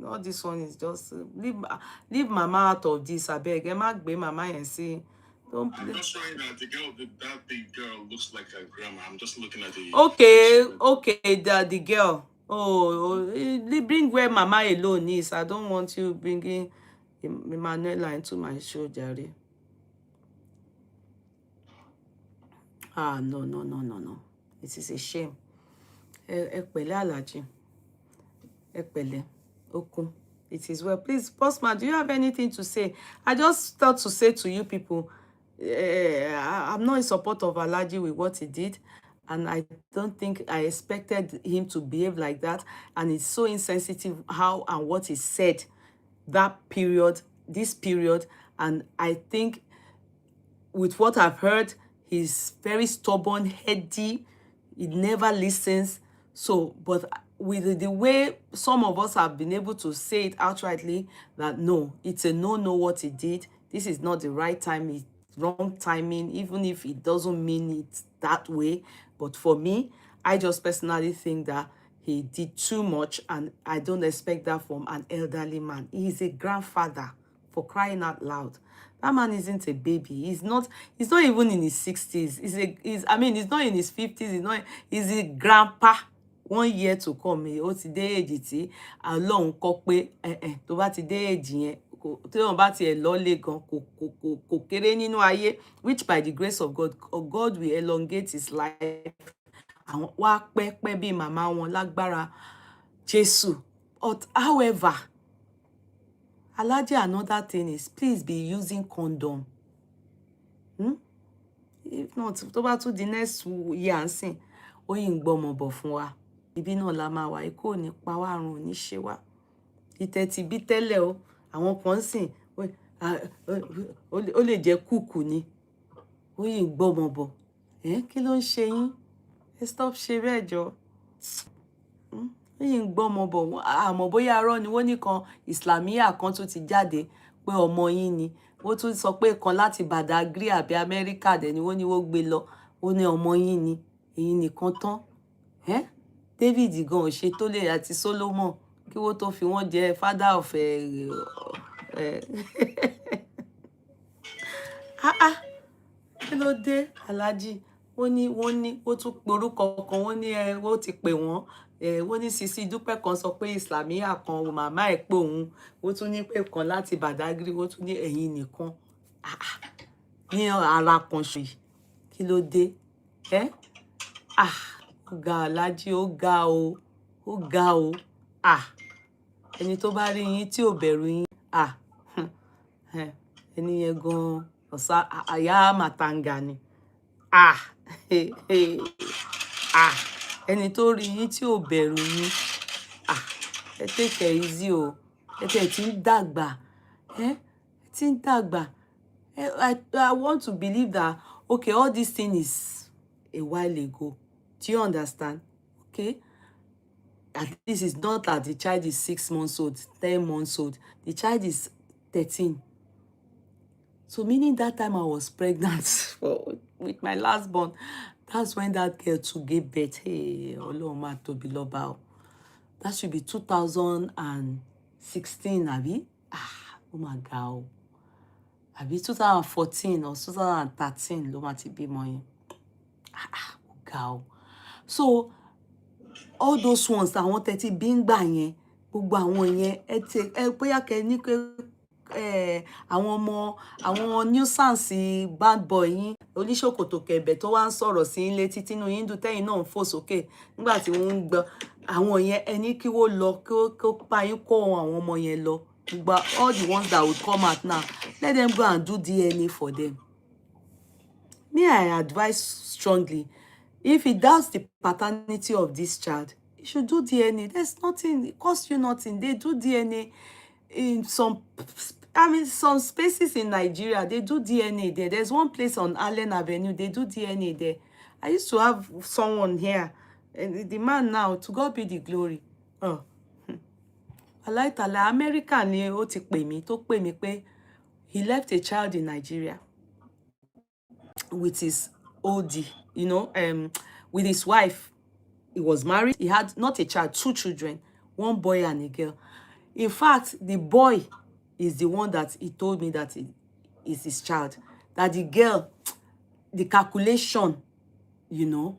All this one is just leave mama out of this. I beg. Ẹ má gbé mama yẹn sí. Don't I'm play. not showing that the girl, that big girl looks like her grandma. I'm just looking at the. Okay, the girl. Oh, bring where mama alone is. I don't want you bringing Emanuela into my show, Jerry. No. It is a shame. Ẹ pẹ̀lẹ́ Alhaji. Ẹ pẹ̀lẹ́. Okun. It is well. Please, Postman, do you have anything to say? I just thought to say to you people, I'm not in support of Alhaji with what he did. And I don't think I expected him to behave like that. And it's so insensitive how and what he said that period, this period. And I think with what I've heard, he's very stubborn, heady. He never listens. So, but with the way some of us have been able to say it outrightly, that no, it's a no what he did. This is not the right time. It's wrong timing, even if it doesn't mean it that way. But for me, I just personally think that he did too much, and I don't expect that from an elderly man. He is a grandfather, for crying out loud. That man isn't a baby. He's not even in his 60s. He's not in his 50s. He's a grandpa. 1 year to come. Ó ti dé èjì tí Ọlọ́run kọ pé tó bá ti dé èjì yẹn, tí wọ́n bá ti ẹ̀ lọ́lé gan kò kéré nínú ayé, which by the grace of God will elongate his life. Àwọn wá pẹ́ bí màmá wọn lágbára Jésù. But however, Alhaji, another thing is, please be using condom. If not, tó bá tún the next year ń sìn, Oyun gbọ́mọ bọ̀ fún wa. Ibi náà la máa wà, ikú ò ní pa wá, àrùn ò ní ṣe wá. Ìtẹ̀ ti bí tẹ́lẹ̀ o, àwọn kan sìn, ó lè jẹ́ kúkú ni. Oyun gbọ́mọ bọ̀. Kí ló ń ṣe yín? Stop ṣe bẹ́ẹ̀ jọ. Oyun gbọ́mọ bọ̀. Àmọ́ bóyá arọ́ ni wọ́n ní kan Islamiyà kan tó ti jáde pé ọmọ yín ni. Wọ́n tún sọ pé kan láti Badagry àbí Amẹ́ríkà dẹ̀ ni wọ́n ní wọ́n gbé lọ. Ó ní ọmọ yín ni. Èyí nìkan tán. David gan ò ṣe tó lè àti Solomon kí wọ́n tó fi wọ́n jẹ father of kí ló dé Alhaji? Wọ́n ní ó tún pe orúkọ kan, wọ́n ní ó ti pè wọ́n ní Sisi Dúpẹ́ kan sọ pé Islamiyà kan màmá ẹ̀ pé òun, ó tún ní pé kan láti Badagry, ó tún ní ẹ̀yin nìkan ní ara kan ṣe. Kí ló dé? Ó ga Alhaji, ó ga o, ẹni tó bá rí yín tí ò bẹ̀rù yín, ẹni yẹn gan ọ̀sá àyà màtàǹgà ni. Ẹni tó rí yín tí ò bẹ̀rù yín, ẹ take it easy o. Ẹ tẹ̀ tí ń dàgbà, tí ń dàgbà. I want to believe that, okay, all this thing is a while ago. Do you understand? Okay? At least it's not that the child is 6 months old, 10 months old. The child is 13. So meaning that time I was pregnant with my last born. That's when that girl too gave birth. Hey, Ọlọ́run máa tóbi lọ́ba o. That should be 2016, àbí? Oh my God. Àbí 2014 or 2013 ló máa ti bímọ yẹn. Oh God. So all those ones àwọn tẹ́tí bí ń gbà yẹn, gbogbo àwọn yẹn bóyá kẹ́ ní pé àwọn nuisance bad boy yín oníṣòkòtò kẹ̀bẹ̀ tó wá ń sọ̀rọ̀ sí ilé títí inú yín dùn tẹ́yìn náà ń fò sókè nígbà tí wọ́n ń gbọ́ àwọn yẹn ẹni kí wọ́n lọ kó pa yín kó àwọn ọmọ yẹn lọ gbogbo all the ones that would come out now, let them go and do DNA for them. Me, I advise strongly, if it doubts the paternity of this child, you should do DNA. There's nothing, it costs you nothing. They do DNA in some spaces in Nigeria. They do DNA there. There's one place on Allen Avenue. They do DNA there. I used to have someone here. And the man now, to God be the glory. Alaitala, America ni ó ti pè mí, tó pè mí pé he left a child in Nigeria with his OD, with his wife. He was married. He had not a child, 2 children. one boy and a girl. In fact, the boy is the one that he told me that it is his child. That the girl, the calculation, you know,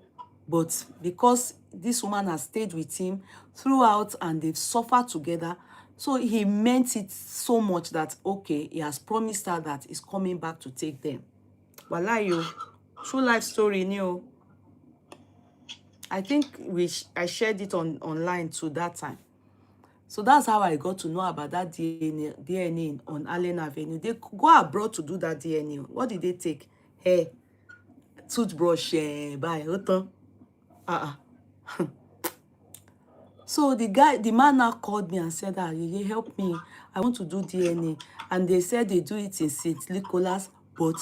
but because this woman has stayed with him throughout and they've suffered together, so he meant it so much that, okay, he has promised her that he's coming back to take them. Walai yo, true life story, new. I think I shared it online too that time. So that's how I got to know about that DNA on Allen Avenue. They go abroad to do that DNA. What did they take? Hair, toothbrush, by So the man now called me and said, Yeye, help me. I want to do DNA. And they said they do it in St. Nicholas, but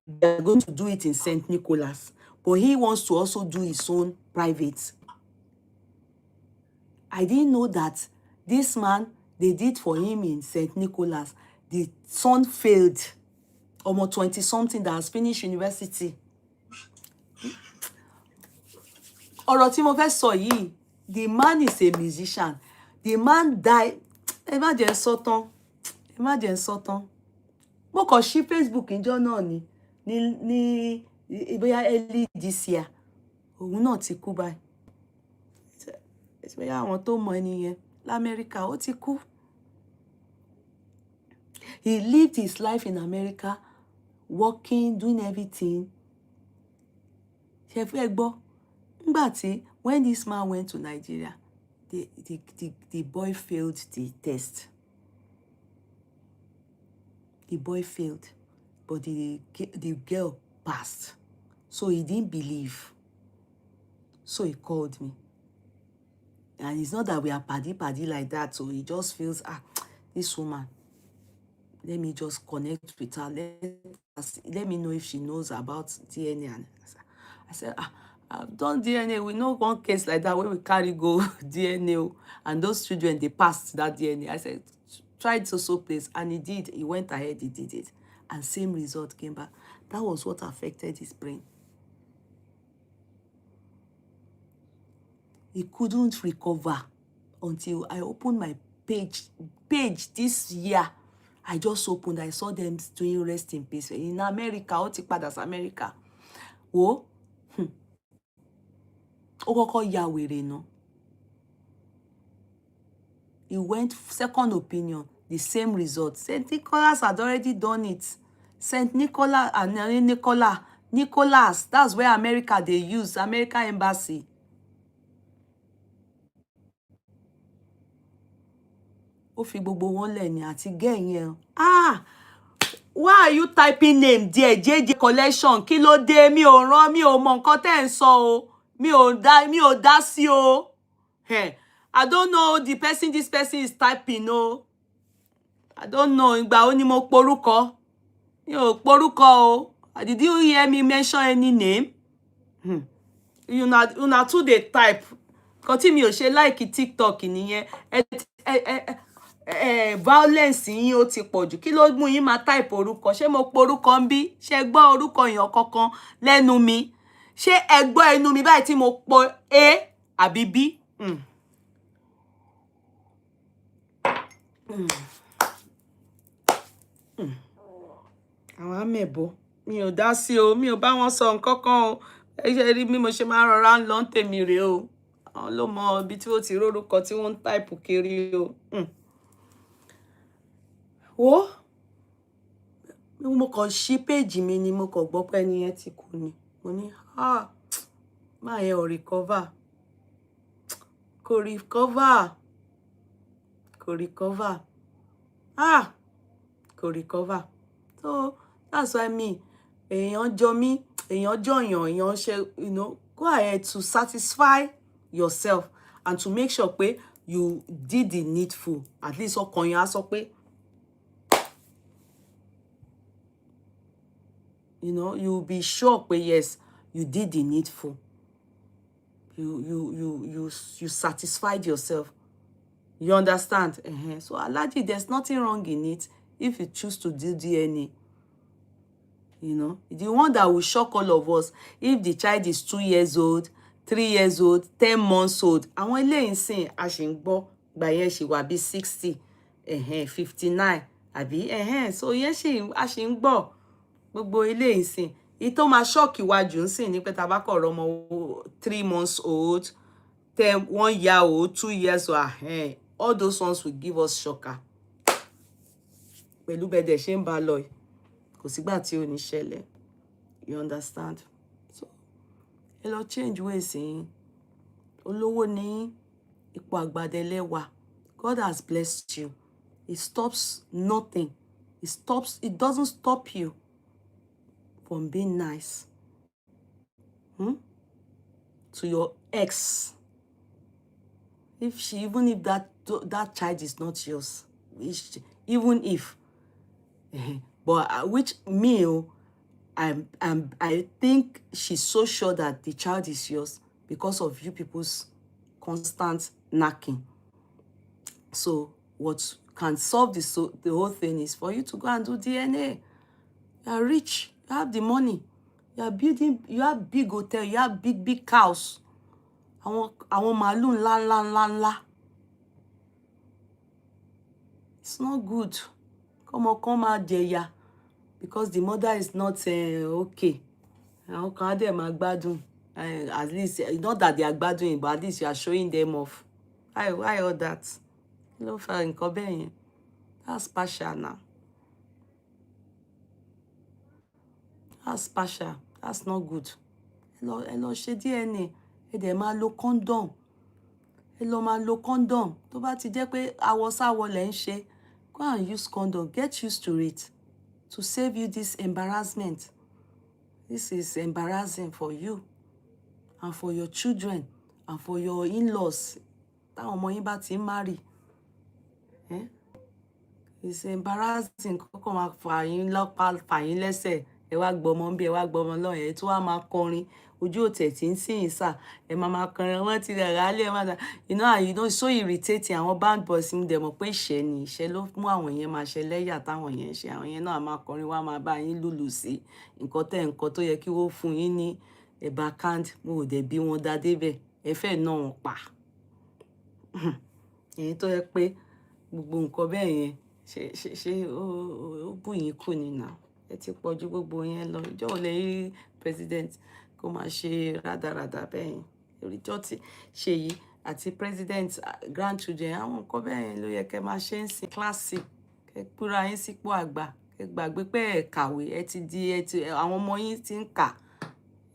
they're going to do it in St. Nicholas. But he wants to also do his own private. I didn't know that this man, they did for him in St. Nicholas. The son failed. Almost 20-something that has finished university. Ọ̀rọ̀ tí mo fẹ́ sọ yìí, the man is a musician. The man died. Imagine Satan. Imagine Satan. Mo kàn ṣí Facebook níjọ́ náà ni bóyá early this year. Òun náà ti kú báyìí. Bóyá àwọn tó mọ ẹni yẹn l'Amẹ́ríkà ó ti kú. He lived his life in America, working, doing everything. Ṣé fẹ́ gbọ́? When this man went to Nigeria, the boy failed the test. The boy failed, but the girl passed. So he didn't believe. So he called me. And it's not that we are paddy like that. So he just feels, this woman, let me just connect with her. Let me know if she knows about DNA. And I said, I've done DNA. We know one case like that where we carry go DNA. And those children, they passed that DNA. I said, try it so place. And he did. He went ahead, he did it. And same result came back. That was what affected his brain. He couldn't recover until I opened my page this year. I just opened. I saw them doing rest in peace. In America, ó ti padà sí America. Ó kọ́kọ́ ya wèrè náà. He went second opinion, the same result. St. Nicholas had already done it. St. Nicholas and Nicholas, that's where America they use, American embassy. Ó fi gbogbo wọn lẹ̀ ní àti gẹ́ yẹn. Why are you typing name there? JJ collection. Kí ló dé? Mi ò rán, mi ò mọ nǹkan tẹ́ ń sọ o. Mi ò dá sí o. Hey, I don't know the person this person is typing o. I don't know. Ìgbà wo ni mo porúkọ? Mi ò porúkọ o. Did you hear me mention any name? Una too dey type. Nǹkan tí mi ò ṣe like TikTok nìyẹn. Violence yín ó ti pọ̀jù. Kí ló mú yín máa type orúkọ? Ṣé mo porúkọ ń bí? Ṣé gbọ́ orúkọ èèyàn kankan lẹ́nu mi? Ṣé ẹ gbọ́ ẹnu mi báyìí tí mo po A àbí B? Àwọn amẹ̀bọ. Mi ò dá sí o. Mi ò bá wọn sọ nǹkan kan o. Ẹ ṣe rí bí mo ṣe máa rọra ń lọ ń tèmi rè o. Àwọn ló mọ ibi tí ó ti rórúkọ tí wọ́n ń type kiri o. Wo mo kàn ṣí page mi ni mo kàn gbọ́ pé ẹni yẹn ti kú ni. Mo ní máa yẹ ò recover. Kò recover. Kò recover. So that's why èèyàn jọ mí, èèyàn jọyàn, èèyàn ṣe, go ahead to satisfy yourself and to make sure pé you did the needful. At least ọkàn yẹn á sọ pé, you'll be sure pé yes, you did the needful. You satisfied yourself. You understand? So Alhaji, there's nothing wrong in it if you choose to do DNA. The one that will shock all of us, if the child is 2 years old, 3 years old, 10 months old. Àwọn eléyìí ńsìn a ṣì ń gbọ́ gbà yẹn ṣì wà bí 60, 59 àbí so yẹn ṣì a ṣì ń gbọ́ gbogbo eléyìí ńsìn. Èyí tó máa ṣọ́ọ̀kì wa jù ńsìn ni pé tá bá kọ̀ rọ́mọ 3 months old, 10, 1 year old, 2 years old, all those ones will give us shocker. Pẹ̀lú bẹ́ẹ̀ dẹ̀ ṣe ń bá lọ yìí, kò sígbà tí ò ní ṣẹlẹ̀. You understand? So ẹ lọ change ways yín. Olówó ní ipò àgbàdẹlẹ́wà. God has blessed you. It stops nothing. It doesn't stop you from being nice to your ex. Even if that child is not yours, even if, but which meal, I think she's so sure that the child is yours because of you people's constant knocking. So what can solve the whole thing is for you to go and do DNA. You are rich, you have the money, you have big hotel, you have big cows. Àwọn màálù ńlá. It's not good. Come máa jẹ̀yà because the mother is not okay. Àwọn kan á dẹ̀ máa gbádùn. At least, not that they are gbádùn, but at least you are showing them off. Why all that? Kí ló fa nǹkan bẹ́ẹ̀ yẹn? That's partial now. That's partial. That's not good. Ẹ lọ ṣe DNA. Ẹ dẹ̀ máa lo condom. Ẹ lọ máa lo condom. Tó bá ti jẹ́ pé àwọ̀sáwọ̀ lẹ̀ ń ṣe, go and use condom. Get used to it to save you this embarrassment. This is embarrassing for you and for your children and for your in-laws. Táwọn ọmọ yín bá ti marry. It's embarrassing. Kọ́kọ́ máa fà yín lọ́pàá, fà yín lẹ́sẹ̀. Ẹ wá gbọ́mọ ń bí, ẹ wá gbọ́mọ lọ́hùn, ẹ tó wá máa kọrin. Ojú òtẹ̀ tí ń sìn sà. Ẹ máa kọrin, wọ́n ti rẹ̀ rálé, ẹ máa dà. You know, it's so irritating. Àwọn band boys ń dẹ̀ mọ̀ pé ìṣẹ́ ni. Ìṣẹ́ ló mú àwọn yẹn máa ṣe lẹ́yà táwọn yẹn ṣe. Àwọn yẹn náà máa kọrin, wá máa bá yín lùlù sí. Nǹkan tó yẹ kí wọ́n fún yín ní backhand. Mo ò dẹ̀ bí wọn dá débẹ̀. Ẹ fẹ́ náà wọn pa. Èyí tó yẹ pé gbogbo nǹkan bẹ́ẹ̀ yẹn ṣe ó bù yín kù ni now. Ẹ ti pọ̀ ju gbogbo yẹn lọ. Ìjọ́ ò lè rí president kó máa ṣe rádaràdà bẹ́ẹ̀ yẹn. Ìjọ́ ti ṣe yìí àti president grandchildren, àwọn nǹkan bẹ́ẹ̀ yẹn ló yẹ kẹ́ máa ṣe ń sin kíláàsì. Kẹ́ púra yín sípò àgbà. Kẹ́ gbàgbé pé ẹ kàwé, àwọn ọmọ yín ti ń kà.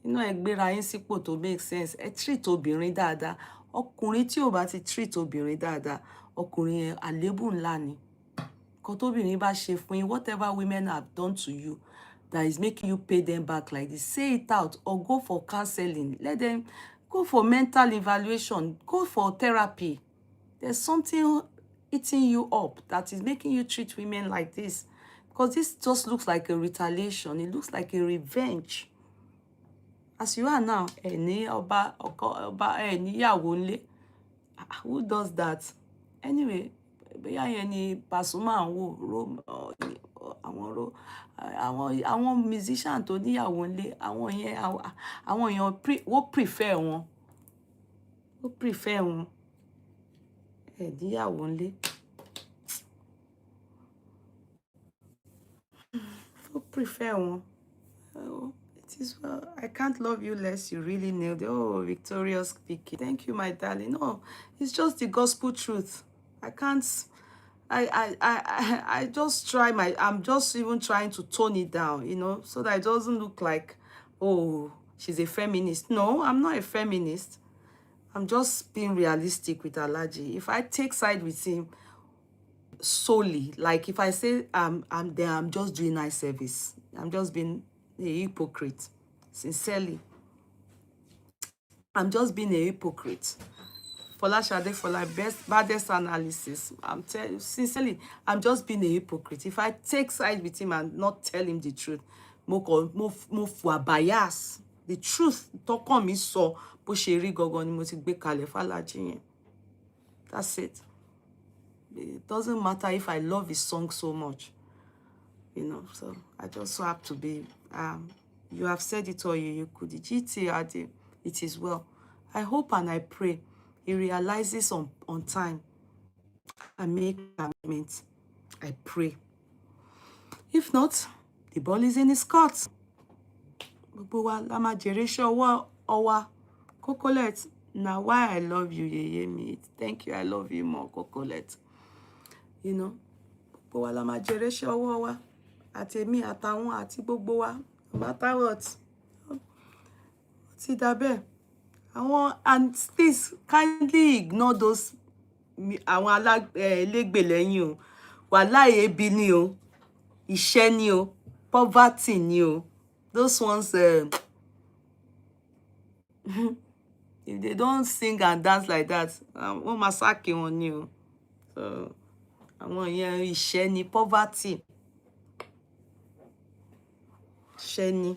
Inú ẹ gbéra yín sípò tó make sense. Ẹ treat obìnrin dáadáa. Ọkùnrin tí ò bá ti treat obìnrin dáadáa, ọkùnrin yẹn àlébù ńlá ni. Nǹkan tóbìnrin bá ṣe fún yín, whatever women have done to you that is making you pay them back like this, say it out or go for counseling. Let them go for mental evaluation, go for therapy. There's something eating you up that is making you treat women like this. Because this just looks like a retaliation. It looks like a revenge. As you are now, who does that? Anyway, bóyá yẹn ni Pasuma ń wò, àwọn musician tó níyàwó ńlé, àwọn èèyàn wọ́n prefer wọn. Wọ́n prefer wọn. Níyàwó ńlé. Wọ́n prefer wọn. It is well. I can't love you less. You really nailed it. Oh, Victorious speaking. Thank you, my darling. No, it's just the gospel truth. I can't. I just try I'm just even trying to tone it down, you know, so that it doesn't look like, oh, she's a feminist. No, I'm not a feminist. I'm just being realistic with Alhaji. If I take side with him solely, like if I say I'm there, I'm just doing nice service. I'm just being a hypocrite, sincerely. I'm just being a hypocrite. Folashade, for my baddest analysis, I'm telling you, sincerely, I'm just being a hypocrite. If I take side with him and not tell him the truth, mo fwa bias. The truth, tọkàn mi sọ, bó ṣe rí gangan ni mo ti gbé kalẹ̀ f'Alhaji yẹn. That's it. It doesn't matter if I love his song so much, you know. So I just have to be. You have said it all, you Kudi. GT, it is well. I hope and I pray he realizes on time and make amendments. I pray. If not, the ball is in his court. Gbogbo wa la máa jèrè iṣẹ́ ọwọ́ ọwa. Cocolet, now why I love you, Yeye me. Thank you, I love you more, Cocolet. You know, gbogbo wa la máa jèrè iṣẹ́ ọwọ́ wa. Àti èmi àtàwọn àti gbogbo wa. No matter what. Ti dàbẹ́. And please kindly ignore those àwọn elégbè lẹ́yìn o. Wàláhì ebi ni o. Iṣẹ́ ni o. Poverty ni o. Those ones if they don't sing and dance like that, wọ́n máa sáàkì wọn ni o. So àwọn yẹn iṣẹ́ ni, poverty. Iṣẹ́ ni.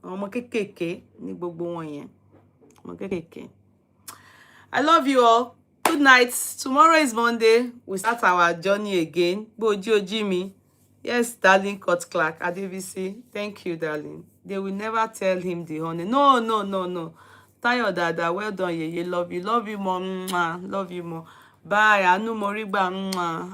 Àwọn ọmọ kékèké ní gbogbo wọn yẹn. Ọmọ kékèké. I love you all. Good night. Tomorrow is Monday. We start our journey again. Boji Ojimi. Yes, darling, Court Clerk. Adebisi. Thank you, darling. They will never tell him the honor. No, no, no, no. Tayo Dada. Well done, Yeye. Love you. Love you more. Mwah. Love you more. Bye. Anu Moriba.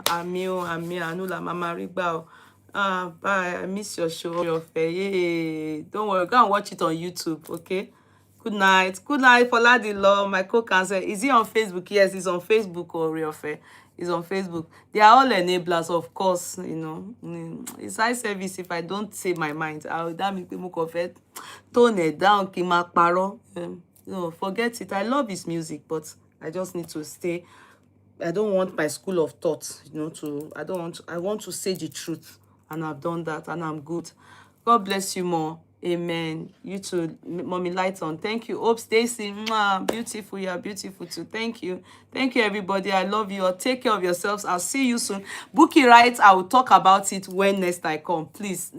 Ami o. Ami. Anu la mama riba. Bye. I miss your show. Your face. Don't worry. Go and watch it on YouTube, okay? Good night. Good night, Foladilo, my co-cancer. Is he on Facebook? Yes, he's on Facebook or Riofe. He's on Facebook. They are all enablers, of course, you know. It's high service if I don't say my mind. I'll damn it, tone it down, paro. No, forget it. I love his music, but I just need to stay. I don't want my school of thought, you know, I want to say the truth. And I've done that, and I'm good. God bless you more. Amen. You too, Mommy Lighton. Thank you. Hope Stacy. Beautiful. You are beautiful too. Thank you. Thank you, everybody. I love you all. Take care of yourselves. I'll see you soon. Bookie Rights, I will talk about it when next I come. Please.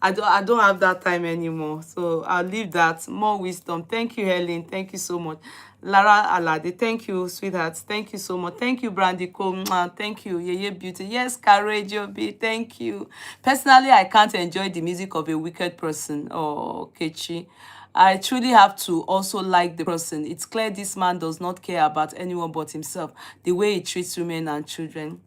I don't have that time anymore. So I'll leave that. More wisdom. Thank you, Helen. Thank you so much. Lara Alade, thank you, sweetheart. Thank you so much. Thank you, Brandy Cole. Thank you, Yeye Beauty. Yes, Courage B. Thank you. Personally, I can't enjoy the music of a wicked person or Kechi. I truly have to also like the person. It's clear this man does not care about anyone but himself. The way he treats women and children.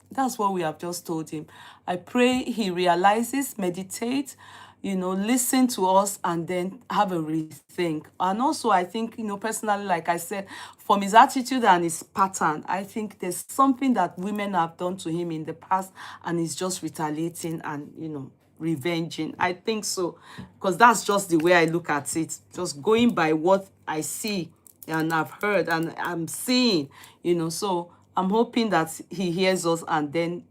That's what we have just told him. I pray he realizes, meditates, you know, listen to us and then have a rethink. And also, I think, you know, personally, like I said, from his attitude and his pattern, I think there's something that women have done to him in the past and he's just retaliating and, you know, revenging. I think so, because that's just the way I look at it. Just going by what I see and I've heard and I'm seeing, you know, so I'm hoping that he hears us and then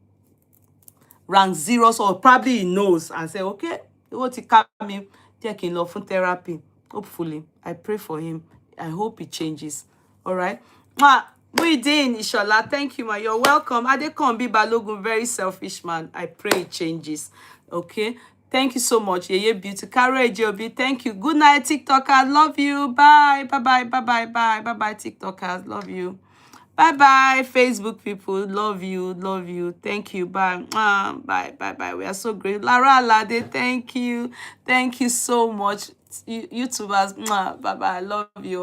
rank zeros, or probably he knows and say, okay, what he can me taking love for therapy. Hopefully, I pray for him. I hope he changes. All right. We did, inshallah. Thank you, ma. You're welcome. Adekombi Balogun, very selfish man. I pray it changes. Okay. Thank you so much. Yeye Beauty. Courage, Joby. Thank you. Good night, TikTokers. Love you. Bye. Bye-bye. Bye-bye. Bye. Bye-bye, TikTokers. Love you. Bye-bye, Facebook people. Love you. Love you. Thank you. Bye. Bye. Bye-bye. We are so great. Lara Alade, thank you. Thank you so much. YouTubers. Bye-bye. I love you.